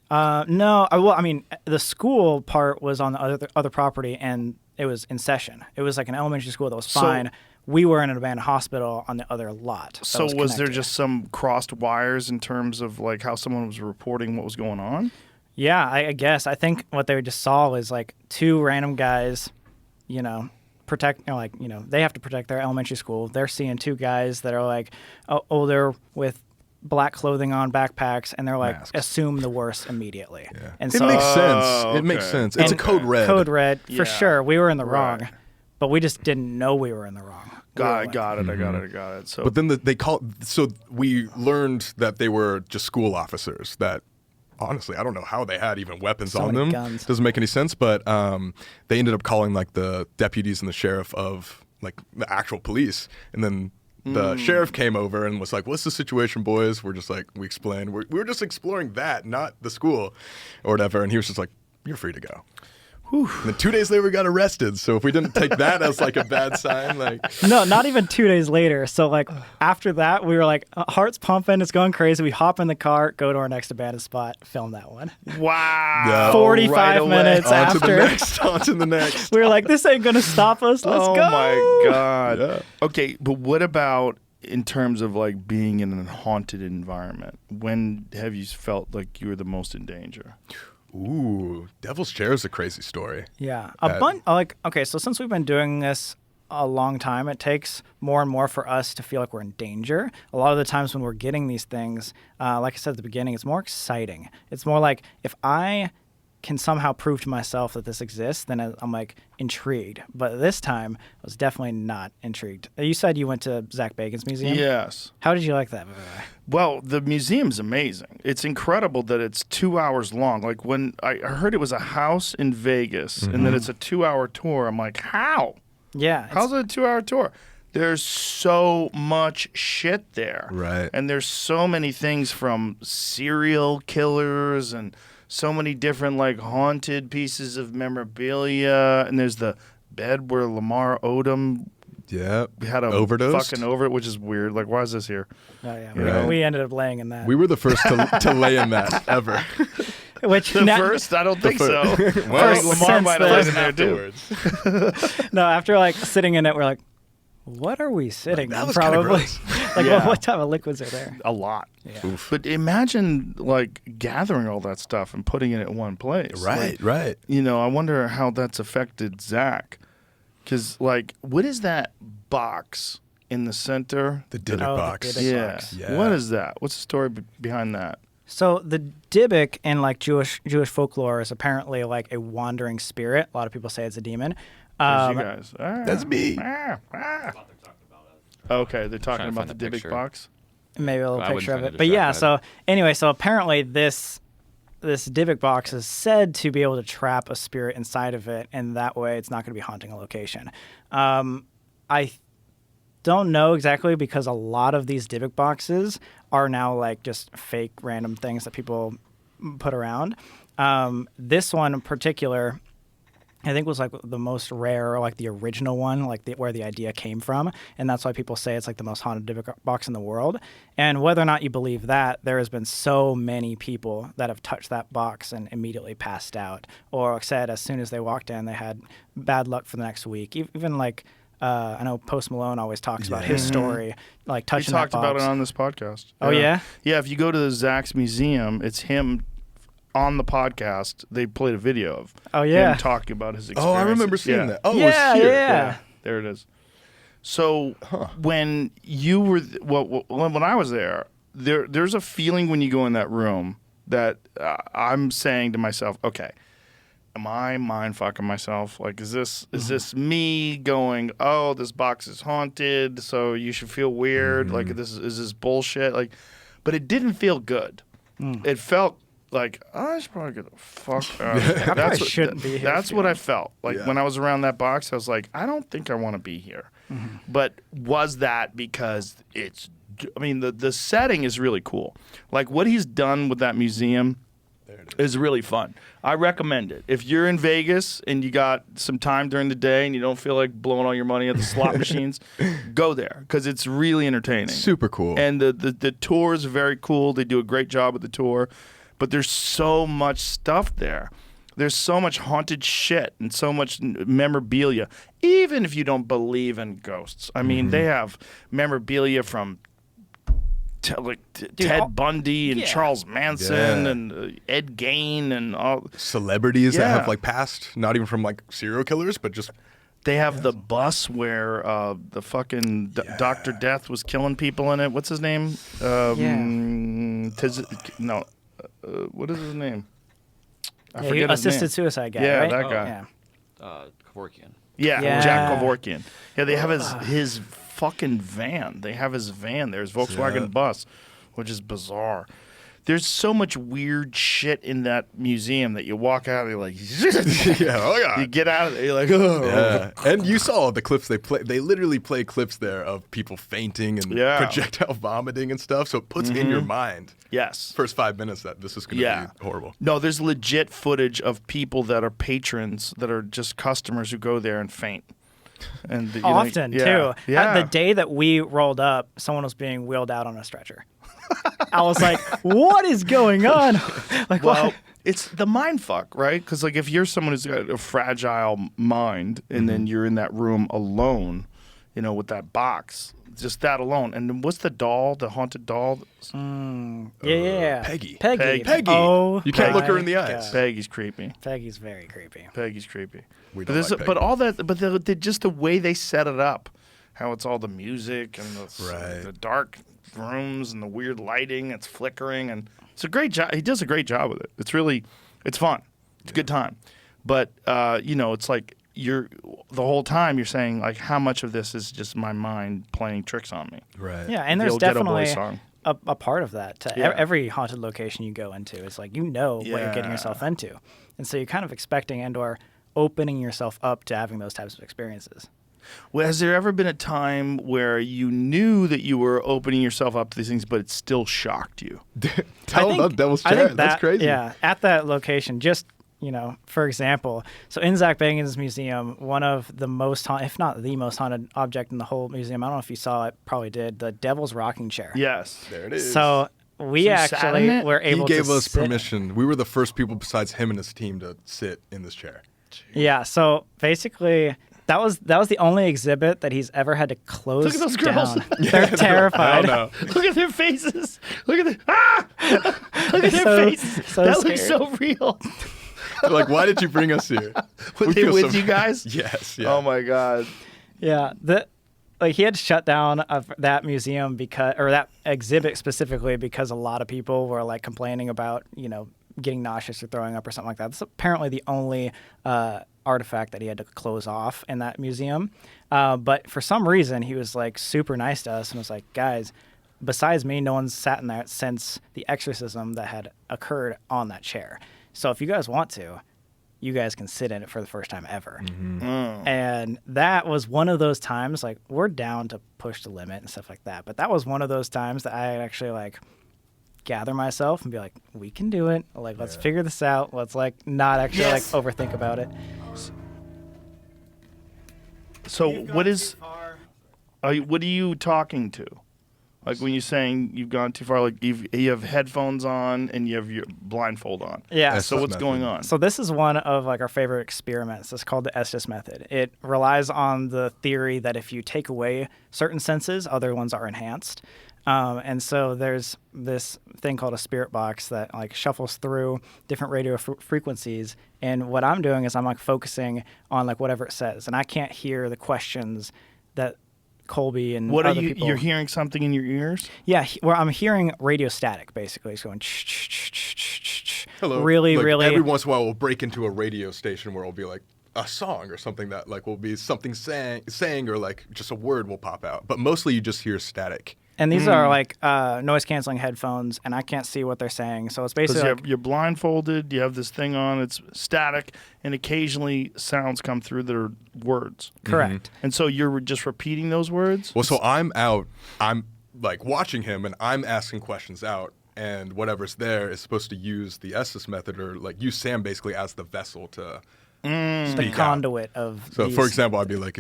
No. Well, I mean, the school part was on the other property, and it was in session. It was like an elementary school that was So- fine. We were in an abandoned hospital on the other lot. that So was there connected. just some crossed wires in terms of like how someone was reporting what was going on? Yeah, I guess. I think what they just saw was like 2 random guys, protect, they have to protect their elementary school. They're seeing 2 guys that are like older with black clothing on, backpacks, and they're like, Masks. assume the worst immediately. Yeah. And It so makes sense. Oh, It makes okay. sense. It's a And code red. Code red, Yeah. for sure. We were in the wrong, Right. but we just didn't know we were in the wrong. We were like- Got it. I got it. So But then they so we learned that they were just school officers that honestly, I don't know how they had even weapons So on many them. guns. Doesn't make any sense, but they ended up calling like the deputies and the sheriff of like the actual police. And then the sheriff came over and was like, "What's the situation, boys?" We're just like, we explained. We were just exploring that, not the school or whatever. And he was just like, "You're free to go." And then 2 days later, we got arrested. So if we didn't take that as like a bad sign, like No, not even 2 days later. So like after that, we were like, hearts pumping, it's going crazy. We hop in the car, go to our next abandoned spot, film that one. Wow. Yeah. 45 Right away. minutes on to the after. next, on to the next. We were like, this ain't gonna stop us. Let's Oh go. my God. Yeah. Okay, but what about in terms of like being in a haunted environment? When have you felt like you were the most in danger? Ooh, Devil's Chair is a crazy story. Yeah, okay. So since we've been doing this a long time, it takes more and more for us to feel like we're in danger. A lot of the times when we're getting these things, like I said at the beginning, it's more exciting. It's more like if I can somehow prove to myself that this exists, then I'm like intrigued. But this time, I was definitely not intrigued. You said you went to Zach Bacon's museum. Yes. How did you like that? Well, the museum's amazing. It's incredible that it's 2 hours long. Like when I heard it was a house in Vegas and that it's a 2-hour tour, I'm like, how? Yeah. How's it a 2-hour tour? There's so much shit there. Right. And there's so many things from serial killers and so many different like haunted pieces of memorabilia. And there's the bed where Lamar Odom had a overdose fucking over it, which is weird. Like, why is this here? Oh yeah. Right. We ended up laying in that. We were the first to lay in that ever. Which The first? I don't think so. Well, I think Lamar might have laid in there too. afterwards. No, after like sitting in it, we're like, what are we sitting That in? was kinda Probably. gross. Like, Yeah. what type of liquids are there? A lot. Yeah. But imagine like gathering all that stuff and putting it in one place. Right, Like, right. you know, I wonder how that's affected Zach. Because, like, what is that box in the center? The Dybbuk Oh, the box. Dybbuk Yeah. box. Yeah. What is that? What's the story behind that? So the Dybbuk in like Jewish folklore is apparently like a wandering spirit. A lot of people say it's a demon. There's you guys. That's me. Okay, they're talking Trying to about the find the Dybbuk picture. box. Maybe a little I wouldn't picture of find it. it But yeah, distracted. so anyway, so apparently this Dybbuk box is said to be able to trap a spirit inside of it, and that way it's not going to be haunting a location. I don't know exactly because a lot of these Dybbuk boxes are now like just fake random things that people put around. This one in particular, I think was like the most rare, or like the original one, like where the idea came from, and that's why people say it's like the most haunted Dybbuk box in the world. And whether or not you believe that, there has been so many people that have touched that box and immediately passed out, or said as soon as they walked in they had bad luck for the next week. Even like I know Post Malone always talks about his story, like He touching that talked box. about it on this podcast. Oh, yeah? Yeah, if you go to the Zach's museum, it's him on the podcast. They played a video of yeah. him talking about his experience. Oh, I remember seeing that. Oh, Yeah, it was here. yeah. There it is. So when you were, when I was there's a feeling when you go in that room that I'm saying to myself, okay, am I mind fucking myself? Like, is this me going, oh, this box is haunted, so you should feel weird? Like, is this bullshit? Like, but it didn't feel good. It felt like, oh, I should probably get the fuck out. probably shouldn't be here That's what I felt. Like, Yeah. when I was around that box, I was like, I don't think I want to be here. But was that because I mean, the setting is really cool. Like, what he's done with that museum is really fun. I recommend it. If you're in Vegas and you got some time during the day and you don't feel like blowing all your money at the slot machines, go there because it's really entertaining. Super cool. And the tour is very cool. They do a great job with the tour. But there's so much stuff there. There's so much haunted shit and so much memorabilia. Even if you don't believe in ghosts. I mean, they have memorabilia from Ted Bundy and yeah. Charles Manson Yeah. and Ed Gein and all. Celebrities that Yeah. have like passed, not even from like serial killers, but just They have the bus where the fucking Dr. Death was killing people in it. What's his name? What is his name? I Yeah, forget his name. assisted suicide guy. Yeah, right? that guy. Yeah. Kevorkian. Yeah, Yeah. Jack Kevorkian. Yeah, they have his fucking van. They have his van there, his Volkswagen bus, which is bizarre. there's so much weird shit in that museum that you walk out and you're like, Yeah, oh God. you get out of there, you're like, oh. Yeah, and you saw the clips they play. They literally play clips there of people fainting and Yeah. projectile vomiting and stuff. So it puts in your mind, Yes. first 5 minutes, that this is going to be horrible. No, there's legit footage of people that are patrons that are just customers who go there and faint. And you know, Often yeah, too. Yeah. The day that we rolled up, someone was being wheeled out on a stretcher. I was like, "What is going on?" Like, Well, what? it's the mind fuck, right? Because like if you're someone who's got a fragile mind, and then you're in that room alone, you know, with that box, just that alone. And then what's the doll, the haunted doll? Yeah. Peggy. Peggy. Peggy. Oh, You can't look her in the my eyes. God. Peggy's creepy. Peggy's very creepy. Peggy's creepy. We But, don't like Peggy. but all that, but just the way they set it up, how it's all the music and Right. the dark rooms and the weird lighting, it's flickering, and it's a great job. He does a great job with it. It's fun. It's a good time. But you know, it's like the whole time you're saying like, how much of this is just my mind playing tricks on me? Right. Yeah, and The there's old Ghetto Boys definitely song. a part of that to Yeah. every haunted location you go into. It's like what you're getting yourself into, and so you're kind of expecting and/or opening yourself up to having those types of experiences. Well, has there ever been a time where you knew that you were opening yourself up to these things, but it still shocked you? Tell them Devil's Chair. That's crazy. Yeah, at that location, just for example, so in Zach Bagans' museum, one of the most if not the most haunted object in the whole museum, I don't know if you saw it, probably did, the Devil's Rocking Chair. Yes. There it is. So we So you sat in actually it? were he able to gave us sit in it. permission. We were the first people besides him and his team to sit in this chair. Yeah, so basically that was the only exhibit that he's ever had to close Look at those girls. down. They're terrified. Look at their faces. Look at Look at their So- faces. so that looks scared. so real. They're like, why did you bring us here? Were We they feel with so- you guys? Yes. Yeah. Oh my god. Yeah, he had to shut down of that museum or that exhibit specifically because a lot of people were like complaining about getting nauseous or throwing up or something like that. That's apparently the only artifact that he had to close off in that museum. But for some reason, he was like super nice to us and was like, guys, besides me, no one's sat in there since the exorcism that had occurred on that chair. So if you guys want to, you guys can sit in it for the first time ever. And that was one of those times, like, we're down to push the limit and stuff like that. But that was one of those times that I actually, like, gather myself and be like, we can do it. Like, let's figure this out. Let's, like, not actually, Yes. like, overthink about it. So what are you talking to? Like when you're saying you've gone too far, like you have headphones on and you have your blindfold on. Yeah. Yes. So what's Method. going on? So this is one of like our favorite experiments. It's called the Estes method. It relies on the theory that if you take away certain senses, other ones are enhanced. And so there's this thing called a spirit box that like shuffles through different radio frequencies. And what I'm doing is I'm like focusing on like whatever it says, and I can't hear the questions that Colby and What are other you? people. You're hearing something in your ears? Yeah, where I'm hearing radio static basically. It's going ch-ch-ch-ch-ch-ch-ch. Hello. Really, Like, really. Every once in a while, we'll break into a radio station where it'll be like a song or something that like will be something saying or like just a word will pop out. But mostly you just hear static. And these are like noise canceling headphones, and I can't see what they're saying. So it's Because basically like, you're blindfolded, you have this thing on, it's static, and occasionally sounds come through that are words. correct. And so you're just repeating those words? Well, so I'm like watching him and I'm asking questions out, and whatever's there is supposed to use the Estes method or like use Sam basically as the vessel to The speak out. conduit of. So, these. for example, I'd be like,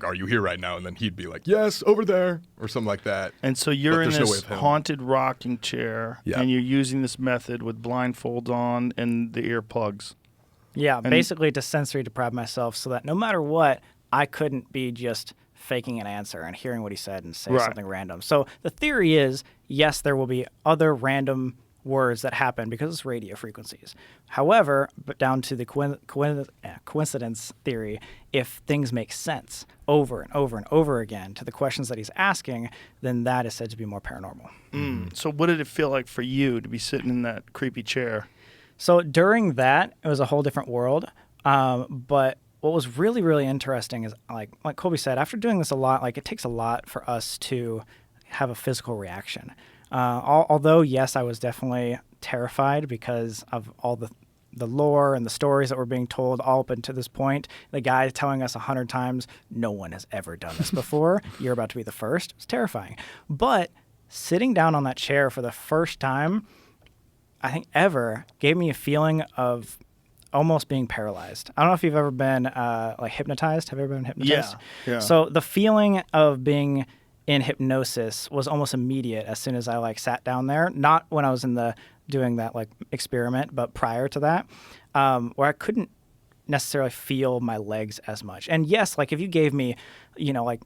are you here right now? And then he'd be like, yes, over there, or something like that. And so you're But in there's no way this of him. haunted rocking chair, Yeah. and you're using this method with blindfolds on and the earplugs. Yeah, basically to sensory deprive myself so that no matter what, I couldn't be just faking an answer and hearing what he said and say Right. something random. So the theory is, yes, there will be other random words that happen because it's radio frequencies. However, but down to the coincidence theory, if things make sense over and over and over again to the questions that he's asking, then that is said to be more paranormal. So what did it feel like for you to be sitting in that creepy chair? So during that, it was a whole different world. But what was really, really interesting is, like Colby said, after doing this a lot, like it takes a lot for us to have a physical reaction. Although, yes, I was definitely terrified because of all the lore and the stories that were being told all up until this point. The guy telling us 100 times, no one has ever done this before. You're about to be the first. It's terrifying. But sitting down on that chair for the first time, I think ever, gave me a feeling of almost being paralyzed. I don't know if you've ever been like hypnotized. Have you ever been hypnotized? Yeah. So the feeling of being in hypnosis was almost immediate as soon as I like sat down there. Not when I was in the doing that like experiment, but prior to that, where I couldn't necessarily feel my legs as much. And yes, like if you gave me, you know, like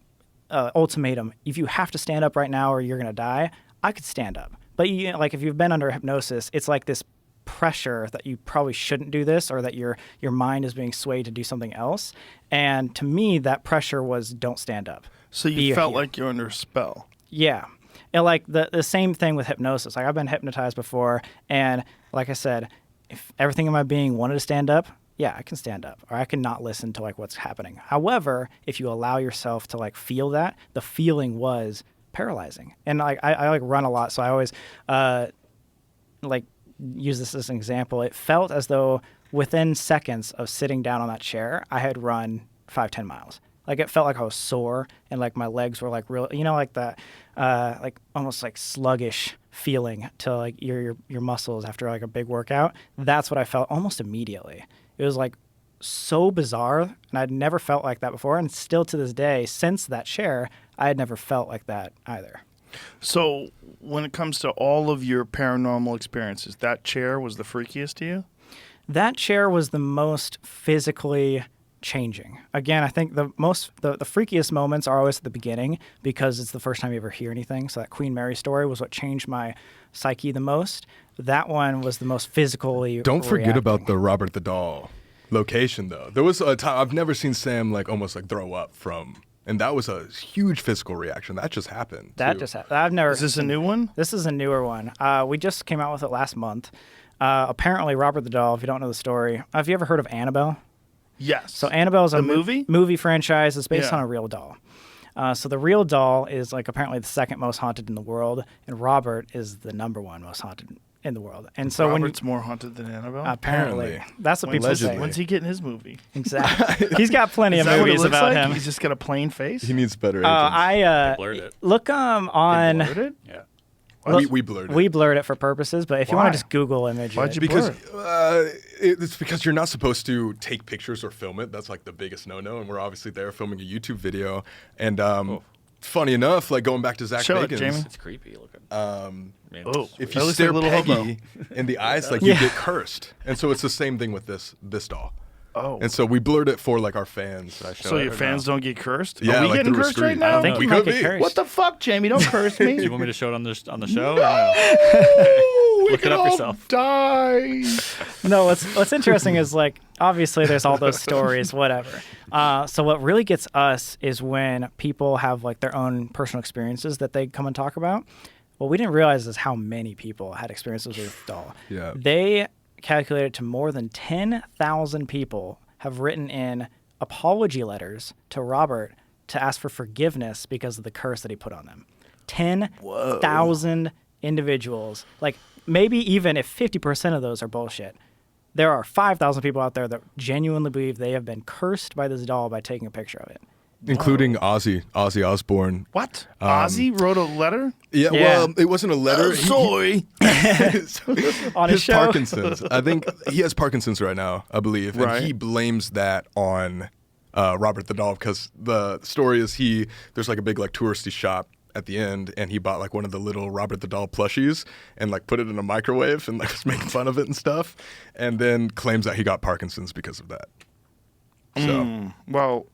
ultimatum, if you have to stand up right now or you're gonna die, I could stand up. But you know, like if you've been under hypnosis, it's like this pressure that you probably shouldn't do this, or that your mind is being swayed to do something else. And to me, that pressure was don't stand up. So you felt like you're under a spell. Yeah. And like the same thing with hypnosis. Like I've been hypnotized before, and like I said, if everything in my being wanted to stand up, yeah, I can stand up, or I can not listen to like what's happening. However, if you allow yourself to like feel that, the feeling was paralyzing. And like I like run a lot, so I always like use this as an example. It felt as though within seconds of sitting down on that chair, I had run 5-10 miles. Like it felt like I was sore, and like my legs were like real, you know, like that, like almost like sluggish feeling to like your muscles after like a big workout. That's what I felt almost immediately. It was like so bizarre, and I'd never felt like that before. And still to this day, since that chair, I had never felt like that either. So when it comes to all of your paranormal experiences, that chair was the freakiest to you? That chair was the most physically changing. Again, I think the freakiest moments are always at the beginning, because it's the first time you ever hear anything. So that Queen Mary story was what changed my psyche the most. That one was the most physically Don't forget reacting. about the Robert the Doll location, though. There was a time I've never seen Sam like almost like throw up from, and that was a huge physical reaction. That just happened. That too. just happened. I've never. Is this a new one? This is a newer one. We just came out with it last month. Apparently, Robert the Doll, if you don't know the story, have you ever heard of Annabelle? Yes. So Annabelle's a movie? movie franchise. It's based Yeah. on a real doll. So the real doll is like apparently the second most haunted in the world, and Robert is the number one most haunted in the world. And so Robert's more haunted than Annabelle? apparently that's what people Allegedly. say. When's he getting his movie? Exactly. He's got plenty Is of that what it movies looks about like? him. He's just got a plain face? He needs better agents. I blurred it. look on. Blurred it? Yeah. we blurred it. We blurred it for purposes, but if you want Why? to just Google image Why'd it, you Because blur it's because you're not supposed to take pictures or film it. That's like the biggest no-no. And we're obviously there filming a YouTube video. And funny enough, like going back to Zach Show it, Bacon's, Jamie. It's creepy looking. Oh, if that you looks stare like a little hobo. Peggy in the eyes, like you get cursed. And so it's the same thing with this doll. Oh. And so we blurred it for like our fans. So your fans don't get cursed? Yeah, Are we like getting through a cursed right screen. now? I think We you might could get be. cursed. What the fuck, Jamie? Don't curse me. Do you want me to show it on the show? We Look it could up all yourself. die. No, what's interesting is like obviously there's all those stories, whatever. So what really gets us is when people have like their own personal experiences that they come and talk about. What we didn't realize is how many people had experiences with doll. Yeah. They calculated to more than 10,000 people have written in apology letters to Robert to ask for forgiveness because of the curse that he put on them. 10,000 individuals. Like maybe even if 50% of those are bullshit, there are 5,000 people out there that genuinely believe they have been cursed by this doll by taking a picture of it. Including Ozzy Osbourne. What? Ozzy wrote a letter? Yeah, Yeah. well, it wasn't a letter. Sorry. On his show? Parkinson's. I think he has Parkinson's right now, I believe. Right. And he blames that on Robert the Doll because the story is there's like a big like touristy shop at the end, and he bought like one of the little Robert the Doll plushies and like put it in a microwave and like was making fun of it and stuff, and then claims that he got Parkinson's because of that. So Well,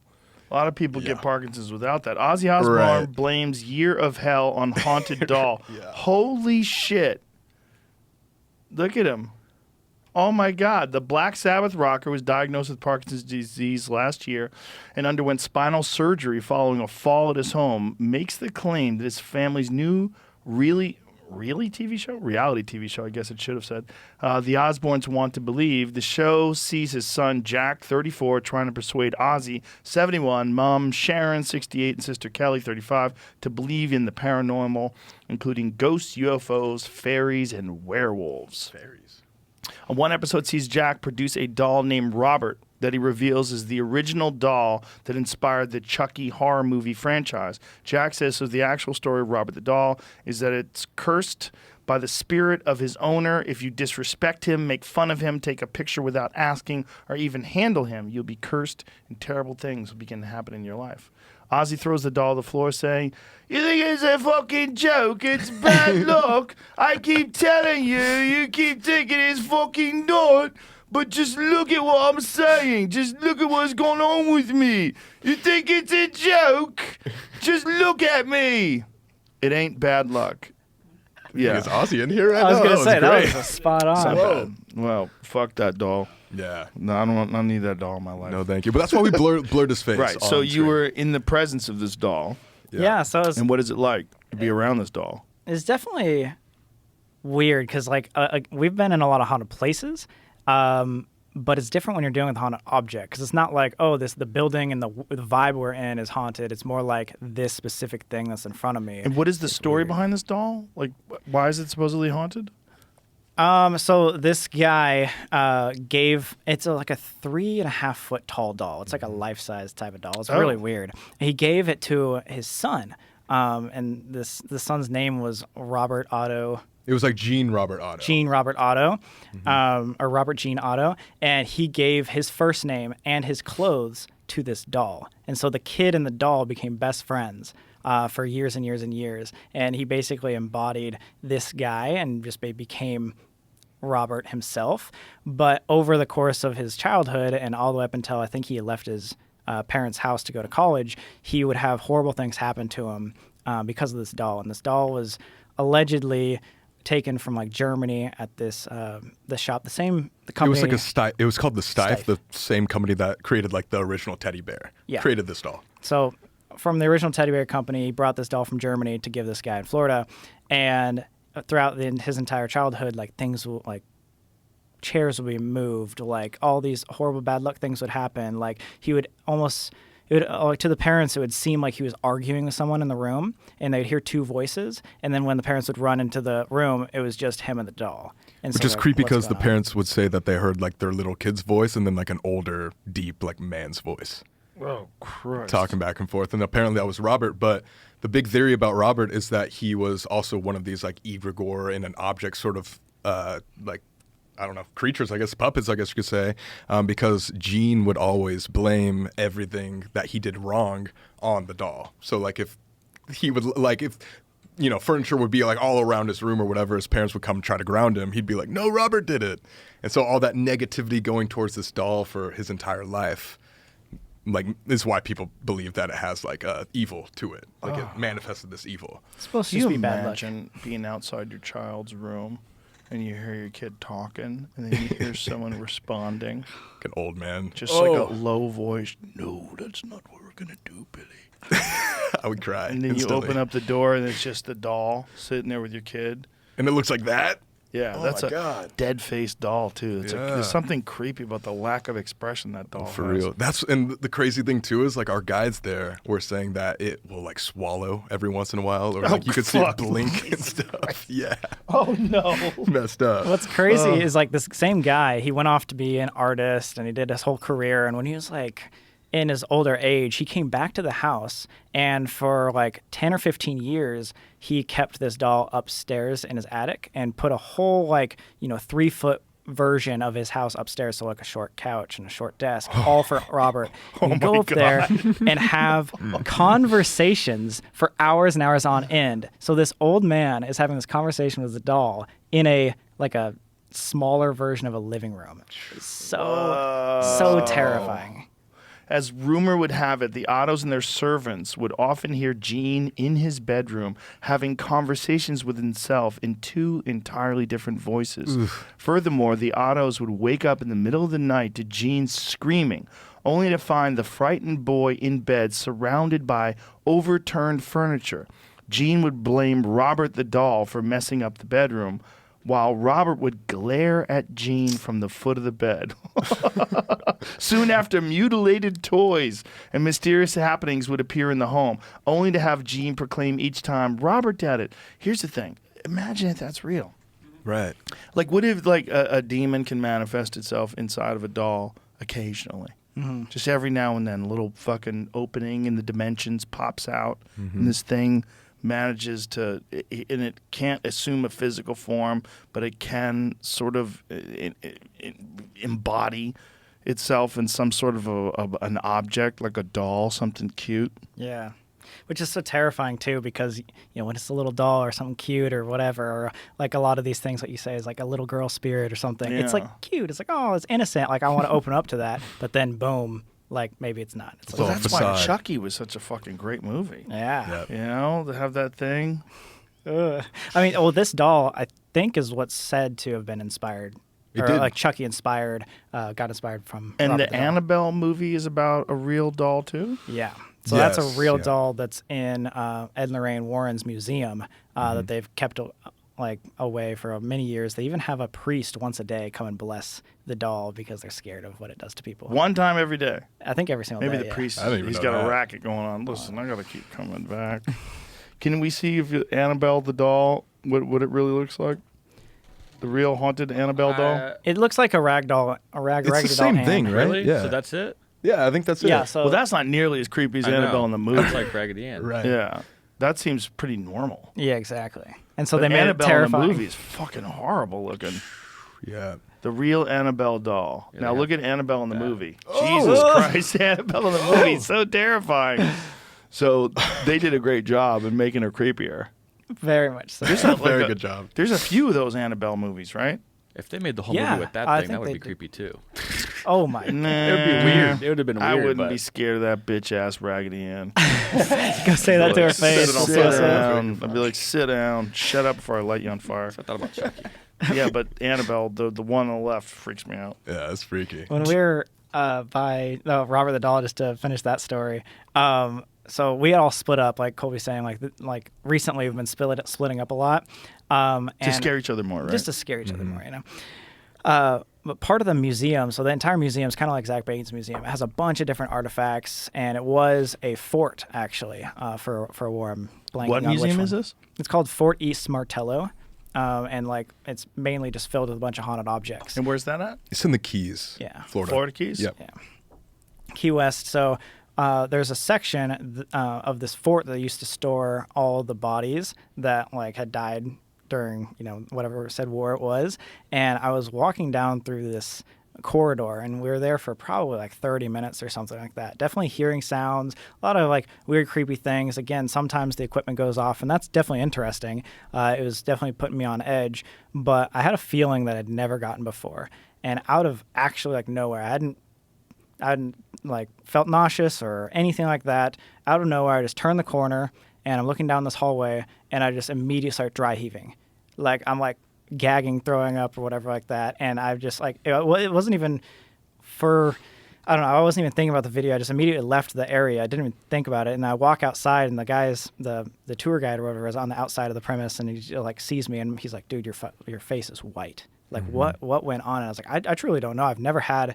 a lot of people get Parkinson's without that. Ozzy Osbourne Right. blames Year of Hell on Haunted Doll. Holy shit. Look at him. Oh my God. The Black Sabbath rocker was diagnosed with Parkinson's disease last year and underwent spinal surgery following a fall at his home. Makes the claim that his family's new, really reality TV show, I guess it should have said. The Osbournes want to believe. The show sees his son, Jack, 34, trying to persuade Ozzy, 71, mom, Sharon, 68, and sister Kelly, 35, to believe in the paranormal, including ghosts, UFOs, fairies, and werewolves. One episode sees Jack produce a doll named Robert that he reveals is the original doll that inspired the Chucky horror movie franchise. Jack says so the actual story of Robert the doll is that it's cursed by the spirit of his owner. If you disrespect him, make fun of him, take a picture without asking, or even handle him, you'll be cursed and terrible things will begin to happen in your life. Ozzy throws the doll to the floor saying, "You think it's a fucking joke? It's bad luck. I keep telling you, you keep thinking it's fucking not. But just look at what I'm saying. Just look at what's going on with me. You think it's a joke? Just look at me. It ain't bad luck." Yeah. Is Ozzy in here right now? I was going to say, that great. was spot It's on. not bad. Well, fuck that doll. Yeah. No, I don't need that doll in my life. No, thank you. But that's why we blurred his face. Right. on So you screen. were in the presence of this doll. Yeah, so And what is it like to be around this doll? it's definitely weird because we've been in a lot of haunted places, but it's different when you're dealing with a haunted object because it's not like, oh, the building and the vibe we're in is haunted. It's more like this specific thing that's in front of me. And what is the story behind this doll? Like, why is it supposedly haunted? So this guy gave like a 3.5 foot tall doll. It's like a life size type of doll. It's really weird. He gave it to his son, and the son's name was Robert Otto. It was like Gene Robert Otto. Gene Robert Otto, or Robert Gene Otto, and he gave his first name and his clothes to this doll. And so the kid and the doll became best friends for years and years and years. And he basically embodied this guy and just became Robert himself. But over the course of his childhood and all the way up until I think he left his parents' house to go to college, he would have horrible things happen to him because of this doll. And this doll was allegedly taken from like Germany at this the shop, the company. It was like a Steiff. It was called the Steiff, Steiff. the same company that created like the original teddy bear. Yeah. Created this doll. So from the original teddy bear company, he brought this doll from Germany to give this guy in Florida, and throughout his entire childhood, like things will like chairs would be moved, like all these horrible bad luck things would happen. Like he would almost. Like to the parents, it would seem like he was arguing with someone in the room, and they'd hear two voices. And then when the parents would run into the room, it was just him and the doll. And Which so is they're, creepy "What's because the going on?" parents would say that they heard like their little kid's voice and then like an older, deep, like man's voice Oh, Christ. talking back and forth. And apparently that was Robert. But the big theory about Robert is that he was also one of these like egregore in an object sort of like, I don't know, creatures, I guess, puppets, I guess you could say, because Gene would always blame everything that he did wrong on the doll. So, like, if he would, like, if, you know, furniture would be, like, all around his room or whatever, his parents would come try to ground him, he'd be like, no, Robert did it. And so all that negativity going towards this doll for his entire life, like, is why people believe that it has, like, evil to it. Like, it manifested this evil. It's supposed to Can you just be bad luck. imagine being outside your child's room and you hear your kid talking and then you hear someone responding, Like an old man. just like a low voice, "No, that's not what we're going to do, Billy." I would cry. And then instantly. you open up the door and it's just the doll sitting there with your kid. And it looks like that? Yeah, Oh that's my a God. dead-faced doll, too. Yeah. There's something creepy about the lack of expression that doll For has. real. And the crazy thing too is like our guides there were saying that it will like swallow every once in a while, or like you could see it fuck. blink and stuff. Yeah, Oh, no. messed up. What's crazy is like this same guy, he went off to be an artist and he did his whole career. And when he was like in his older age, he came back to the house, and for like 10 or 15 years, he kept this doll upstairs in his attic and put a whole 3-foot version of his house upstairs, so like a short couch and a short desk, all for Robert. And go up there and have conversations for hours and hours on end. So this old man is having this conversation with the doll in a smaller version of a living room. So terrifying. As rumor would have it, the Ottos and their servants would often hear Gene in his bedroom having conversations with himself in two entirely different voices. Furthermore, the Ottos would wake up in the middle of the night to Gene screaming, only to find the frightened boy in bed surrounded by overturned furniture. Gene would blame Robert the doll for messing up the bedroom, while Robert would glare at Gene from the foot of the bed. Soon after, mutilated toys and mysterious happenings would appear in the home, only to have Gene proclaim each time, Robert did it. Here's the thing. Imagine if that's real. Right. Like, what if, like, a demon can manifest itself inside of a doll occasionally? Mm-hmm. Just every now and then, a little fucking opening in the dimensions pops out, and this thing manages to, and it can't assume a physical form, but it can sort of embody itself in some sort of an object, like a doll, something cute. Yeah. Which is so terrifying too, because when it's a little doll or something cute or whatever, or like a lot of these things that you say is like a little girl spirit or something. Yeah. It's like cute. It's like, oh, it's innocent. Like I want to open up to that, but then boom, like maybe it's not. It's Well, like, that's why facade. Chucky was such a fucking great movie. yeah. Yep. You know, to have that thing. I mean, well, this doll I think is what's said to have been inspired. It Or did. like Chucky inspired, got inspired from. And Robert the the doll. Annabelle movie is about a real doll, too? Yeah. So that's Yes, a real yeah. doll that's in Ed and Lorraine Warren's museum that they've kept away for many years. They even have a priest once a day come and bless the doll because they're scared of what it does to people. One time every day. I think every single Maybe day. the yeah. priest, I didn't even he's know got a that. racket going on. Listen, I got to keep coming back. Can we see if Annabelle the doll, what it really looks like? The real haunted Annabelle doll? It looks like a rag doll, It's raggedy the doll same hand. thing, right? Really? Yeah. So that's it? Yeah, I think that's it. Yeah. So Well, that's not nearly as creepy as I know. Annabelle in the movie. It's like Raggedy Ann. Right. Yeah. That seems pretty normal. yeah, exactly. And so But they made Annabelle it terrifying. in the movie is fucking horrible looking. Yeah. The real Annabelle doll. Yeah, Now they look have- at Annabelle in the movie. Oh. Jesus Christ, Annabelle in the movie is so terrifying. So they did a great job in making her creepier. Very much so. There's a, Very like good job. There's a few of those Annabelle movies, right? If they made the whole Yeah, movie with that I thing, think that would they be did. creepy too. Oh my! Nah, It would be weird. It would have been weird. I wouldn't but be scared of that bitch ass Raggedy Ann. Go say that to her face. Sit on Sit fire. down. I'd be like, sit down. Shut up before I light you on fire. I thought about Chucky. Yeah, but Annabelle, the one on the left, freaks me out. Yeah, it's freaky. When we were Robert the doll, just to finish that story. So we had all split up, like Colby's saying, like recently we've been splitting up a lot. To and scare each other more, right? Just to scare each other more, But part of the museum, so the entire museum is kind of like Zach Bagans' museum. It has a bunch of different artifacts, and it was a fort actually for a war. I'm blanking What on which museum one. is this? It's called Fort East Martello, and like it's mainly just filled with a bunch of haunted objects. And where's that at? It's in the Keys. Yeah. Florida. Keys? Yep. Yeah. Key West. So there's a section of this fort that used to store all the bodies that like had died during whatever said war it was. And I was walking down through this corridor, and we were there for probably like 30 minutes or something like that. Definitely hearing sounds, a lot of like weird, creepy things. Again, sometimes the equipment goes off, and that's definitely interesting. It was definitely putting me on edge, but I had a feeling that I'd never gotten before. And out of actually like nowhere, I hadn't like felt nauseous or anything like that. Out of nowhere, I just turn the corner and I'm looking down this hallway, and I just immediately start dry heaving. Like I'm like gagging, throwing up or whatever like that. And I've just like, it wasn't even for, I don't know, I wasn't even thinking about the video. I just immediately left the area. I didn't even think about it. And I walk outside, and the guy's, the tour guide or whatever is on the outside of the premise, and he like sees me, and he's like, dude, your face is white. Like what went on? And I was like, I truly don't know. I've never had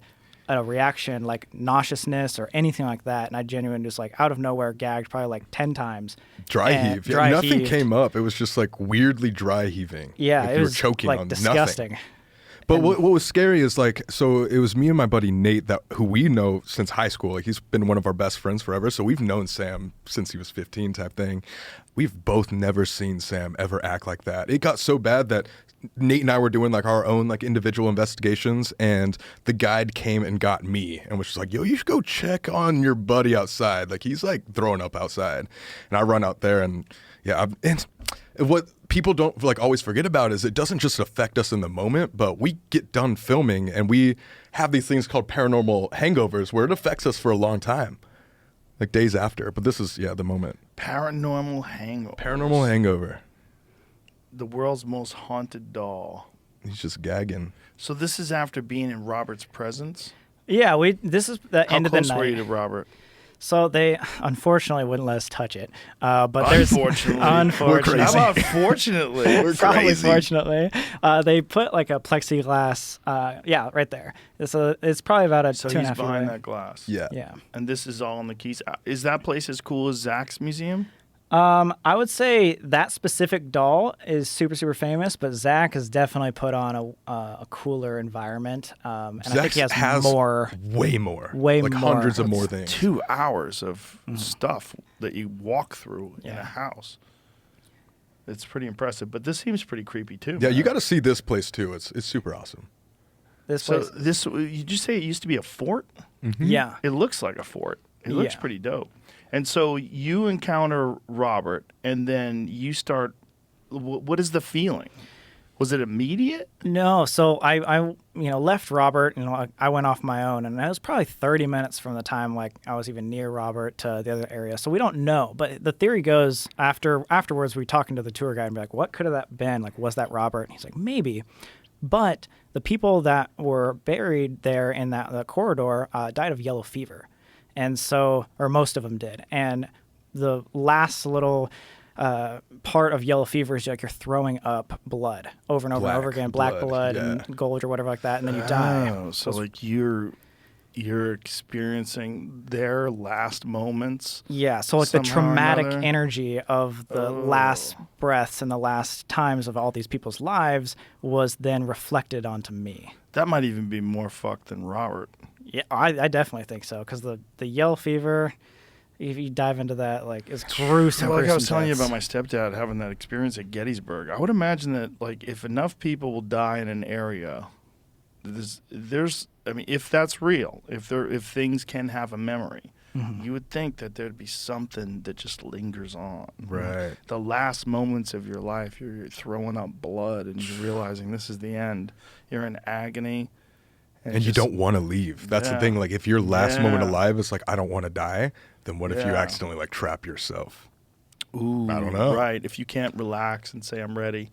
a reaction like nauseousness or anything like that. And I genuinely just like out of nowhere gagged probably like 10 times. Dry And heave. Yeah, dry nothing heaved. came up. It was just like weirdly dry heaving. Yeah, like it you was were choking like on disgusting. nothing. But what was scary is like, so it was me and my buddy Nate who we know since high school. Like he's been one of our best friends forever. So we've known Sam since he was 15 type thing. We've both never seen Sam ever act like that. It got so bad that Nate and I were doing like our own like individual investigations, and the guide came and got me and was just like, yo, you should go check on your buddy outside. Like he's like throwing up outside. And I run out there, and yeah, and what people don't like always forget about is it doesn't just affect us in the moment, but we get done filming and we have these things called paranormal hangovers where it affects us for a long time, like days after. But this is, the moment. Paranormal hangover. Paranormal hangover. The world's most haunted doll. He's just gagging. So this is after being in Robert's presence? Yeah, this is the How end of the close were you night. to Robert? So they unfortunately wouldn't let us touch it. But there's Unfortunately. unfortunately. How about fortunately? We're Probably crazy. fortunately. They put like a plexiglass, right there. It's probably about a So 2.5 he's feet behind away. that glass. Yeah. Yeah. And this is all in the Keys. Is that place as cool as Zach's museum? I would say that specific doll is super, super famous, but Zach has definitely put on a cooler environment. And I think he has more. way more. Way like more. hundreds of more things. 2 hours of stuff that you walk through in a house. It's pretty impressive, but this seems pretty creepy too. Yeah, man. you got to see this place too. It's super awesome. This So place, this, you just say it used to be a fort? yeah. It looks like a fort. It looks Yeah. pretty dope. And so you encounter Robert, and then you start. What is the feeling? Was it immediate? No, so I left Robert. I went off my own, and it was probably 30 minutes from the time like I was even near Robert to the other area. So we don't know, but the theory goes afterwards we were talking to the tour guide and be like, what could have that been? Like, was that Robert? And he's like, maybe, but the people that were buried there in that corridor died of yellow fever, and so, or most of them did, and the last little part of yellow fever is like you're throwing up blood over and over and over Black again, black blood, blood yeah. and gold or whatever like that, and then you die. Oh, so like you're experiencing their last moments. Yeah, so like the somehow or traumatic another. energy of the last breaths and the last times of all these people's lives was then reflected onto me. That might even be more fucked than Robert. Yeah, I definitely think so, because the yellow fever, if you dive into that, like, it's gruesome. Like I was gruesome telling you deaths. about my stepdad having that experience at Gettysburg. I would imagine that like if enough people will die in an area, if that's real, if things can have a memory, you would think that there'd be something that just lingers on. Right. The last moments of your life, you're throwing up blood and you're realizing this is the end. You're in agony. And you don't want to leave. That's the Yeah. thing. Like, if your last moment Yeah. alive is like, I don't want to die, then what if you Yeah. accidentally like trap yourself? Ooh, I don't know. Right. If you can't relax and say, I'm ready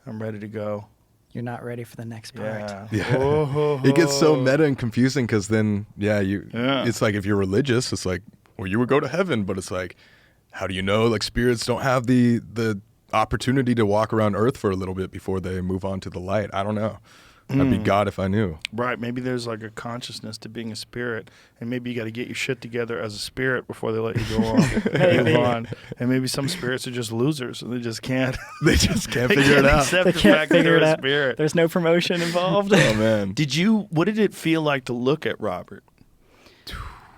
to go. You're not ready for the next part. Yeah. Yeah. Oh, It gets so meta and confusing because then, Yeah. it's like if you're religious, it's like, well, you would go to heaven, but it's like, how do you know? Like, spirits don't have the opportunity to walk around Earth for a little bit before they move on to the light. I don't know. I'd be God if I knew. Right. Maybe there's like a consciousness to being a spirit, and maybe you got to get your shit together as a spirit before they let you go on. Move on. And maybe some spirits are just losers and they just can't. They just can't they figure can't it out. accept They the can't fact that figure they're it a out. spirit. There's no promotion involved. Oh man. What did it feel like to look at Robert?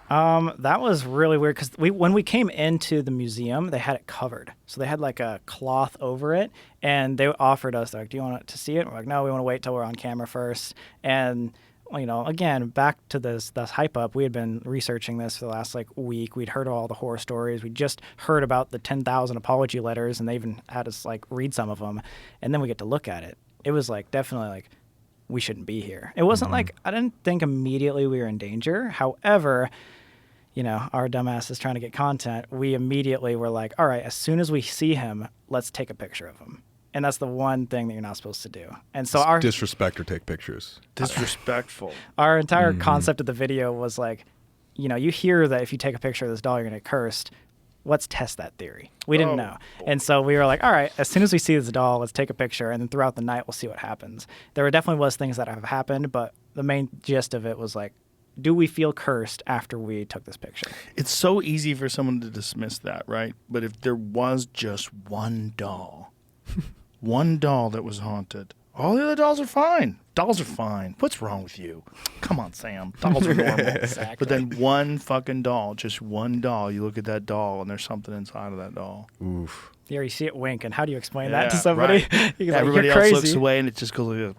That was really weird because when we came into the museum, they had it covered. So they had like a cloth over it, and they offered us, like, do you want to see it? We're like, no, we want to wait till we're on camera first. And, again, back to this hype up, we had been researching this for the last like week. We'd heard all the horror stories. We just heard about the 10,000 apology letters, and they even had us like read some of them. And then we get to look at it. It was like definitely like, we shouldn't be here. It wasn't like, I didn't think immediately we were in danger. However, our dumbass is trying to get content. We immediately were like, all right, as soon as we see him, let's take a picture of him. And that's the one thing that you're not supposed to do. And so our Disrespect or take pictures. Disrespectful. entire concept of the video was like, you hear that if you take a picture of this doll, you're going to get cursed. Let's test that theory. We didn't know. And so we were like, all right, as soon as we see this doll, let's take a picture. And then throughout the night, we'll see what happens. There definitely was things that have happened, but the main gist of it was like, do we feel cursed after we took this picture? It's so easy for someone to dismiss that, right? But if there was just one doll that was haunted, all the other dolls are fine. Dolls are fine. What's wrong with you? Come on, Sam. Dolls are normal. Exactly. But then one fucking doll, just one doll, you look at that doll and there's something inside of that doll. Oof. Yeah, you see it wink, and how do you explain that to Yeah, somebody? right. You're like, Everybody you're else crazy. looks away and it just goes like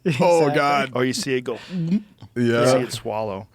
this. Oh Exactly. God. Or you see it go, you see Yeah. it swallow.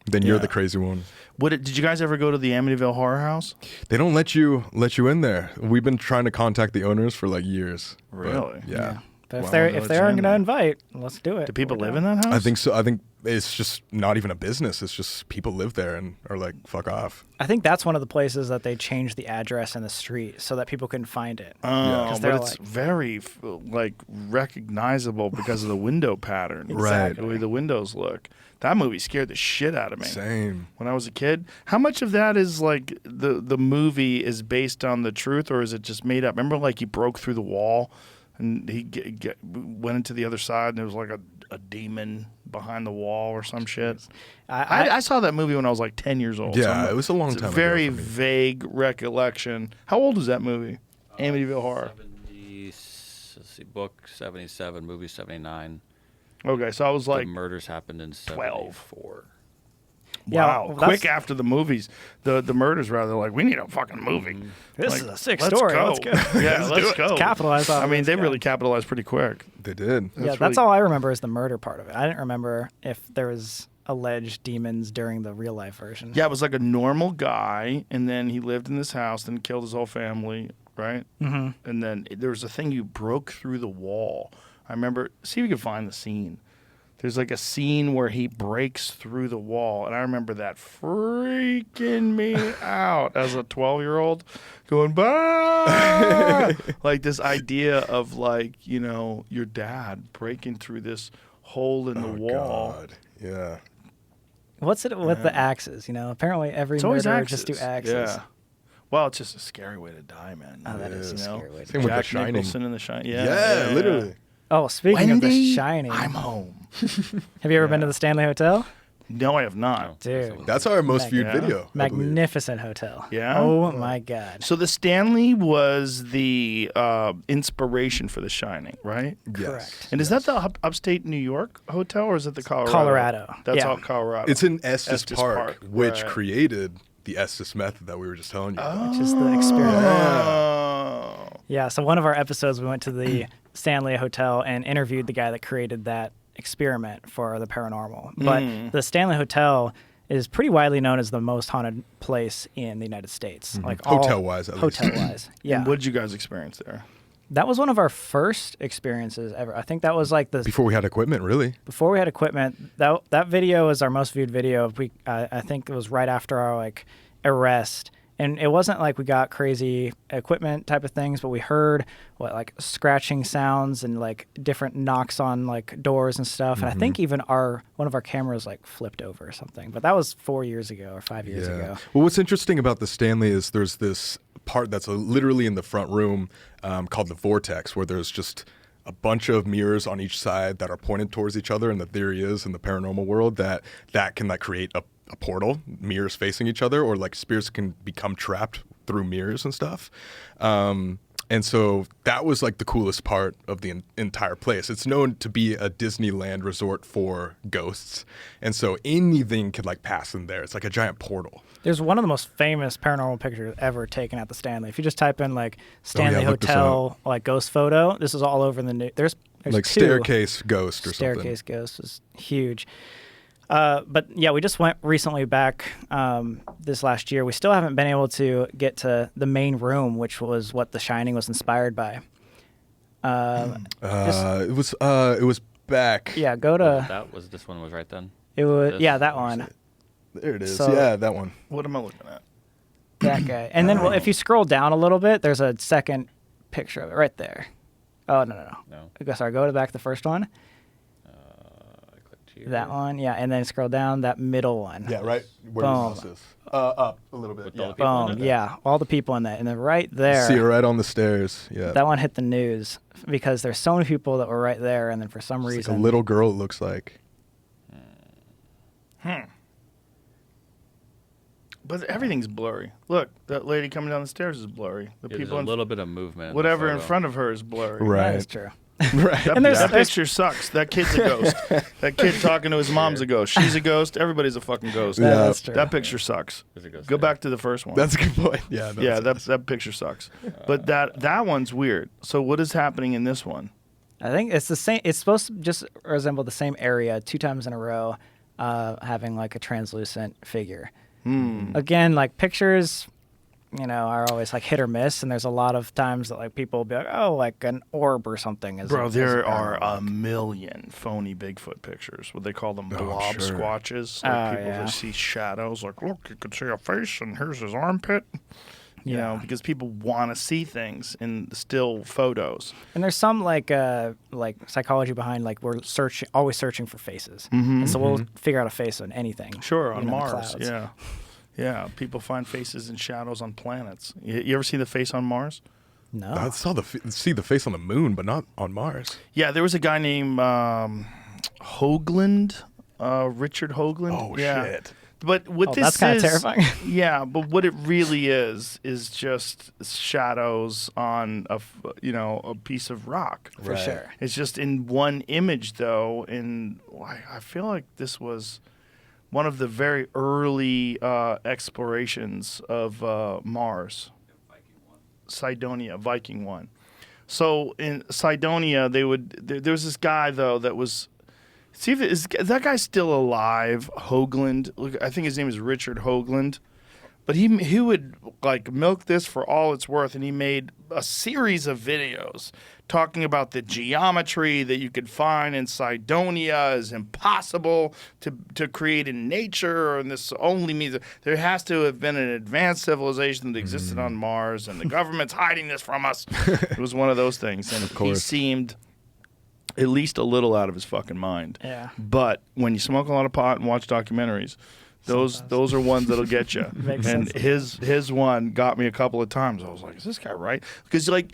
Then you're Yeah. the crazy one. Did you guys ever go to the Amityville Horror House? They don't let you in there. We've been trying to contact the owners for like years. But, Really? yeah. But Well, if they'll they're let you in going to there. invite, let's do it. Do people We're live down. in that house? I think so. I think it's just not even a business. It's just people live there and are like, fuck off. I think that's one of the places that they changed the address and the street so that people couldn't find it. But they're it's very like recognizable because of the window pattern, Right. The way the windows look. That movie scared the shit out of me. Same. When I was a kid. How much of that is like the movie is based on the truth, or is it just made up? Remember, like he broke through the wall and he went into the other side, and there was like a demon behind the wall or some shit. I saw that movie when I was like 10 years old. Yeah, it was a long it's time a very ago for me. vague recollection. How old is that movie? Amityville Horror. 70, let's see, book 77, movie 79. Okay, so I was like the murders happened in 12. 74. Yeah, wow. well, Quick that's- after the movies, the murders rather like, we need a fucking movie. This Like, is a sick let's story. go. Let's go. Yeah, let's go. Capitalize off I of mean, this they guy. really capitalized pretty quick. They did. That's really- all I remember is the murder part of it. I didn't remember if there was alleged demons during the real life version. Yeah, it was like a normal guy, and then he lived in this house, then killed his whole family, right? Mm-hmm. And then there was a thing you broke through the wall. I remember. See if you can find the scene. There's like a scene where he breaks through the wall, and I remember that freaking me out as a 12-year-old, going bah! Like this idea of like your dad breaking through this hole in the wall. God. Yeah. What's it with the axes? Apparently every It's always murderer axes. just do axes. Yeah. Well, it's just a scary way to die, man. Oh, that is a scary way to Same with The Jack Shining. Nicholson in The Shining. Yeah, literally. Oh, speaking of The Shining, I'm home. have you ever been to the Stanley Hotel? No, I have not. Dude, That's our most viewed Yeah. video. I believe. magnificent hotel. Yeah? Oh my God. So the Stanley was the inspiration for The Shining, right? Yes. Correct. And is that the upstate New York hotel, or is it the Colorado? Colorado. That's Yeah. all Colorado. It's in Estes, Estes Park, Park, which right. created the Estes method that we were just telling you about. Which is the experiment. Oh. Yeah, so one of our episodes, we went to the Stanley Hotel and interviewed the guy that created that experiment for the paranormal. But the Stanley Hotel is pretty widely known as the most haunted place in the United States. Like Hotel-wise, at least. Hotel-wise, yeah. What did you guys experience there? That was one of our first experiences ever. I think that was like Before we had equipment, really. before we had equipment. That video was our most viewed video. I think it was right after our like arrest. And it wasn't like we got crazy equipment type of things, but we heard like scratching sounds and like different knocks on like doors and stuff. And I think even one of our cameras like flipped over or something. But that was 4 years ago or 5 years ago. Well, what's interesting about the Stanley is there's this part that's literally in the front room called the vortex, where there's just a bunch of mirrors on each side that are pointed towards each other. And the theory is in the paranormal world that can like create a portal, mirrors facing each other, or like spirits can become trapped through mirrors and stuff. And so that was like the coolest part of the entire place. It's known to be a Disneyland resort for ghosts. And so anything could like pass in there. It's like a giant portal. There's one of the most famous paranormal pictures ever taken at the Stanley. If you just type in like Stanley look this Hotel like ghost photo, this is all over the news. There's Like two. staircase ghost or Staircase ghost is huge. But yeah, we just went recently back this last year. We still haven't been able to get to the main room, which was what The Shining was inspired by. something. It was back. Yeah, go to This one was right then. it was this- yeah that one, There it is. So- Yeah, that one. What am I looking at? that guy. And then if you scroll down a little bit, there's a second picture of it right there. Oh no. Sorry, go to back to the first one. I clicked here. That one, yeah, and then scroll down that middle one. Yeah, right where Boom. your mouse is. Up a little bit. With Yeah. all the people in Boom, it. yeah, all the people in that, and then right there. See it right on the stairs. Yeah. That one hit the news because there's so many people that were right there, and then for some It's like reason, a little girl, it looks like. But everything's blurry. Look, that lady coming down the stairs is blurry. The There's people a in little bit of movement. whatever in photo. front of her is blurry. Right. that is true. Right. That, And there's- that there's- picture sucks. That kid's a ghost. That kid talking to his mom's a ghost. She's a ghost. Everybody's a fucking ghost. Yeah. That's true. That picture sucks. There's a ghost Go there. back to the first one. That's a good point. Yeah. yeah, that picture sucks. But that one's weird. So what is happening in this one? I think it's the same. It's supposed to just resemble the same area 2 times in a row, having like a translucent figure. Again, like pictures, are always like hit or miss, and there's a lot of times that like people will be like, oh, like an orb or something. Bro, there are a million phony Bigfoot pictures. What they call them blob sure. squatches. Like people that see shadows. Like, look, you can see a face, and here's his armpit. You know, because people want to see things in still photos. And there's some like psychology behind like we're always searching for faces, and so we'll figure out a face on anything. Sure, on even in the Mars. clouds. Yeah. People find faces and shadows on planets. You ever see the face on Mars? No. I saw see the face on the moon, but not on Mars. Yeah, there was a guy named Hoagland, Richard Hoagland. Oh, yeah. shit. But what this that's kind is, of terrifying. yeah. But what it really is just shadows on a piece of rock. For sure. It's just in one image, though. And I feel like this was one of the very early explorations of Mars. Cydonia, Viking 1. So in Cydonia, there was this guy though that was. See if is that guy's still alive? Hoagland. Look, I think his name is Richard Hoagland. But he would like milk this for all it's worth, and he made a series of videos talking about the geometry that you could find in Cydonia is impossible to create in nature, and this only means that there has to have been an advanced civilization that existed on Mars, and the government's hiding this from us. It was one of those things, and he seemed at least a little out of his fucking mind. Yeah. But when you smoke a lot of pot and watch documentaries, those are ones that'll get you. And his one got me a couple of times. I was like, is this guy right? Because like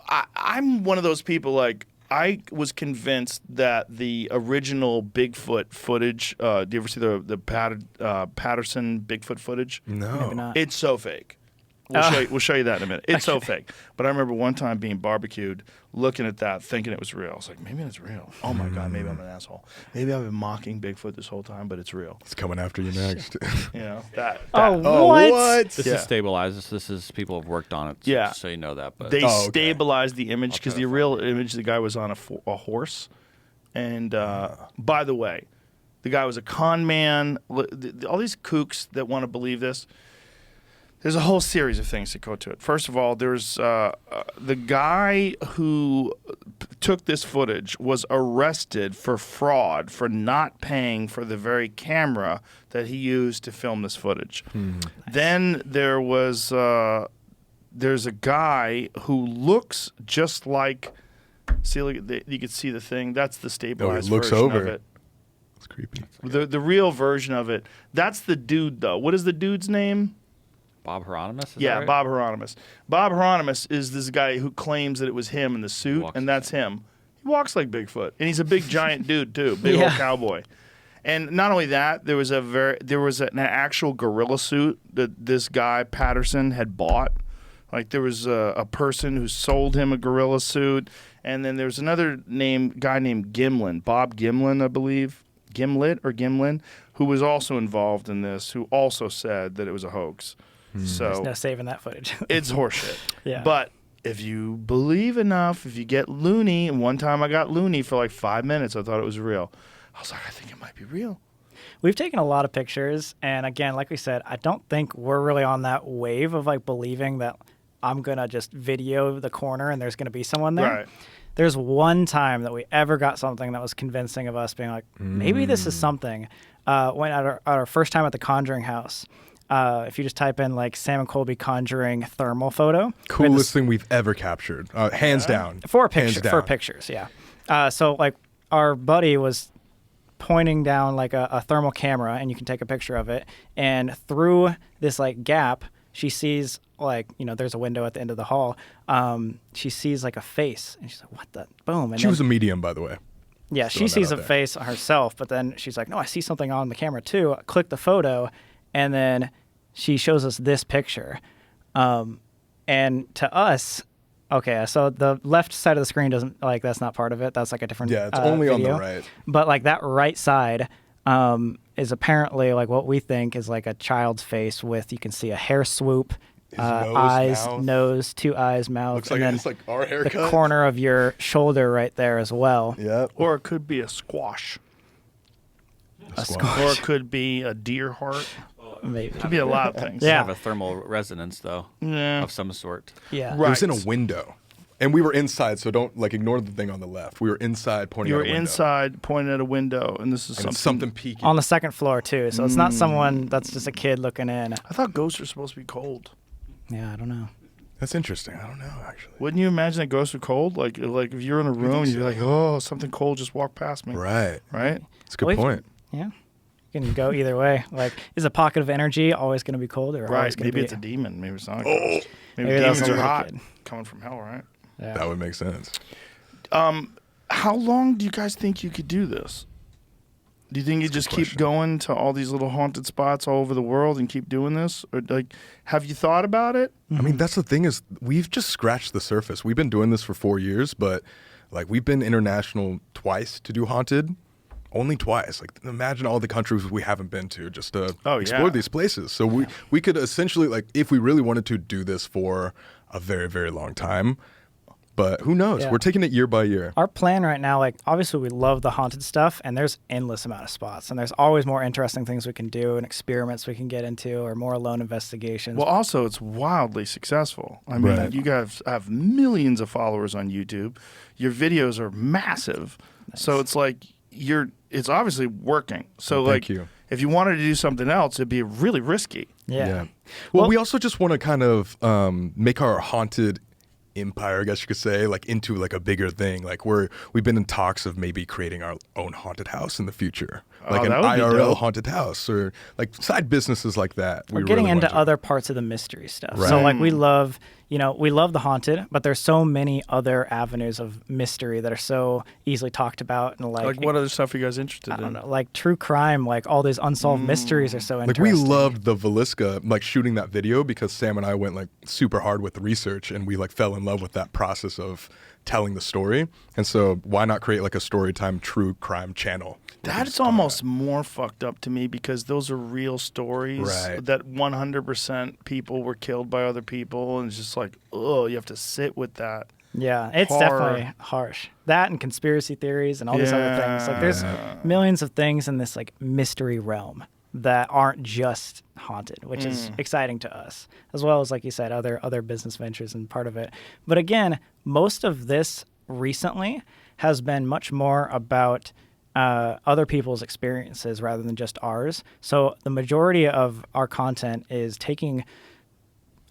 I'm one of those people, like I was convinced that the original Bigfoot footage, do you ever see the Patterson Bigfoot footage? No. Maybe not. It's so fake. We'll show you that in a minute. It's so fake. But I remember one time being barbecued, looking at that, thinking it was real. I was like, maybe it's real. Oh my God, maybe I'm an asshole. Maybe I've been mocking Bigfoot this whole time, but it's real. It's coming after you next. You know, that What? This is stabilized. This is people have worked on it. So, Yeah. so you know that. But they stabilized the image because the real image, the guy was on a horse. And by the way, the guy was a con man. All these kooks that want to believe this. There's a whole series of things that go to it. First of all, there's the guy who took this footage was arrested for fraud for not paying for the very camera that he used to film this footage. Then there was there's a guy who looks just like. See, look, you can see the thing. That's the stabilized looks version over. of it. It's creepy. The real version of it. That's the dude, though. What is the dude's name? Bob Hieronymus? Yeah, Bob Hieronymus. Bob Hieronymus is this guy who claims that it was him in the suit, and that's him. He walks like Bigfoot, and he's a big giant dude too, big old cowboy. And not only that, there was an actual gorilla suit that this guy Patterson had bought. Like there was a person who sold him a gorilla suit, and then there's another guy named Gimlin, Bob Gimlin, I believe, Gimlin, who was also involved in this, who also said that it was a hoax. So There's no saving that footage. it's horseshit. Yeah. But if you believe enough, if you get loony, and one time I got loony for like 5 minutes, I thought it was real. I was like, I think it might be real. We've taken a lot of pictures, and again, like we said, I don't think we're really on that wave of like believing that I'm gonna just video the corner and there's gonna be someone there. Right. There's one time that we ever got something that was convincing of us being like, maybe this is something. When at our first time at the Conjuring House. If you just type in like Sam and Colby conjuring thermal photo, Coolest thing we've ever captured, hands down. For pictures, yeah. So like our buddy was pointing down like a thermal camera, and you can take a picture of it, and through this like gap, she sees like, there's a window at the end of the hall. She sees like a face, and she's like, "What the boom?" And She was a medium, by the way. Yeah, she sees a face herself, but then she's like, "No, I see something on the camera too." I click the photo. And then she shows us this picture. And to us, okay, so the left side of the screen doesn't, like, that's not part of it. That's like a different Yeah, it's only video. on the right. But like that right side is apparently like what we think is like a child's face with, you can see a hair swoop, eyes, mouth. nose, 2 eyes, mouth. Looks and like then it's like our haircut. the corner of your shoulder right there as well. Yep. Or it could be a squash. Or it could be a deer heart. Maybe. Could be a lot of things. Yeah. Have a thermal resonance though, Yeah. of some sort. Yeah. It was in a Right. window. And we were inside, so don't like ignore the thing on the left. We were inside pointing You at were a window. inside pointing at a window, and this is And something. something peeking. On the second floor too, so it's not someone that's just a kid looking in. I thought ghosts are supposed to be cold. Yeah, I don't know. That's interesting. I don't know, actually. Wouldn't you imagine that ghosts are cold? Like if you're in a room and you're like, oh, something cold just walked past me. Right. Right? That's a good Well, if- point. Yeah. You can go either way. Like, is a pocket of energy always going to be cold or always Right. going to Maybe be? it's a demon. Maybe it's not a ghost. Maybe Maybe that's demons a are little hot, kid. coming from hell, right? Yeah. That would make sense. How long do you guys think you could do this? Do you think you just keep question. going to all these little haunted spots all over the world and keep doing this? Or like, have you thought about it? I mean, that's the thing is we've just scratched the surface. We've been doing this for 4 years, but like we've been international twice to do haunted. Only twice. Like imagine all the countries we haven't been to just to explore yeah. these places. So we could essentially like if we really wanted to do this for a very, very long time. But who knows? Yeah. We're taking it year by year. Our plan right now, like obviously we love the haunted stuff, and there's endless amount of spots, and there's always more interesting things we can do and experiments we can get into, or more alone investigations. Well, also, it's wildly successful. I mean, Right. you guys have millions of followers on YouTube. Your videos are massive. So it's like it's obviously working. So Well, like, thank you. if you wanted to do something else, it'd be really risky. yeah. Well, we also just want to kind of make our haunted empire, I guess you could say, like into like a bigger thing. Like we've been in talks of maybe creating our own haunted house in the future, like an that would be IRL dope. haunted house or like side businesses like that. We're We getting really into want to. other parts of the mystery stuff. Right. So like we love the haunted, but there's so many other avenues of mystery that are so easily talked about, and Like, what other stuff are you guys interested I in? don't know, like true crime, like all these unsolved mysteries are so Like interesting. we loved the Velisca, like shooting that video because Sam and I went like super hard with the research and we like fell in love with that process of telling the story. And so why not create like a storytime true crime channel? That's almost more fucked up to me because those are real stories Right. that 100% people were killed by other people. And it's just like, oh, you have to sit with that. Yeah, it's horror. definitely harsh. That and conspiracy theories and all these other things. Like there's millions of things in this like mystery realm that aren't just haunted, which is exciting to us, as well as like you said, other business ventures and part of it. But again, most of this recently has been much more about other people's experiences rather than just ours. So the majority of our content is taking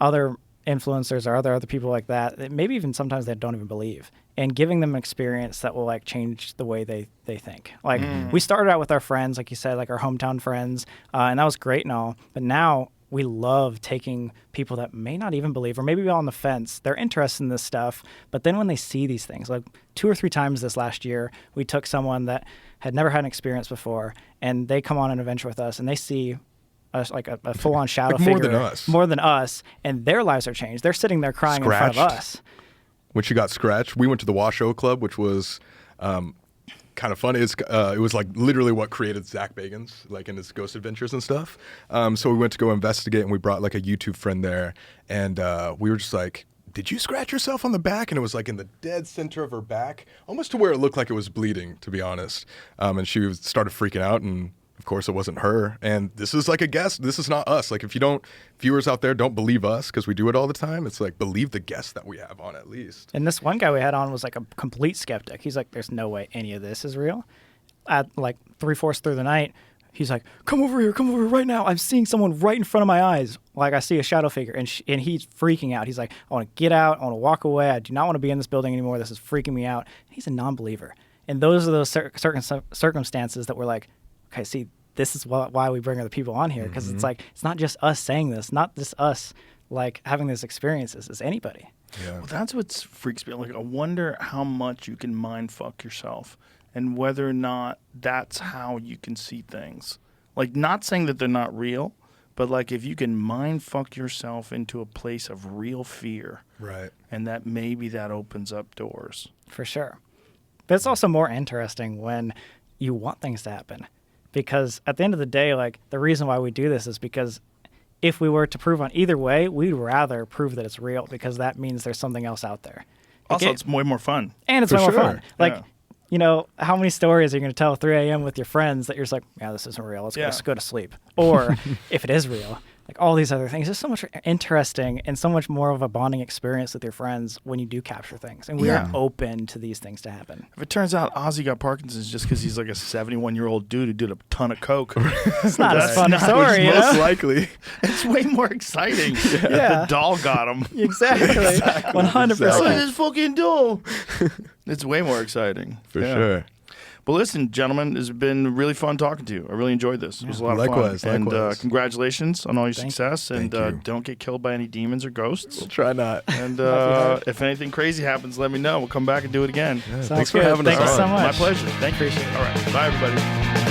other influencers or other people like that maybe even sometimes they don't even believe, and giving them an experience that will like change the way they think. Like we started out with our friends, like you said, like our hometown friends, and that was great and all, but now we love taking people that may not even believe or maybe on the fence. They're interested in this stuff, but then when they see these things, like 2 or 3 times this last year, we took someone that had never had an experience before, and they come on an adventure with us, and they see us like a full-on shadow Like more figure. than us. More than us, and their lives are changed. They're sitting there crying in front of Scratched. us. When she got scratched, we went to the Washoe Club, which was kind of fun. It was like literally what created Zach Bagans, like in his ghost adventures and stuff. So we went to go investigate, and we brought like a YouTube friend there, and we were just like, did you scratch yourself on the back? And it was like in the dead center of her back, almost to where it looked like it was bleeding, to be honest. And she started freaking out, and of course it wasn't her. And this is like a guess. This is not us. Like if viewers out there don't believe us because we do it all the time, it's like believe the guests that we have on at least. And this one guy we had on was like a complete skeptic. He's like, there's no way any of this is real. At like 3/4 through the night, he's like, come over here right now. I'm seeing someone right in front of my eyes. Like I see a shadow figure, and he's freaking out. He's like, I want to get out. I want to walk away. I do not want to be in this building anymore. This is freaking me out. He's a non-believer. And those are those certain circumstances that we're like, okay, see, this is why we bring other people on here, because it's like, it's not just us saying this, not just us like having these experiences, it's anybody. Yeah. Well, that's what freaks me out. Like, I wonder how much you can mind fuck yourself and whether or not that's how you can see things. Like, not saying that they're not real, but like if you can mind fuck yourself into a place of real fear, Right. and that maybe that opens up doors. For sure. But it's also more interesting when you want things to happen. Because at the end of the day, like the reason why we do this is because if we were to prove on either way, we'd rather prove that it's real, because that means there's something else out there. Also, it's way more fun. And it's For way more sure. fun. Like Yeah. you know, how many stories are you going to tell at 3 a.m. with your friends that you're just like, yeah, this isn't real. Let's go to sleep. Or if it is real, like all these other things. There's so much interesting and so much more of a bonding experience with your friends when you do capture things. And we are open to these things to happen. If it turns out Ozzy got Parkinson's just because he's like a 71-year-old dude who did a ton of coke, It's not a fun story, you Most know? likely. it's way more exciting if the doll got him. Exactly. 100%. Look at this fucking doll. It's way more exciting. For sure. But listen, gentlemen, it's been really fun talking to you. I really enjoyed this. It was a lot Likewise, of fun. likewise. And congratulations on all your success. Thank And you. don't get killed by any demons or ghosts. We'll try not. And if anything crazy happens, let me know. We'll come back and do it again. Sounds Thanks for good. having us Thank you on. so much. My pleasure. Thank you. All right. Bye, everybody.